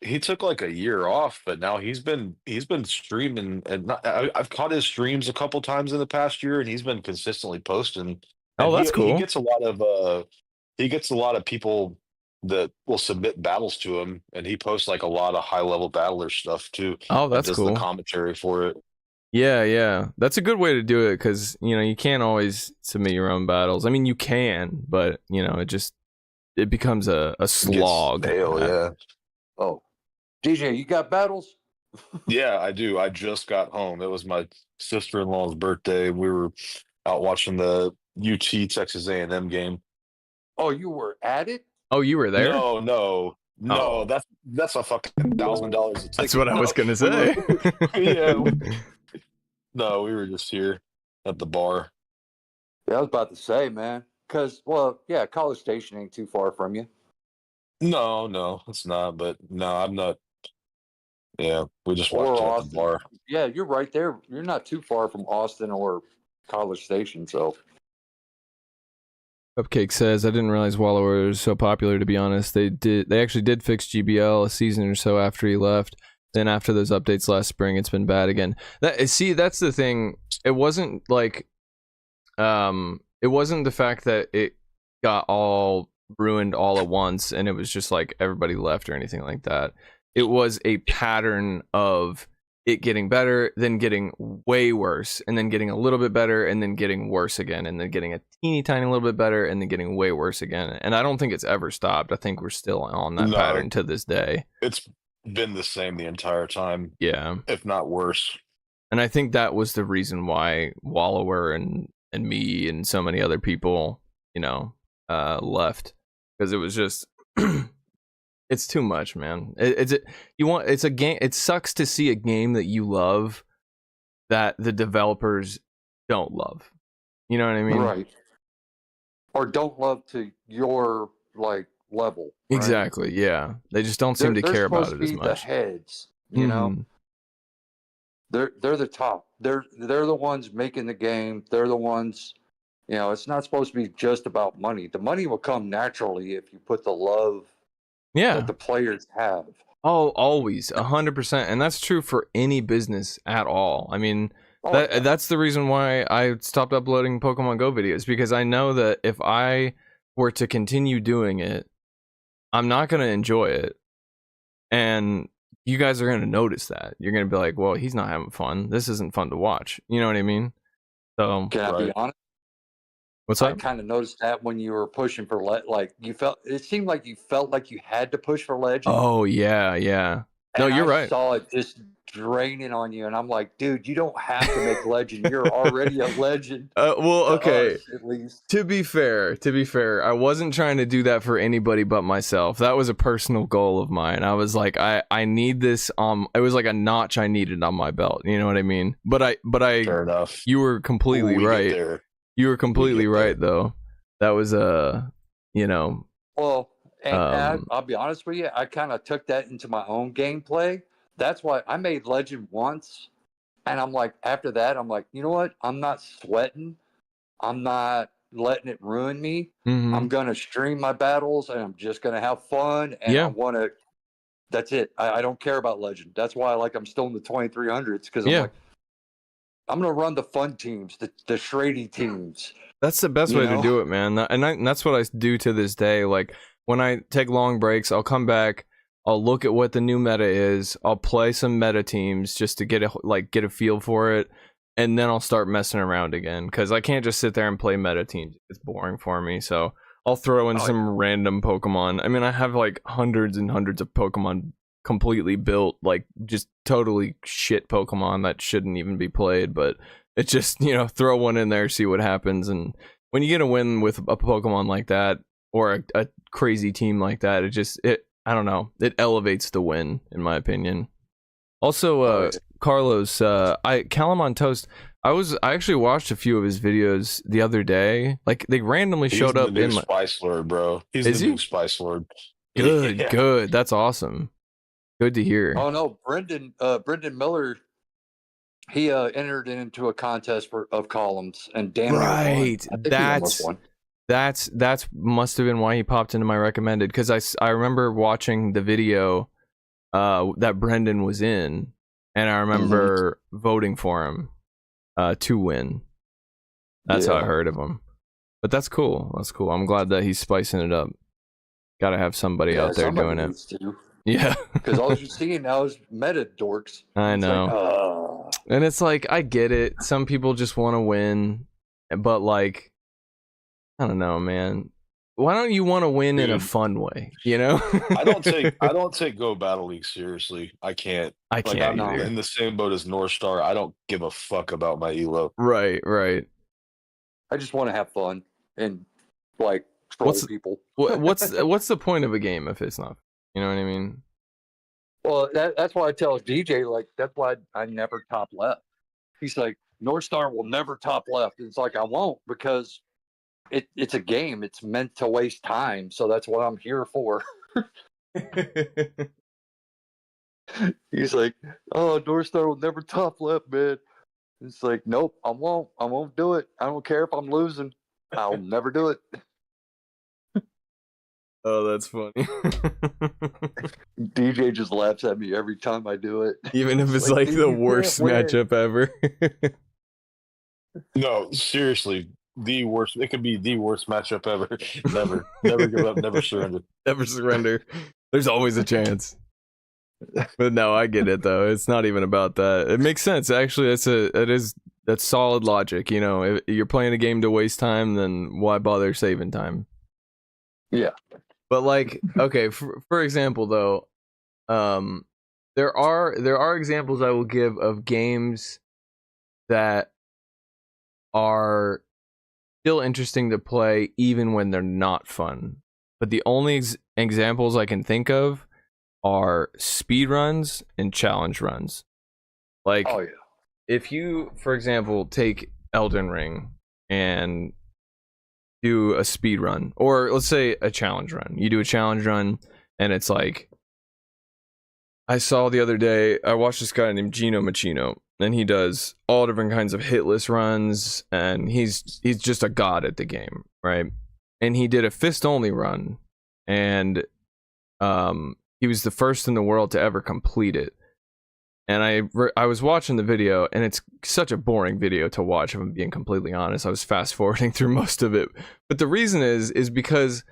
he took like a year off, but now he's been streaming, and I've caught his streams a couple times in the past year, and he's been consistently posting. Oh, And that's he cool. gets a lot of people that will submit battles to him, and he posts like a lot of high level battler stuff too, Oh, and that's does the cool. commentary for it. Yeah, yeah. That's a good way to do it because, you can't always submit your own battles. I mean, you can, but, it becomes a Gets slog. stale, yeah. Oh, DJ, you got battles? Yeah, I do. I just got home. It was my sister-in-law's birthday. We were out watching the UT Texas A&M game. Oh, you were at it? Oh, you were there? No. Oh. That's a fucking $1,000 a ticket. That's what I was going to We say. yeah. No, we were just here at the bar. Yeah, I was about to say, man. Because, well, yeah, College Station ain't too far from you. No, it's not. But no, I'm not. Yeah, we just Or watched it at the Austin. bar. Yeah, you're right there. You're not too far from Austin or College Station. So, Cupcake says, I didn't realize Wallower was so popular, to be honest. They actually did fix GBL a season or so after he left. Then after those updates last spring, it's been bad again. That's the thing. It wasn't like it wasn't the fact that it got all ruined all at once and it was just like everybody left or anything like that. It was a pattern of it getting better, then getting way worse, and then getting a little bit better, and then getting worse again, and then getting a teeny tiny little bit better, and then getting way worse again. And I don't think it's ever stopped. I think we're still on that pattern to this day. It's been the same the entire time. Yeah. If not worse. And I think that was the reason why Wallower and me and so many other people, left. Because it was just it's too much, man. It's a game. It sucks to see a game that you love that the developers don't love. You know what I mean? right. Or don't love to your, level. Right? Exactly. Yeah. They just don't seem to care about it as much. The heads, you know? They're the top. They're the ones making the game. They're the ones, it's not supposed to be just about money. The money will come naturally if you put the love that the players have. Oh, always 100%. And that's true for any business at all. I mean, that's the reason why I stopped uploading Pokemon Go videos, because I know that if I were to continue doing it, I'm not going to enjoy it. And you guys are going to notice that. You're going to be like, well, he's not having fun. This isn't fun to watch. You know what I mean? So, can I be honest? What's up? I kind of noticed that when you were pushing for it seemed like you felt like you had to push for legend. Oh, yeah. No, you're right. I saw it just draining on you, and I'm like, dude, you don't have to make legend. You're already a legend. Well, okay. Us, at least. To be fair, I wasn't trying to do that for anybody but myself. That was a personal goal of mine. I was like, I need this. It was like a notch I needed on my belt. You know what I mean? But I. Fair enough. You were completely right. You were completely right, though. That was Well, and I'll be honest with you, I kind of took that into my own gameplay. That's why I made legend once, and I'm like, after that, I'm like, you know what? I'm not sweating. I'm not letting it ruin me. Mm-hmm. I'm gonna stream my battles, and I'm just gonna have fun. And I want to. That's it. I don't care about legend. That's why I'm still in the 2300s, because I'm like, I'm gonna run the fun teams, the Shrady teams. That's the best way to do it, man. And that's what I do to this day. Like, when I take long breaks, I'll come back, I'll look at what the new meta is, I'll play some meta teams just to get a feel for it, and then I'll start messing around again, because I can't just sit there and play meta teams. It's boring for me. So I'll throw in some random Pokemon. I mean, I have hundreds and hundreds of Pokemon completely built, just totally shit Pokemon that shouldn't even be played, but it's just, throw one in there, see what happens. And when you get a win with a Pokemon like that, or a crazy team like that, I don't know, it elevates the win, in my opinion. Also, Carlos, Callum on Toast, I actually watched a few of his videos the other day. They randomly showed up in Spice Lord, bro. He's the new Spice Lord. Good. That's awesome. Good to hear. Oh no, Brendan Miller, he entered into a contest of columns and damn near won. Right. I think he almost won. That's must have been why he popped into my recommended, because I remember watching the video that Brendan was in, and I remember voting for him to win. That's how I heard of him. But that's cool. That's cool. I'm glad that he's spicing it up. Got to have somebody out there doing it. Yeah. Because all you're seeing now is meta dorks. I know. Like, and it's like, I get it. Some people just want to win, but like, I don't know, man. Why don't you want to win in a fun way? You know? I don't take Go Battle League seriously. I can't. I can't. I'm in the same boat as Northstar. I don't give a fuck about my elo. Right. I just want to have fun and like troll people. What's the point of a game if it's not? You know what I mean? Well, that's why I tell DJ, like, that's why I never top left. He's like, Northstar will never top left. It's like, I won't, because it's a game. It's meant to waste time. So that's what I'm here for. He's like, oh, Northstar will never top left, man. It's like, nope, I won't do it. I don't care if I'm losing. I'll never do it. Oh, that's funny. DJ just laughs at me every time I do it. Even if it's like the worst matchup ever. No, seriously, the worst. It could be the worst matchup ever. Never give up, never surrender. Never surrender. There's always a chance. But no, I get it though. It's not even about that. It makes sense. Actually, that's solid logic. You know, if you're playing a game to waste time, then why bother saving time? Yeah. But like, okay, for example though, there are examples I will give of games that are still interesting to play even when they're not fun. But the only examples I can think of are speed runs and challenge runs. Like, oh, yeah. If you, for example, take Elden Ring and do a speed run, or let's say a challenge run. You do a challenge run, and it's like, I saw the other day, I watched this guy named Gino Machino, and he does all different kinds of hitless runs, and he's just a god at the game, right? And he did a fist only run, and he was the first in the world to ever complete it. And I was watching the video, and it's such a boring video to watch, if I'm being completely honest. I was fast forwarding through most of it. But the reason is because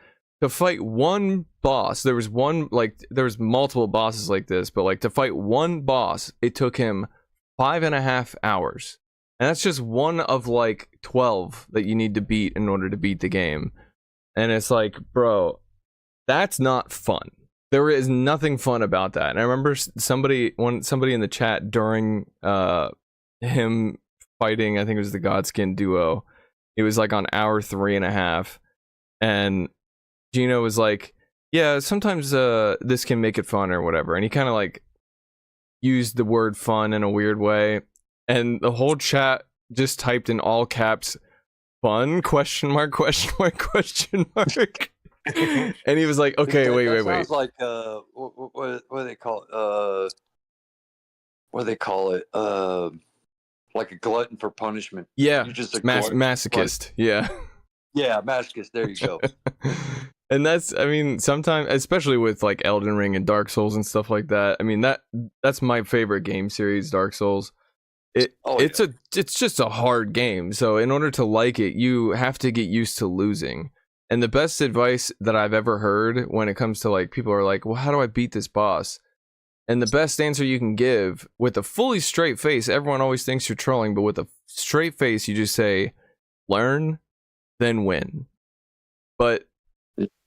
to fight one boss, there was multiple bosses like this, but like to fight one boss, it took him 5.5 hours. And that's just one of like 12 that you need to beat in order to beat the game. And it's like, bro, that's not fun. There is nothing fun about that. And I remember somebody in the chat during him fighting, I think it was the Godskin duo, it was like on hour 3.5, and Gino was like, yeah, sometimes this can make it fun or whatever, and he kind of like used the word fun in a weird way, and the whole chat just typed in all caps, fun, question mark. And he was like, okay, wait. Sounds like what do they call it? What do they call it? Like a glutton for punishment. Yeah, you're just a masochist. Yeah, masochist. There you go. And that's, I mean, sometimes, especially with like Elden Ring and Dark Souls and stuff like that. I mean, that's my favorite game series, Dark Souls. It's just a hard game. So in order to like it, you have to get used to losing. And the best advice that I've ever heard when it comes to like, people are like, well, how do I beat this boss? And the best answer you can give with a fully straight face, everyone always thinks you're trolling, but with a straight face, you just say, learn, then win. But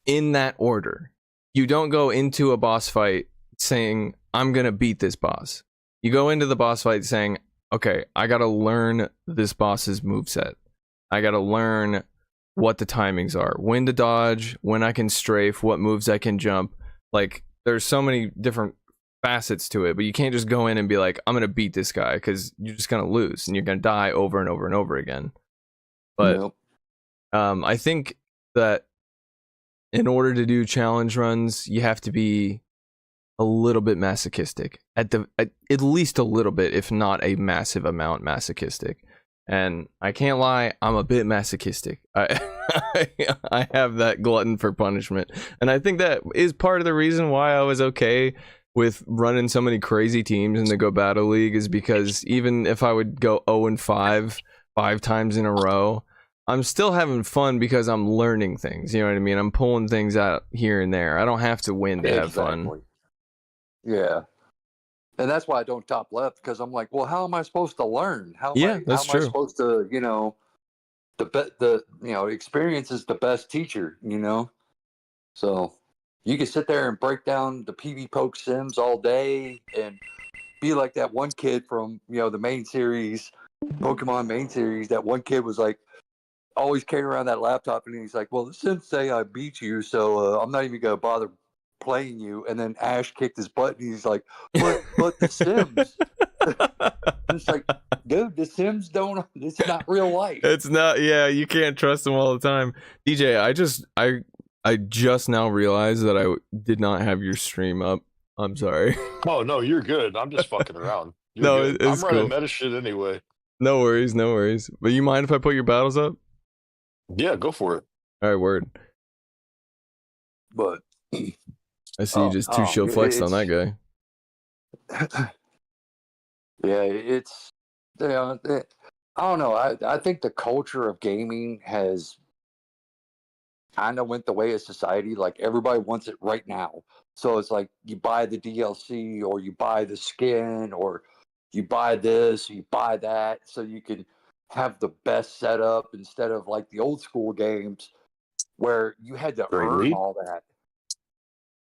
in that order, you don't go into a boss fight saying, I'm going to beat this boss. You go into the boss fight saying, okay, I got to learn this boss's moveset. I got to learn what the timings are, when to dodge, when I can strafe, what moves I can jump. Like, there's so many different facets to it, but you can't just go in and be like, I'm gonna beat this guy, because you're just gonna lose and you're gonna die over and over and over again. But I think that in order to do challenge runs, you have to be a little bit masochistic, at least a little bit, if not a massive amount masochistic. And I can't lie, I'm a bit masochistic. I have that glutton for punishment, and I think that is part of the reason why I was okay with running so many crazy teams in the Go Battle League, is because even if I would go 0-5 5 times in a row, I'm still having fun because I'm learning things. You know what I mean? I'm pulling things out here and there. I don't have to win to have fun. Yeah. And that's why I don't top left, because I'm like, well, how am I supposed to learn? How am I supposed to, experience is the best teacher, So you can sit there and break down the PV Poke Sims all day and be like that one kid from, the main series, Pokemon main series. That one kid was like, always carrying around that laptop, and he's like, well, the Sims say I beat you, so I'm not even going to bother playing you. And then Ash kicked his butt, and he's like, but the Sims. It's like, dude, the Sims don't, it's not real life. It's not, yeah, you can't trust them all the time. DJ, I just now realized that I did not have your stream up. I'm sorry. Oh, no, you're good. I'm just fucking around. No, good. I'm running meta shit anyway. No worries. But you mind if I put your battles up? Yeah, go for it. All right, word. But I see you just shield flexed on that guy. Yeah, it's, I don't know. I think the culture of gaming has kind of went the way of society. Like, everybody wants it right now. So it's like, you buy the DLC, or you buy the skin, or you buy this, you buy that, so you can have the best setup, instead of like the old school games where you had to earn all that.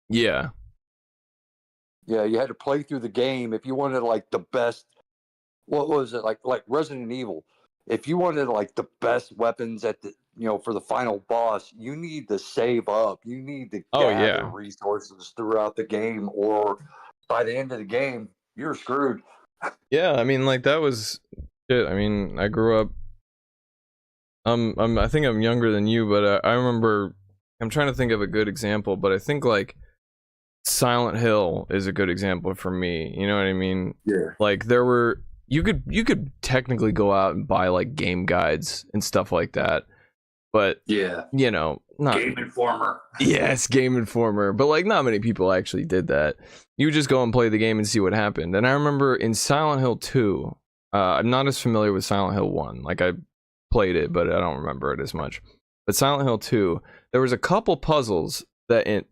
Yeah. Yeah, you had to play through the game if you wanted like the best. What was it like Resident Evil? If you wanted like the best weapons at the for the final boss, you need to save up. You need to gather resources throughout the game, or by the end of the game, you're screwed. Yeah, I mean, like, that was shit. I mean, I grew up. I think I'm younger than you, but I remember. I'm trying to think of a good example, but I think like Silent Hill is a good example for me. You know what I mean? Yeah. Like, there were you could technically go out and buy like game guides and stuff like that, but yeah, not Game Informer. Yes, Game Informer, but like not many people actually did that. You would just go and play the game and see what happened. And I remember in Silent Hill 2, I'm not as familiar with Silent Hill 1. Like, I played it, but I don't remember it as much. But Silent Hill 2, there was a couple puzzles that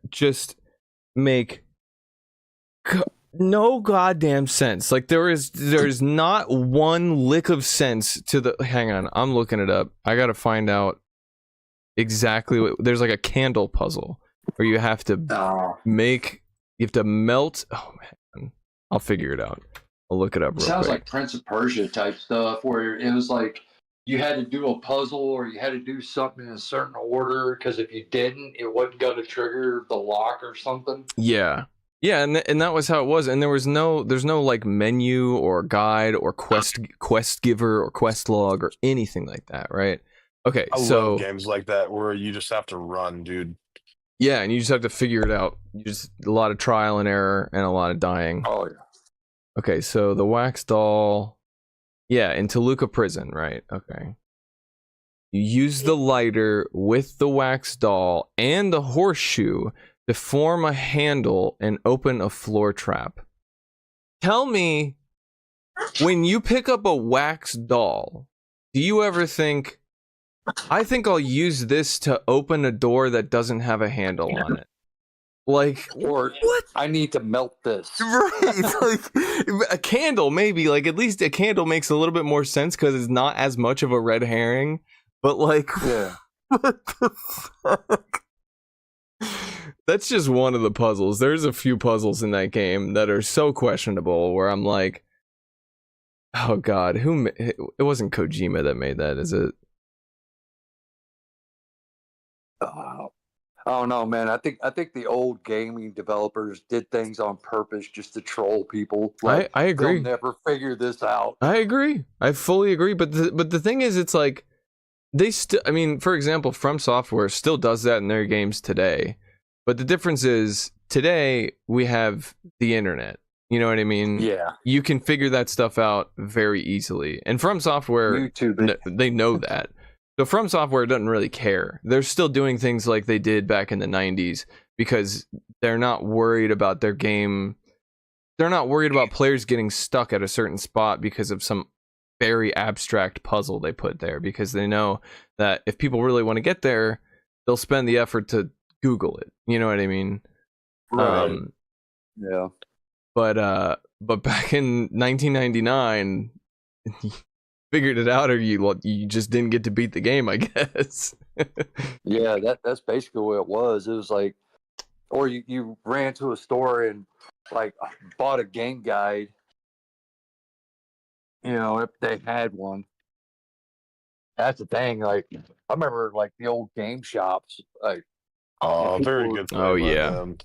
just make no goddamn sense. Like, there is not one lick of sense to the. Hang on, I'm looking it up. I gotta find out exactly what. There's like a candle puzzle where you have to melt. Oh man, I'll figure it out. I'll look it up real Sounds quick. like Prince of Persia type stuff, where it was like you had to do a puzzle, or you had to do something in a certain order, because if you didn't, it wasn't going to trigger the lock or something. Yeah, and that was how it was. And there's no like menu or guide or quest giver or quest log or anything like that, right? Okay, I love games like that where you just have to run, dude. Yeah, and you just have to figure it out. Just a lot of trial and error and a lot of dying. Oh yeah. Okay, so the wax doll. Yeah, in Toluca Prison, right? Okay. You use the lighter with the wax doll and the horseshoe to form a handle and open a floor trap. Tell me, when you pick up a wax doll, do you ever think, I think I'll use this to open a door that doesn't have a handle on it? Like, or what? I need to melt this. Right, like a candle, maybe. Like, at least a candle makes a little bit more sense because it's not as much of a red herring. But like, yeah, what the fuck? That's just one of the puzzles. There's a few puzzles in that game that are so questionable. Where I'm like, oh god, it wasn't Kojima that made that, is it? I don't know, man. I think the old gaming developers did things on purpose just to troll people. Like, I agree. They'll never figure this out. I agree. I fully agree. But the thing is, it's like they still. I mean, for example, From Software still does that in their games today. But the difference is today we have the internet. You know what I mean? Yeah. You can figure that stuff out very easily. And From Software, YouTube. they know that. So From Software doesn't really care. They're still doing things like they did back in the 90s because they're not worried about their game. They're not worried about players getting stuck at a certain spot because of some very abstract puzzle they put there, because they know that if people really want to get there, they'll spend the effort to Google it. You know what I mean? Right. Yeah. But back in 1999, you figured it out, or you just didn't get to beat the game, I guess. Yeah, that's basically what it was. It was like, or you ran to a store and like bought a game guide, you know, if they had one. That's the thing. Like, I remember like the old game shops. Like, Oh, people very would- good. Oh, play by yeah. them.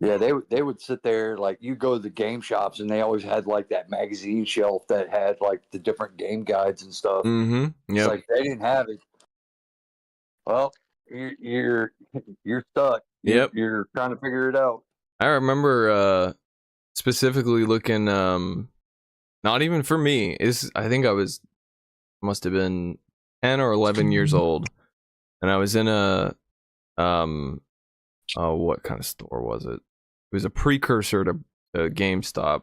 Yeah, they would sit there, like, you go to the game shops and they always had like that magazine shelf that had like the different game guides and stuff. Mm-hmm. It's Yep. like they didn't have it. Well, you're stuck. Yep. You're trying to figure it out. I remember specifically looking, not even for me. I think I must have been 10 or 11 years old, and I was in a oh, what kind of store was it? It was a precursor to GameStop,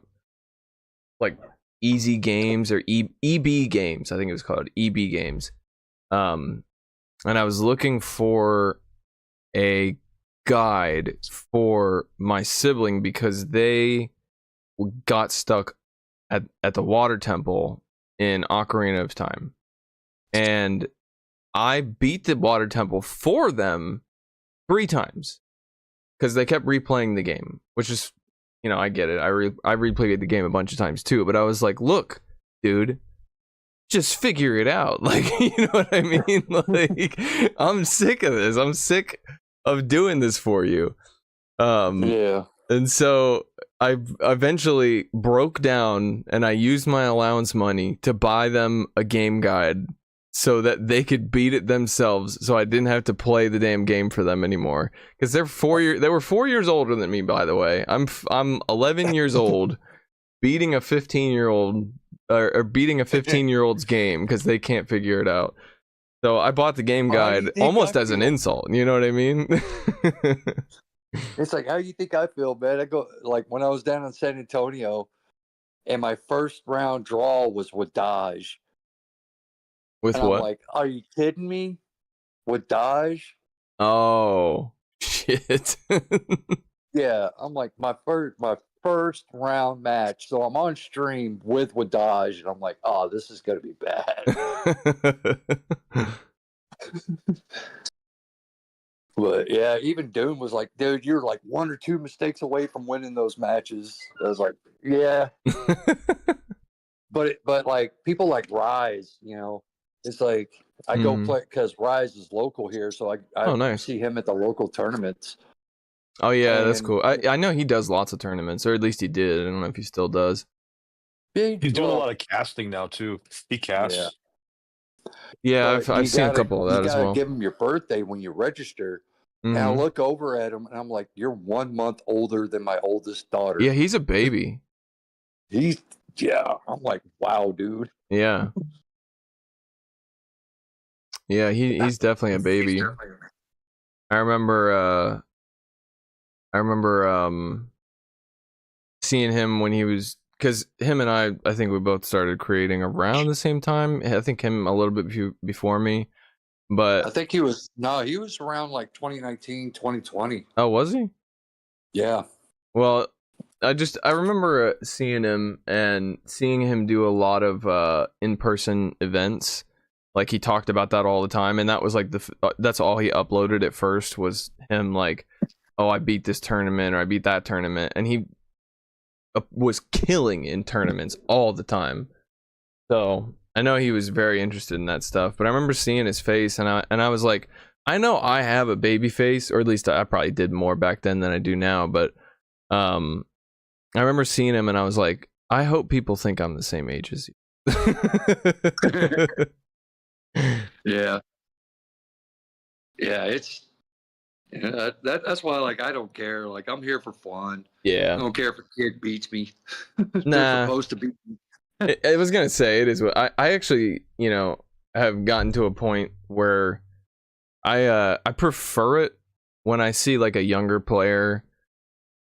like Easy Games or EB Games, I think it was called EB Games. And I was looking for a guide for my sibling because they got stuck at the water temple in Ocarina of Time, and I beat the water temple for them 3 times because they kept replaying the game, which is, you know, I get it. I replayed the game a bunch of times too, but I was like, look, dude, just figure it out. Like, you know what I mean? Like, I'm sick of this. I'm sick of doing this for you. Yeah. And so I eventually broke down and I used my allowance money to buy them a game guide so that they could beat it themselves, so I didn't have to play the damn game for them anymore. Because they were 4 years older than me, by the way. I'm 11 years old, beating a 15-year-old or beating a 15-year-old's game because they can't figure it out. So I bought the game guide almost as an insult. You know what I mean? It's like, how do you think I feel, man? I go, like, when I was down in San Antonio, and my first round draw was with Dodge. With and what? I'm like, are you kidding me? With Dodge? Oh, shit. Yeah, I'm like, my first round match. So I'm on stream with Dodge, and I'm like, oh, this is gonna be bad. But yeah, even Doom was like, dude, you're like 1 or 2 mistakes away from winning those matches. I was like, yeah. But like people like Rise, you know, it's like I go play because Rise is local here, so I nice. see him at the local tournaments. Oh yeah, that's And- cool. I know he does lots of tournaments, or at least he did. I don't know if he still does. He's doing a lot of casting now too. He casts. Yeah, But I've you seen a gotta- couple of that you as gotta well. give him your birthday when you register. And I Mhm. look over at him and I'm like, you're 1 month older than my oldest daughter. Yeah, he's a baby. I'm like, wow, dude. Yeah. Yeah, he's definitely a baby. I remember seeing him when he was, because him and I think we both started creating around the same time. I think him a little bit before me, I but think he was around like 2019, 2020. oh, was he? Yeah. Well, I remember seeing him and seeing him do a lot of in-person events. Like, he talked about that all the time, and that was like that's all he uploaded at first, was him like, oh, I beat this tournament or I beat that tournament, and he was killing in tournaments all the time. So I know he was very interested in that stuff, but I remember seeing his face, and I was like, I know I have a baby face, or at least I probably did more back then than I do now, but I remember seeing him and I was like, I hope people think I'm the same age as you. Yeah. Yeah, it's Yeah, that's why like I don't care. Like I'm here for fun. I Yeah. don't care if a kid beats me. They're Nah. supposed to beat me. I was gonna say it is what I actually, you know, have gotten to a point where I prefer it when I see like a younger player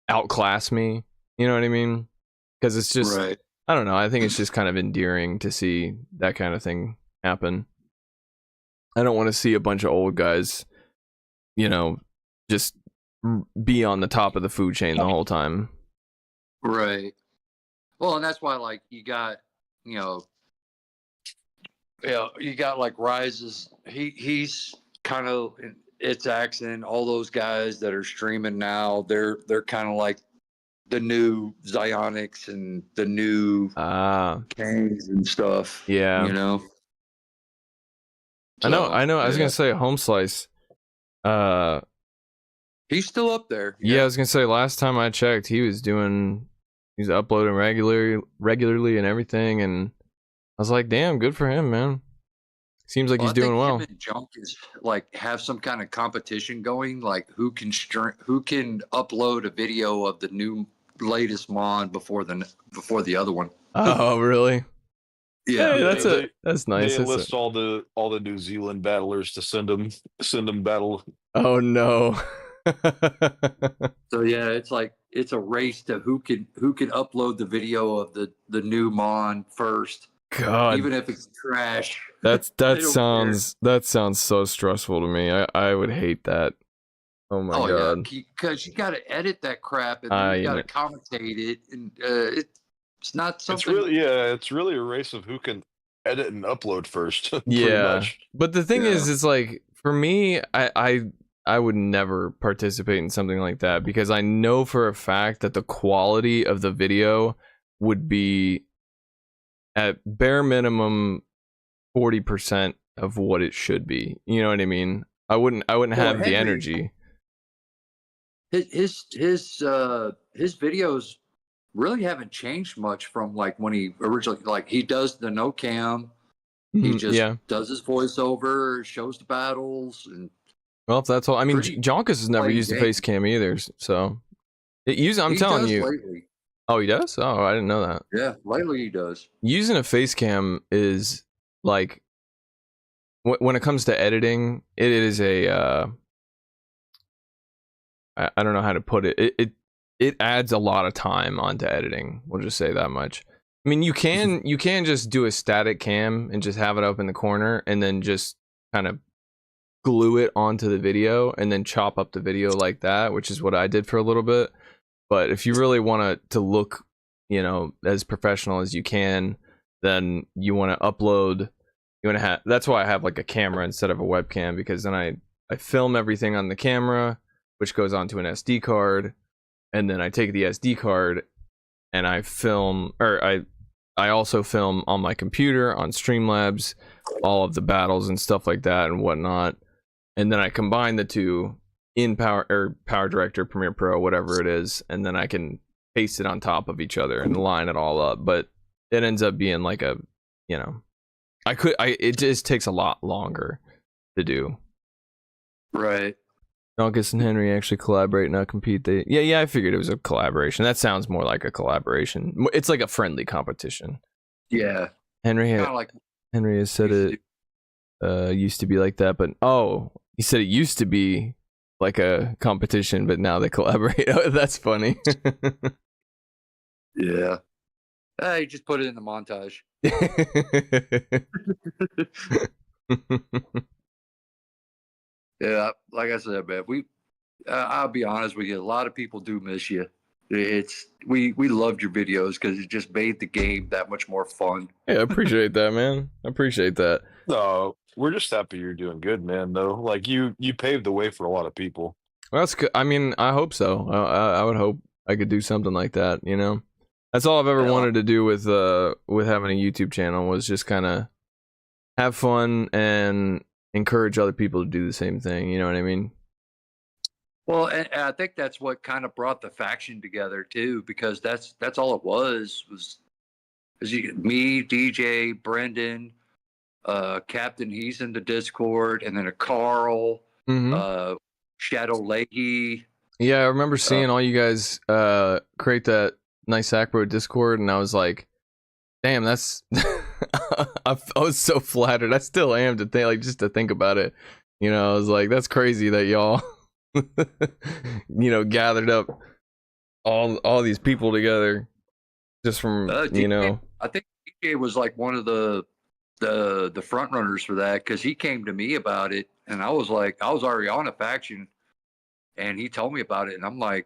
outclass me. You know what I mean? Because it's just Right. I don't know. I think it's just kind of endearing to see that kind of thing happen. I don't want to see a bunch of old guys, you know, just be on the top of the food chain the whole time. Right. Well, and that's why like you got, you got like Rises. He's kind of it's accent. All those guys that are streaming now, they're kind of like the new Zionics and the new Kangs and stuff. Yeah. You know. I know. I was Yeah. gonna say Home Slice. He's still up there. Yeah, I was gonna say last time I checked, he's uploading regularly and everything, and I was like, damn, good for him, man. Seems like he's doing well. Him and Junk is like have some kind of competition going, like who can upload a video of the new latest mod before the other one. Oh, really? Yeah, hey, that's nice. They enlist all the New Zealand battlers to send them battle. Oh no. So yeah, it's a race to who can upload the video of the new mon first. God, even if it's trash. That sounds so stressful to me. I would hate that. Oh my god. Because you got to edit that crap and then you got to commentate it, and it's not something. It's really a race of who can edit and upload first. Much. But the thing is, it's like for me, I would never participate in something like that because I know for a fact that the quality of the video would be at bare minimum 40% of what it should be. You know what I mean? I wouldn't have the energy. His videos really haven't changed much from like when he originally, like he does the no cam. He just does his voiceover, shows the battles, and well, if that's all. I mean, Jonkus has never used a face cam either, so I'm telling you. Lately. Oh, he does? Oh, I didn't know that. Yeah, lately he does. Using a face cam is like when it comes to editing, it is a I don't know how to put it. It adds a lot of time onto editing. We'll just say that much. I mean, you can just do a static cam and just have it up in the corner and then just kind of glue it onto the video and then chop up the video like that, which is what I did for a little bit. But if you really want it to look, you know, as professional as you can, then you want to upload. You want to have. That's why I have like a camera instead of a webcam, because then I film everything on the camera, which goes onto an SD card, and then I take the SD card and I film, or I also film on my computer on Streamlabs, all of the battles and stuff like that and whatnot, and then I combine the two in Power Director, Premiere Pro, whatever it is, and then I can paste it on top of each other and line it all up. But it ends up being like a, you know, it just takes a lot longer to do. Right. Donkus and Henry actually collaborate, not compete. I figured it was a collaboration. That sounds more like a collaboration. It's like a friendly competition. Yeah. Henry has said it used to be like that, but he said it used to be like a competition, but now they collaborate. Oh, that's funny. Yeah. Hey, just put it in the montage. Yeah, like I said, man, I'll be honest with you. A lot of people do miss you. We loved your videos because it just made the game that much more fun. Yeah, I appreciate that, man. I appreciate that. No, we're just happy you're doing good, man. Though, like you paved the way for a lot of people. Well, that's good. I mean, I hope so. I would hope I could do something like that. You know, that's all I've ever wanted to do with having a YouTube channel, was just kind of have fun and encourage other people to do the same thing. You know what I mean? Well, and I think that's what kind of brought the faction together too, because that's all it was me, DJ, Brendan, Captain. He's in the Discord, and then a Carl. Mm-hmm. Shadow Leahy. Yeah, I remember seeing all you guys create that nice Acro Discord, and I was like, damn, that's I was so flattered. I still am to think, like, just to think about it. You know, I was like, that's crazy that y'all gathered up all these people together just from DJ, I think DJ was like one of the front runners for that, because he came to me about it, and I was already on a faction, and he told me about it, and I'm like,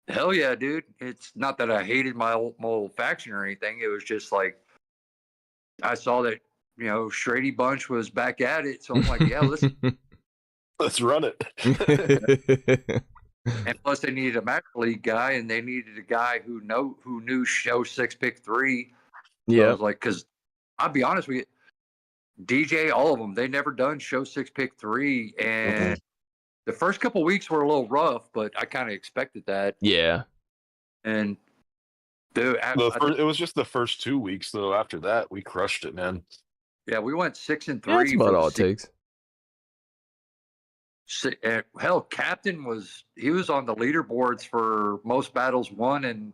hell yeah, dude. It's not that I hated my old faction or anything. It was just like I saw that Shrady bunch was back at it, so I'm like, yeah, let's run it. And plus, they needed a macro league guy, and they needed a guy who knew show 6 pick 3. Yeah, so I was like, because I'll be honest with you, DJ, all of them, they never done show 6 pick 3, and the first couple weeks were a little rough, but I kind of expected that. Yeah, and dude, it was just the first 2 weeks though. After that, we crushed it, man. Yeah, we went 6-3. That's about all it takes. Hell, Captain was on the leaderboards for most battles won in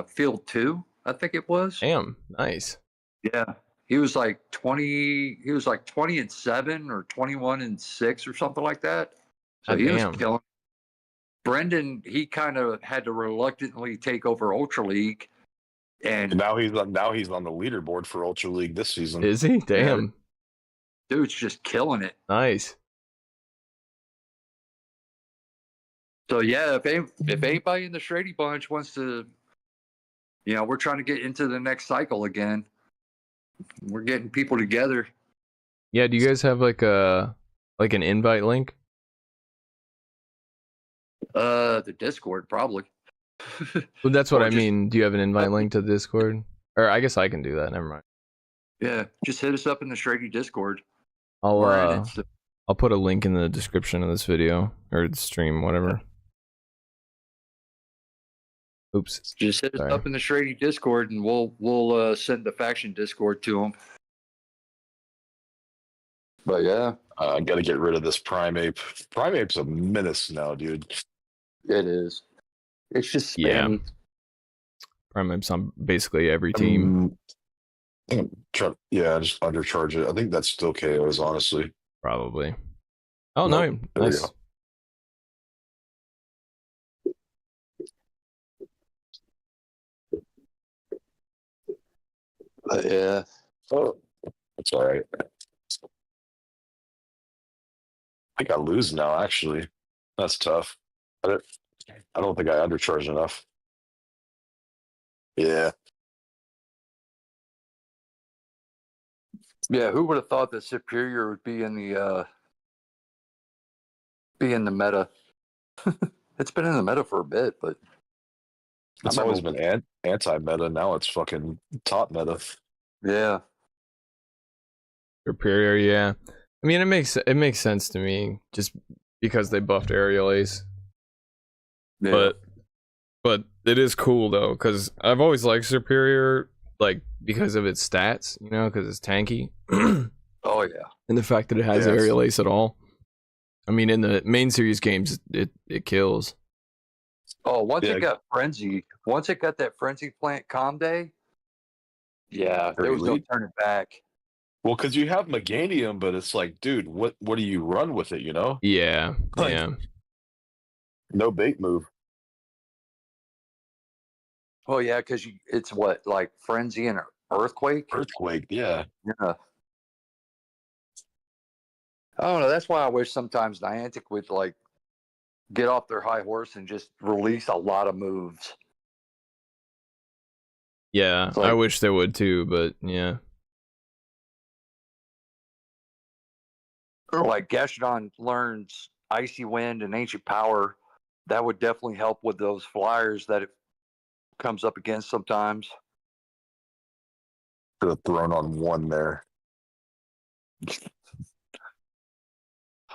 field 2, I think it was. Damn, nice. Yeah, he was like 20. He was like 20-7 or 21-6 or something like that. So he was killing. Brendan, he kind of had to reluctantly take over Ultra League, and now he's on the leaderboard for Ultra League this season. Is he? Damn. Yeah. Dude's just killing it. Nice. So yeah, if anybody in the Shrady bunch wants to, we're trying to get into the next cycle again. We're getting people together. Yeah, do you guys have like an invite link? The Discord probably. Well, that's what I mean. Do you have an invite link to the Discord? Or I guess I can do that. Never mind. Yeah, just hit us up in the Shrady Discord. I'll put a link in the description of this video or the stream, whatever. Oops. Just hit us up in the Shrady Discord, and we'll send the faction Discord to them. But yeah, I got to get rid of this Primeape. Primeape's a menace now, dude. It is. It's just spammy. Yeah. Primeape's on basically every team. Just undercharge it. I think that's still KOs, honestly. Probably. Oh, no. Nice. Yeah. Oh, that's all right. I think I lose now, actually. That's tough. I don't think I undercharged enough. Yeah. Yeah, who would have thought that Superior would be in the meta? It's been in the meta for a bit, but it's always been anti-meta. Now it's fucking top meta. Yeah. Superior, yeah. I mean, it makes sense to me just because they buffed Aerial Ace. Yeah. But it is cool though, because I've always liked Superior, like because of its stats, because it's tanky. Oh yeah. And the fact that it has Aerial Ace at all. I mean, in the main series games, it kills. Oh, once it got that Frenzy Plant Calm Day, yeah, there was no turning back. Well, because you have Meganium, but it's like, dude, what do you run with it, Yeah, yeah. No bait move. Oh, yeah, because it's what, like Frenzy and Earthquake? Earthquake, yeah. Yeah. I don't know. That's why I wish sometimes Niantic would, like, get off their high horse and just release a lot of moves. Yeah, I wish they would too, but yeah. Or like Gastrodon learns Icy Wind and Ancient Power. That would definitely help with those flyers that it comes up against sometimes. Could have thrown on one there.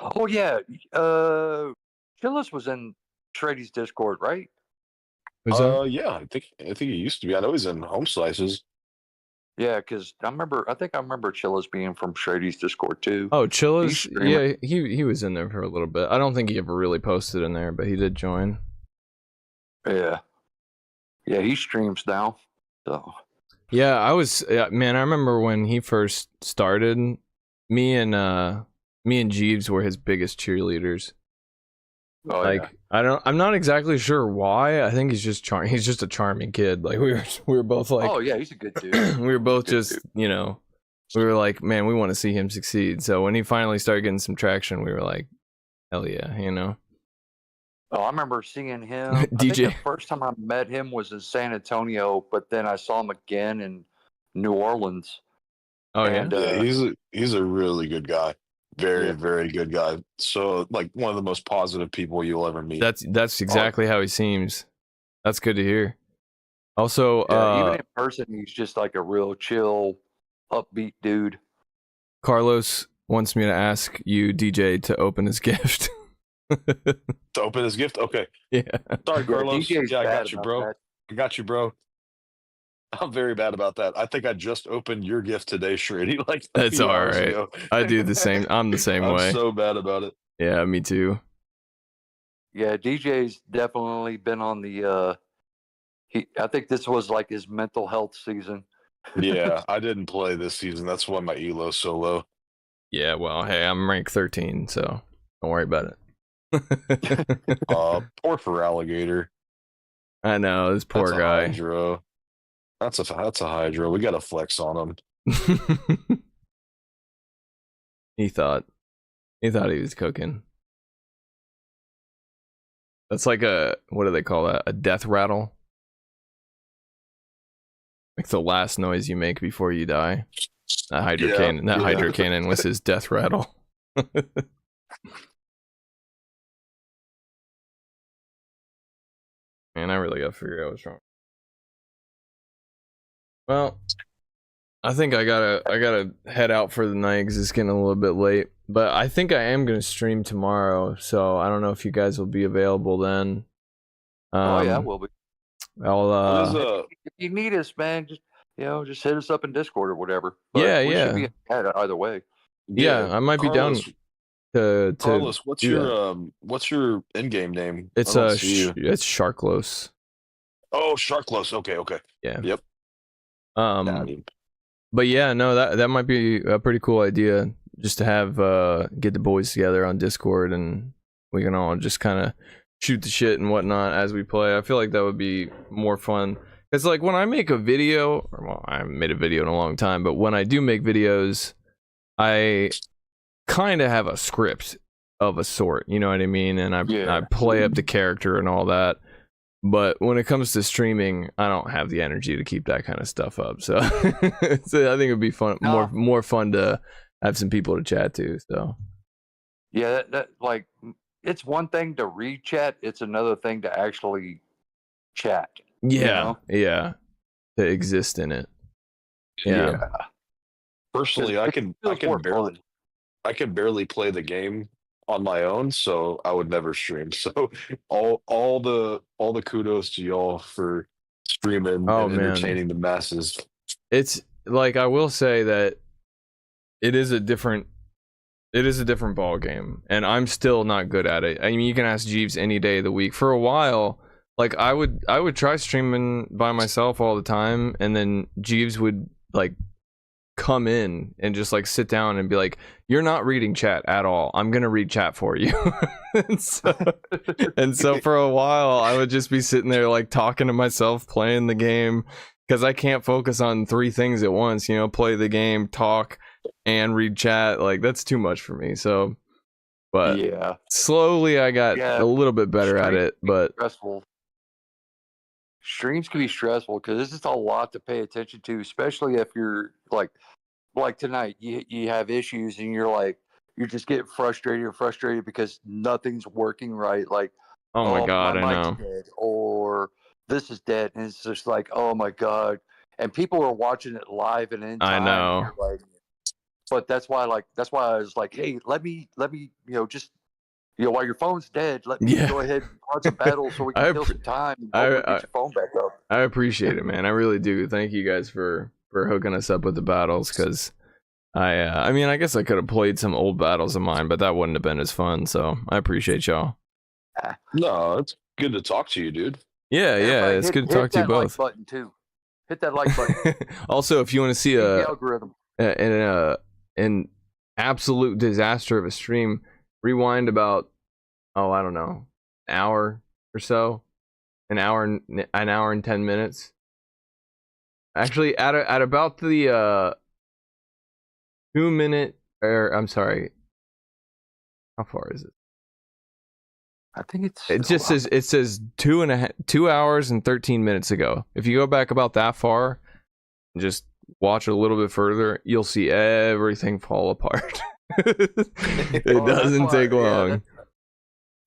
Oh yeah, Chillis was in Shrady's Discord, right? Yeah, I think he used to be. I know he's in Home Slices. Yeah, because I think I remember Chilla's being from Shrady's Discord too. Oh, He's Chilla's, streaming. yeah, he was in there for a little bit. I don't think he ever really posted in there, but he did join. Yeah. Yeah, he streams now. So Yeah, man, I remember when he first started, me and Jeeves were his biggest cheerleaders. yeah. I'm not exactly sure why. I think he's just a charming kid. Like we were both like, oh yeah, he's a good dude. we were both Good just, we were like, man, we want to see him succeed. So when he finally started getting some traction, we were like, hell yeah, Oh, I remember seeing him. I DJ. think the first time I met him was in San Antonio, but then I saw him again in New Orleans. Oh And, yeah. Yeah, he's a really good guy. Very, Yeah. very good guy. So like one of the most positive people you'll ever meet. That's exactly how he seems. That's good to hear. Also, even in person, he's just like a real chill, upbeat dude. Carlos wants me to ask you, DJ, to open his gift. To open his gift? Okay. Yeah. Sorry, Carlos. DJ's Yeah, I bad got you, about bro. that. I got you, bro. I'm very bad about that. I think I just opened your gift today, Shrady. Like a That's few all hours right. ago. I do the same. I'm the same way. I'm so bad about it. Yeah, me too. Yeah, DJ's definitely been on the. I think this was like his mental health season. Yeah, I didn't play this season. That's why my elo's so low. Yeah, well, hey, I'm rank 13, so don't worry about it. Poor for alligator. I know, this poor That's a guy. Hydro. That's a Hydro. We got to flex on him. He thought he was cooking. That's like what do they call that? A death rattle? Like the last noise you make before you die. That Hydro Cannon was his death rattle. Man, I really gotta figure out what's wrong. Well, I think I gotta head out for the night because it's getting a little bit late. But I think I am gonna stream tomorrow, so I don't know if you guys will be available then. Oh yeah, we'll be. I'll If you need us, man, just hit us up in Discord or whatever. But Yeah, we yeah. should be ahead either way. Yeah, I might Carlos, be down to Carlos, what's do your in-game name? It's I don't see you. it's Sharklos. Oh, Sharklos. Okay. Yeah. Yep. But yeah, no, that might be a pretty cool idea, just to have get the boys together on Discord and we can all just kind of shoot the shit and whatnot as we play. I feel like that would be more fun. It's like when I make a video, I haven't made a video in a long time, but when I do make videos, I kind of have a script of a sort, you know what I mean? And I play up the character and all that. But when it comes to streaming, I don't have the energy to keep that kind of stuff up. So, I think it'd be fun, more fun to have some people to chat to. So, yeah, that like it's one thing to read chat; it's another thing to actually chat. Yeah, to exist in it. Yeah. Personally, I can barely play the game on my own, so I would never stream. So all the kudos to y'all for streaming and entertaining the masses. It's like, I will say that it is a different ball game, and I'm still not good at it. I mean, you can ask Jeeves any day of the week. For a while, like I would try streaming by myself all the time, and then Jeeves would like come in and just like sit down and be like, "You're not reading chat at all. I'm gonna read chat for you." and so for a while I would just be sitting there like talking to myself, playing the game, because I can't focus on 3 things at once, play the game, talk, and read chat. Like that's too much for me. So but slowly I got a little bit better at it. But stressful. Streams can be stressful because it's just a lot to pay attention to, especially if you're like tonight, you have issues and you're just getting frustrated because nothing's working right. Like, oh my God, my I know. dead, or this is dead, and it's just like, oh my God. And people are watching it live and in time. I know. But that's why I was like, hey, let me, just. While your phone's dead, let me go ahead and launch some battles so we can kill some time and get your phone back up. I appreciate it, man. I really do. Thank you guys for for hooking us up with the battles, because I mean, I guess I could have played some old battles of mine, but that wouldn't have been as fun. So I appreciate y'all. No, it's good to talk to you, dude. Yeah, it's good to talk to you both. Hit that like button too. Hit that like button. Also, if you want to see the algorithm. an absolute disaster of a stream, rewind about I don't know, an hour or so, an hour and 10 minutes. Actually, at about the 2 minute, or I'm sorry, how far is it? I think it just says 2 hours and 13 minutes ago. If you go back about that far and just watch a little bit further, you'll see everything fall apart. It doesn't take long.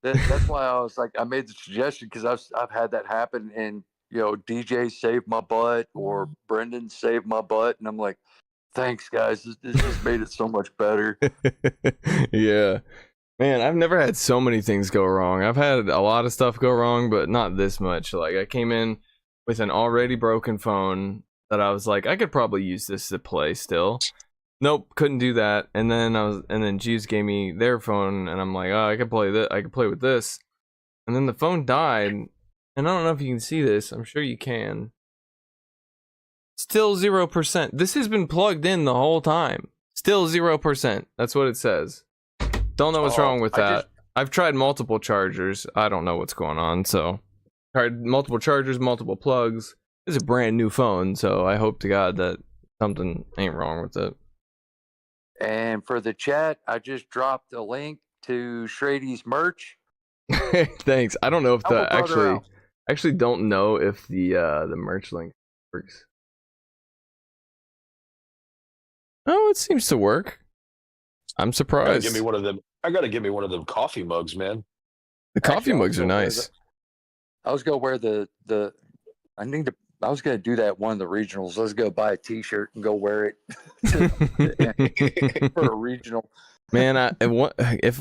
That's why I was like, I made the suggestion, because I've had that happen, and DJ saved my butt or Brendan saved my butt, and I'm like, thanks guys, this just made it so much better. Yeah. Man, I've never had so many things go wrong. I've had a lot of stuff go wrong, but not this much. Like, I came in with an already broken phone that I was like, I could probably use this to play still. Nope, couldn't do that. And then Jeeves gave me their phone, and I'm like, oh, I could play that. I could play with this. And then the phone died, and I don't know if you can see this. I'm sure you can. Still 0%. This has been plugged in the whole time. Still 0%. That's what it says. Don't know what's wrong with that. I've tried multiple chargers. I don't know what's going on. So, tried multiple chargers, multiple plugs. It's a brand new phone, so I hope to God that something ain't wrong with it. And for the chat, I just dropped a link to Shrady's merch. Thanks. I don't know if actually don't know if the merch link works. Oh, it seems to work. I'm surprised. I gotta give me one of them coffee mugs, man. The coffee mugs are nice. I was gonna wear I was gonna do that at one of the regionals. Let's go buy a T-shirt and go wear it for a regional. Man, if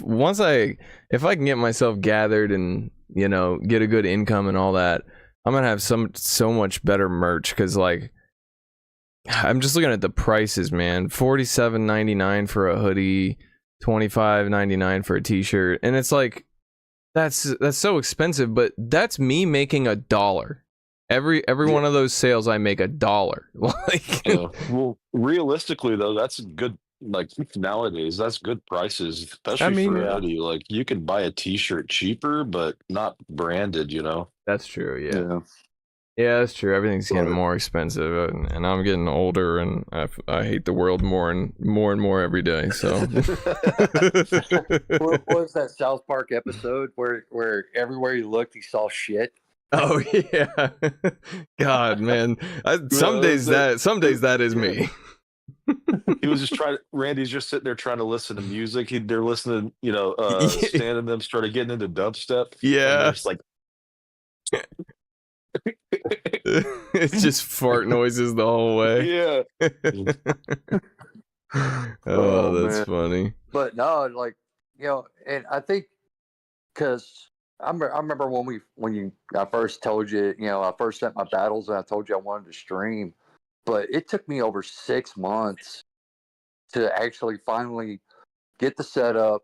I can get myself gathered and get a good income and all that, I'm gonna have so much better merch, because like I'm just looking at the prices, man. $47.99 for a hoodie, $25.99 for a T-shirt, and it's like that's so expensive. But that's me making $1. Every one of those sales, I make $1. Like, well, realistically though, that's good. Like nowadays, that's good prices, especially for a hoodie. Like you can buy a T-shirt cheaper, but not branded. That's true. Yeah, that's true. Everything's getting more expensive, and I'm getting older, and I hate the world more and more every day. So, what was that South Park episode where everywhere you looked, you saw shit? Oh yeah, God, man. Some days that is me. He was just Randy's just sitting there trying to listen to music. They're listening, standing them, started getting into dubstep. Yeah, it's like it's just fart noises the whole way. Yeah. Oh, that's funny. But no, like and I think because I remember when I first told you, I first sent my battles and I told you I wanted to stream, but it took me over 6 months to actually finally get the setup,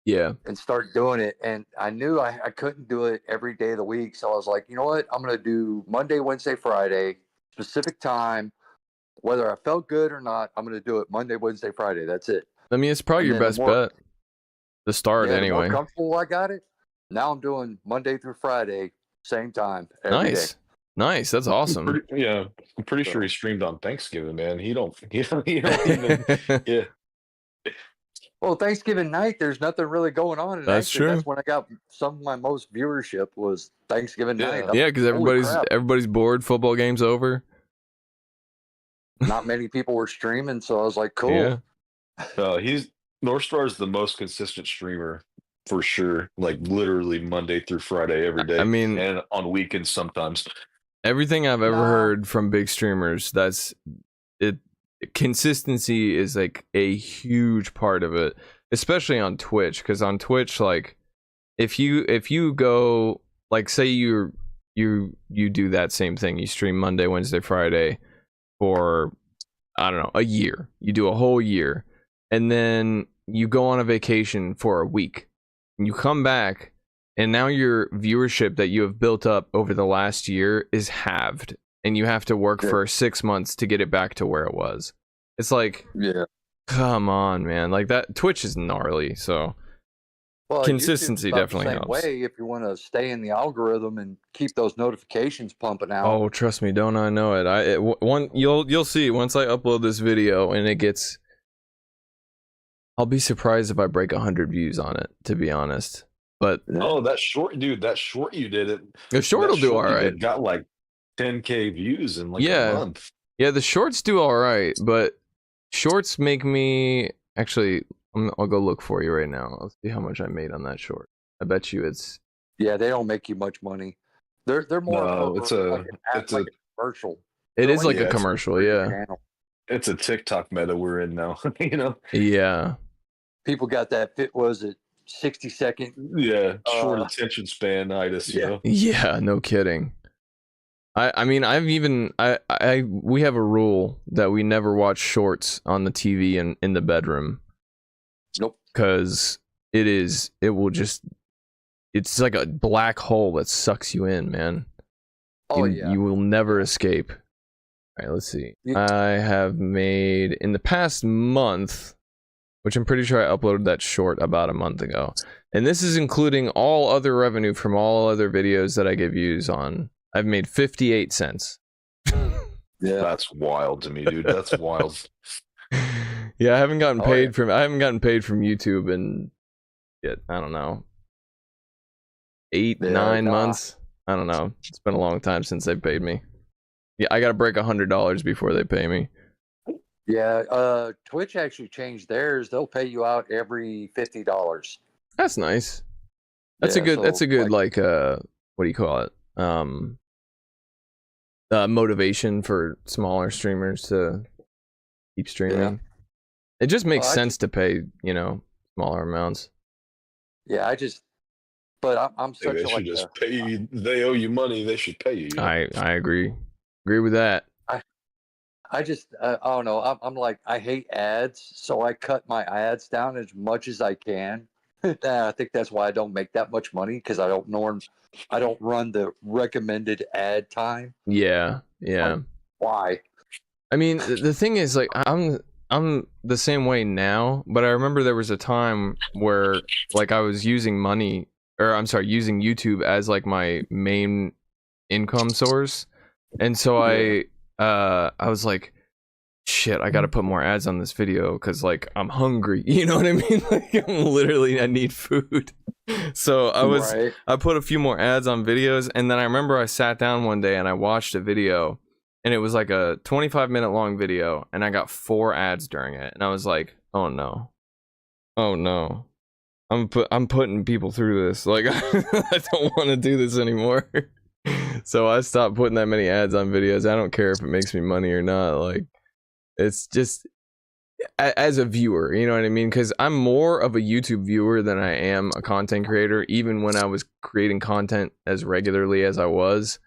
and start doing it. And I knew I couldn't do it every day of the week, so I was like, you know what, I'm gonna do Monday, Wednesday, Friday, specific time, whether I felt good or not. I'm gonna do it Monday, Wednesday, Friday. That's it. I mean, it's probably your best bet to start anyway. The more comfortable I got it. Now I'm doing Monday through Friday, same time. Every day. Nice. That's awesome. I'm pretty sure he streamed on Thanksgiving, man. He don't even. Yeah. Well, Thanksgiving night, there's nothing really going on. And that's true. That's when I got some of my most viewership was Thanksgiving night. Yeah, because everybody's bored. Football game's over. Not many people were streaming, so I was like, cool. Yeah. Northstar is the most consistent streamer. For sure, like literally Monday through Friday every day. I mean, and on weekends sometimes. Everything I've ever heard from big streamers, that's it. Consistency is like a huge part of it, especially on Twitch. Because on Twitch, like if you go, like say you do that same thing, you stream Monday, Wednesday, Friday for I don't know, a year. You do a whole year, and then you go on a vacation for a week. And you come back, and now your viewership that you have built up over the last year is halved, and you have to work for 6 months to get it back to where it was. It's like, Yeah. come on, man. Like that Twitch is gnarly, so Well, consistency YouTube's about definitely the same helps. way if you want to stay in the algorithm and keep those notifications pumping out. Oh, trust me, don't I know it? You'll see once I upload this video and it gets. I'll be surprised if I break 100 views on it, to be honest. But Oh, that short, dude, that short you did it. the short will do all right. Got like 10K views in like Yeah. a month. Yeah, the shorts do all right, but shorts make me actually. I'll go look for you right now. I'll see how much I made on that short. I bet you it's. Yeah, they don't make you much money. They're more No, for it's like a a commercial. It They're is like a it's- commercial, yeah. channel. It's a TikTok meta we're in now. You know. Yeah. People got that fit. Was it 60-second? Yeah, short attention span itis. You know. Yeah, no kidding. I mean, we have a rule that we never watch shorts on the TV in the bedroom. Nope. Because it's like a black hole that sucks you in, man. Oh You will never escape. All right, let's see. I have made in the past month, which I'm pretty sure I uploaded that short about a month ago. And this is including all other revenue from all other videos that I get views on. I've made 58 cents. Yeah. That's wild to me, dude. That's wild. Yeah, I haven't gotten paid from YouTube in yet, I don't know. 9 months. I don't know. It's been a long time since they paid me. Yeah, I gotta break $100 before they pay me. Yeah, Twitch actually changed theirs. They'll pay you out every $50. That's nice. That's Yeah, a good. so, That's a good what do you call it? Motivation for smaller streamers to keep streaming. Yeah. It just makes sense to pay, smaller amounts. Yeah, but I'm such They should just pay you. They owe you money. They should pay you. I agree. Agree with that. I don't know. I'm like, I hate ads, so I cut my ads down as much as I can. I think that's why I don't make that much money, because I don't run the recommended ad time. Yeah. Like, why? I mean, the thing is, like, I'm the same way now, but I remember there was a time where, like, I was using using YouTube as like my main income source, and so I was like, shit, I gotta put more ads on this video because, like, I'm hungry. You know what I mean? Like, I need food. So I put a few more ads on videos, and then I remember I sat down one day and I watched a video, and it was like a 25-minute long video, and I got 4 ads during it, and I was like, oh no, I'm putting people through this. Like, I don't want to do this anymore. So I stopped putting that many ads on videos. I don't care if it makes me money or not. Like, it's just as a viewer, you know what I mean? Because I'm more of a YouTube viewer than I am a content creator. Even when I was creating content as regularly as I was,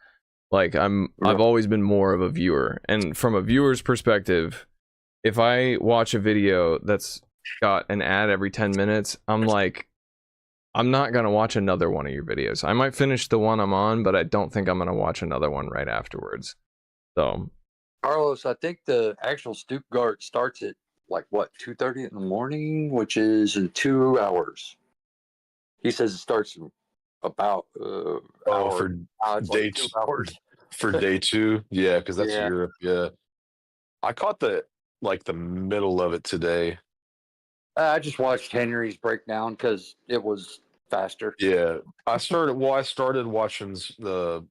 like, I've always been more of a viewer. And from a viewer's perspective, if I watch a video that's got an ad every 10 minutes, I'm like, I'm not going to watch another one of your videos. I might finish the one I'm on, but I don't think I'm going to watch another one right afterwards. So, Carlos, I think the actual Stuttgart starts at like 2:30 in the morning, which is in 2 hours. He says it starts in about for day 2 hours. For day 2, yeah, because that's Yeah. Europe. Yeah, I caught the middle of it today. I just watched Henry's breakdown because it was faster. Yeah, I started watching the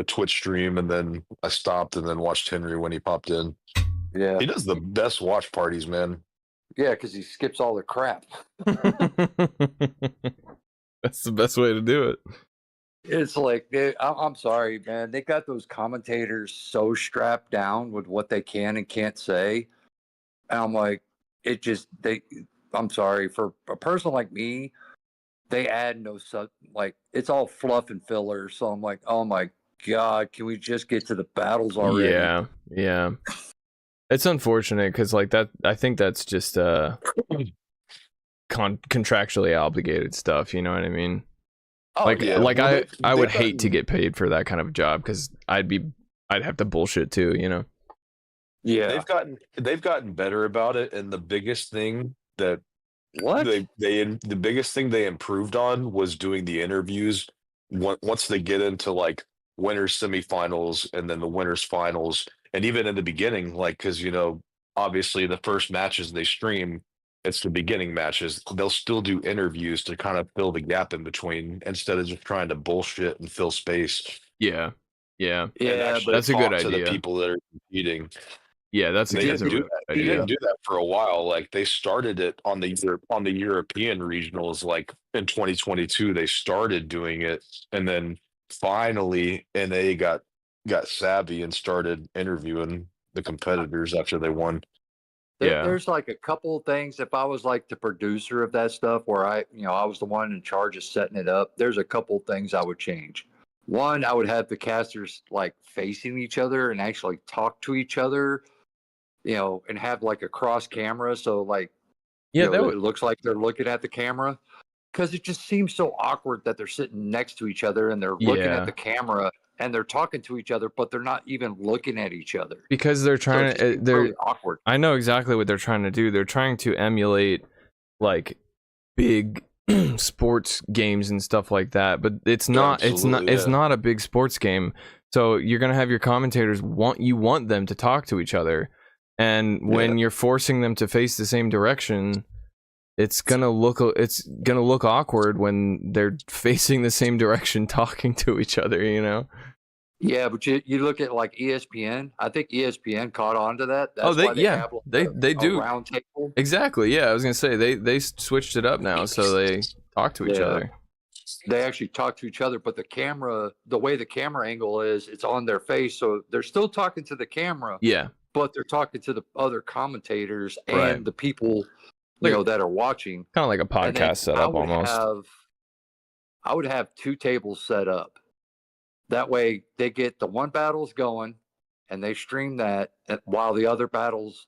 Twitch stream, and then I stopped and then watched Henry when he popped in. Yeah, He does the best watch parties, man. yeah, because he skips all the crap. that's the best way to do it. It's like, I'm sorry, man. They got those commentators so strapped down with what they can and can't say. And I'm like, I'm sorry, for a person like me, they add no like, it's all fluff and filler. So I'm like, oh my God, can we just get to the battles already? Yeah. It's unfortunate because like that. I think that's just contractually obligated stuff. You know what I mean? Oh Like yeah. like Well, I they've would hate to gotten- get paid for that kind of job because I'd have to bullshit too. You know? Yeah. they've gotten better about it, and the biggest thing that What? the biggest thing they improved on was doing the interviews once they get into like winners semifinals and then the winners finals, and even in the beginning, like because obviously the first matches they stream, it's the beginning matches, they'll still do interviews to kind of fill the gap in between instead of just trying to bullshit and fill space Yeah. and Yeah, actually but That's a good talk to the idea. people that are competing. Yeah, that's They a didn't do really that. good They idea. didn't do that for a while. Like they started it on the European regionals. Like in 2022, they started doing it, and then finally, NA got savvy and started interviewing the competitors after they won. Yeah. there's like a couple of things. If I was like the producer of that stuff, where I was the one in charge of setting it up, there's a couple of things I would change. One, I would have the casters like facing each other and actually talk to each other, and have like a cross camera. So like, Yeah, that it would. looks like they're looking at the camera, because it just seems so awkward that they're sitting next to each other and they're looking Yeah. at the camera and they're talking to each other, but they're not even looking at each other. Because they're So trying it just to seems they're really awkward. I know exactly what they're trying to do. They're trying to emulate like big sports games and stuff like that, but it's not Absolutely, it's yeah. not a big sports game. So you're going to have your commentators want them to talk to each other, and when you're forcing them to face the same direction, it's going to look awkward when they're facing the same direction talking to each other, you know? Yeah, but you look at like ESPN. I think ESPN caught on to that. That's they why they have like they do. a round table. Exactly. Yeah, I was gonna say they switched it up now, so they talk to each Yeah. other. They actually talk to each other, but the way the camera angle is, it's on their face, so they're still talking to the camera, Yeah, but they're talking to the other commentators and Right. the people Like- that are watching. kind of like a And then podcast setup almost. I would have two tables set up. That way, they get the one battles going, and they stream that while the other battlers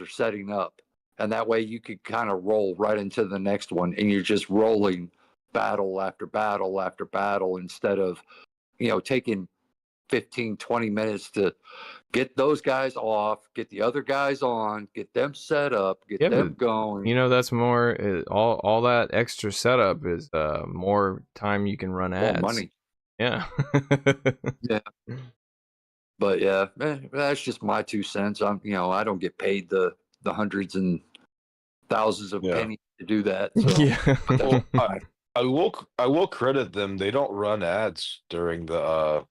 are setting up, and that way you could kind of roll right into the next one, and you're just rolling battle after battle after battle instead of taking 15, 20 minutes to get those guys off, get the other guys on, get them set up, get Yeah, them but, going. You know, that's more all that extra setup is more time you can run More ads. money. Yeah. But yeah, that's just my 2 cents. I don't get paid the hundreds and thousands of Yeah. pennies to do that. So. Yeah. Well, I will credit them. They don't run ads during the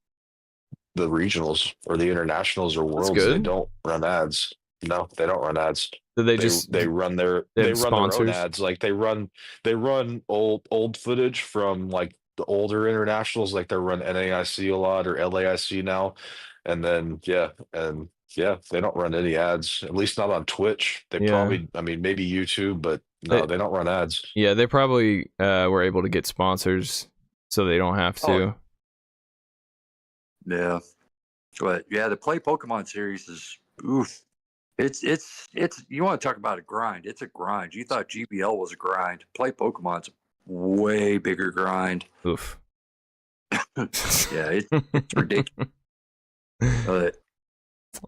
regionals or the internationals or worlds. They good. don't run ads. No, they don't run ads. Did they just they run their they they have run their own sponsors? ads. Like they run old footage from like the older internationals. Like they run NAIC a lot or LAIC now, and then they don't run any ads. At least not on Twitch. They Yeah. probably, I mean, maybe YouTube, but no, they don't run ads. Yeah, they probably were able to get sponsors so they don't have to. Oh. Yeah, but yeah, the Play Pokemon series is oof. It's you want to talk about a grind? It's a grind. You thought GBL was a grind. Play Pokemon's a way bigger grind. Oof. Yeah, it's ridiculous. But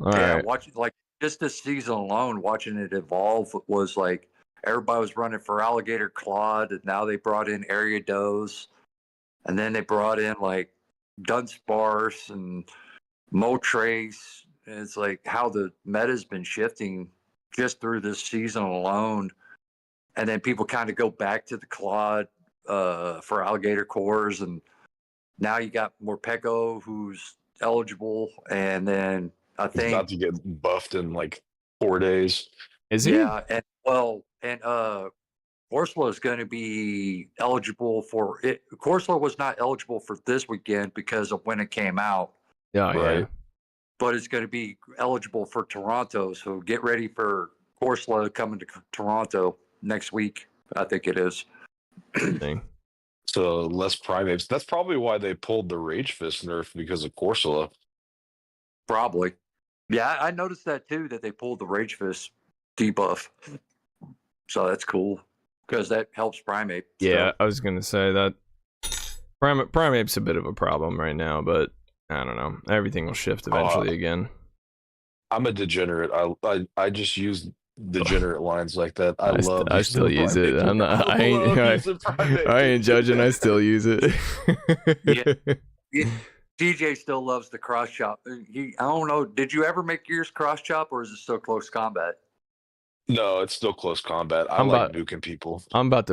All yeah, right. watching like just this season alone, watching it evolve was like everybody was running for Alligator Claude, and now they brought in Ariados, and then they brought in like Dunsparce and Moltres. And it's like how the meta's been shifting just through this season alone. And then people kind of go back to the Claude for Alligator Cores, and now you got Morpeko who's eligible, and then I He's think about to get buffed in like 4 days. Is he? yeah, and Corsola is going to be eligible for it. Corsola was not eligible for this weekend because of when it came out, Yeah, yeah. Right. but it's going to be eligible for Toronto. So get ready for Corsola coming to Toronto next week. I think it is. Thing. So less primates. That's probably why they pulled the Rage Fist nerf, because of Corsola. Probably. Yeah, I noticed that too, that they pulled the Rage Fist debuff. So that's cool because that helps Primate. Yeah, So. I was gonna say that Primate's a bit of a problem right now, but I don't know. Everything will shift eventually again. I'm a degenerate. I just use degenerate lines like that. I still use it. Primate. I'm not. I using Primate. ain't judging. I still use it. Yeah. DJ still loves the cross chop. I don't know. Did you ever make yours cross chop, or is it still close combat? No, it's still close combat. I I'm like about- nuking people. I'm about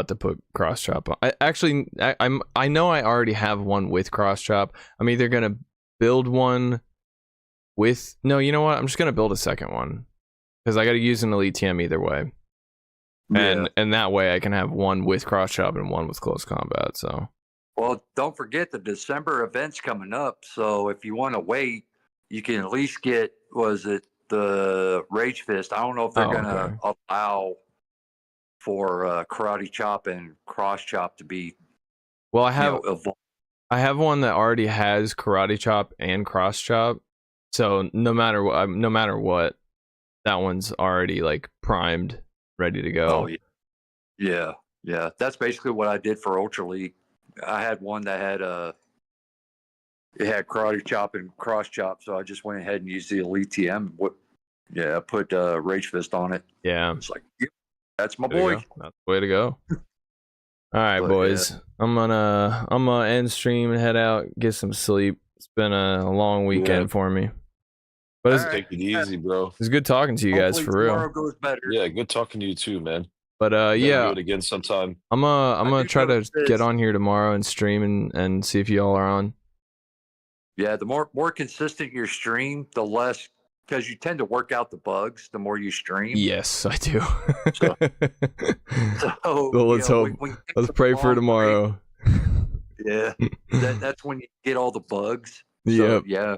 to put cross chop on. I know I already have one with cross chop. I'm either gonna build one with. No, you know what? I'm just gonna build a second one because I got to use an elite TM either way, and that way I can have one with cross chop and one with close combat. So. Well, don't forget the December event's coming up. So if you want to wait, you can at least get, the Rage Fist. I don't know if they're going to allow for Karate Chop and Cross Chop to be. Well, I have one that already has Karate Chop and Cross Chop. So no matter what, that one's already like primed, ready to go. Oh, yeah. Yeah. That's basically what I did for Ultra League. I had one that had it had Karate Chop and Cross Chop, so I just went ahead and used the Elite TM. Put Rage Fist on it. Yeah, it's like, that's my boy. That's the way to go. All right, boys. Yeah. I'm gonna end stream and head out, get some sleep. It's been a long weekend for me. But take it easy, bro. It's good talking to you guys for real. Tomorrow goes better. Yeah, good talking to you too, man. But yeah, do it again sometime. I'm gonna try to get on here tomorrow and stream and see if y'all are on. Yeah, the more consistent your stream, the less, because you tend to work out the bugs the more you stream. Yes, I do. So well, let's hope. Let's pray for tomorrow. Yeah, that's when you get all the bugs. So, yeah.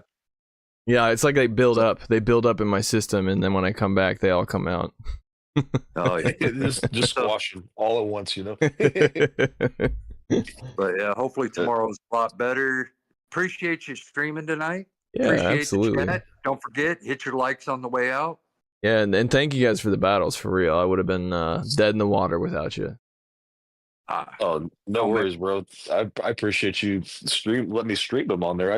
Yeah, it's like they build up. They build up in my system, and then when I come back, they all come out. Oh, yeah. just squash them all at once, you know. But yeah, hopefully tomorrow's a lot better. Appreciate you streaming tonight. Yeah, appreciate absolutely. The chat. Don't forget, hit your likes on the way out. Yeah, and thank you guys for the battles, for real. I would have been dead in the water without you. Oh, no worries, bro. I appreciate you let me stream them on there.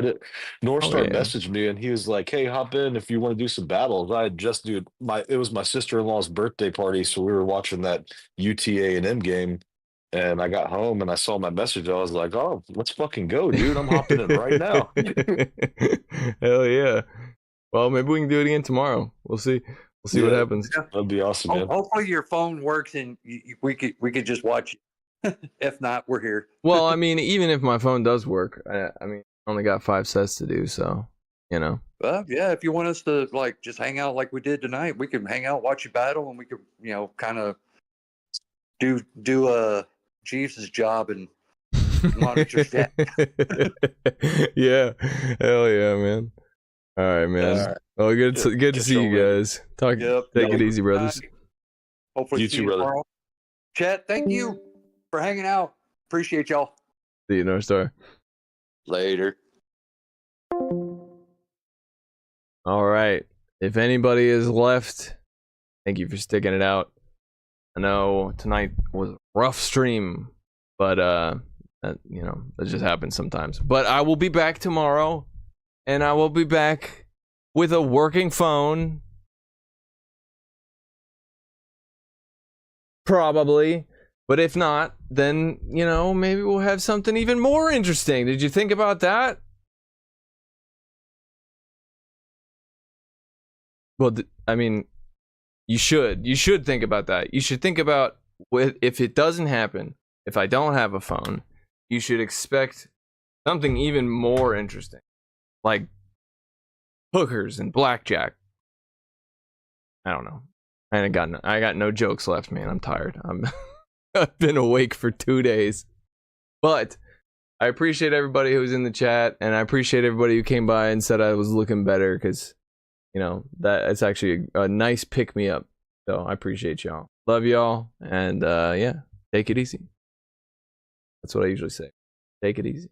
Northstar messaged me and he was like, "Hey, hop in if you want to do some battles." I had just it was my sister-in-law's birthday party, so we were watching that UTA and M game, and I got home and I saw my message. I was like, "Oh, let's fucking go, dude! I'm hopping in right now." Hell yeah! Well, maybe we can do it again tomorrow. We'll see. We'll see what happens. Yeah. That'd be awesome, man. Hopefully your phone works and we could just watch. If not, we're here. Well, I mean, even if my phone does work, I mean, I only got 5 sets to do, so, you know. Well, yeah, if you want us to, like, just hang out like we did tonight, we can hang out, watch you battle, and we could, kind of do Jeeves' job and monitor chat. Yeah. Hell yeah, man. All right, man. All right. Well, good to see you guys. Take it easy, brothers. Hopefully you too, brother. Tomorrow. Chat, thank you for hanging out. Appreciate y'all. See you, Northstar. Later. All right. If anybody is left, thank you for sticking it out. I know tonight was a rough stream, but that just happens sometimes. But I will be back tomorrow, and I will be back with a working phone. Probably. But if not, then, maybe we'll have something even more interesting. Did you think about that? Well, I mean, you should think about that. You should think about if it doesn't happen, if I don't have a phone, you should expect something even more interesting. Like hookers and blackjack. I don't know. I got no jokes left, man. I'm tired. I've been awake for 2 days. But I appreciate everybody who's in the chat, and I appreciate everybody who came by and said I was looking better, because that's actually a nice pick me up. So I appreciate y'all. Love y'all, and yeah, take it easy. That's what I usually say. Take it easy.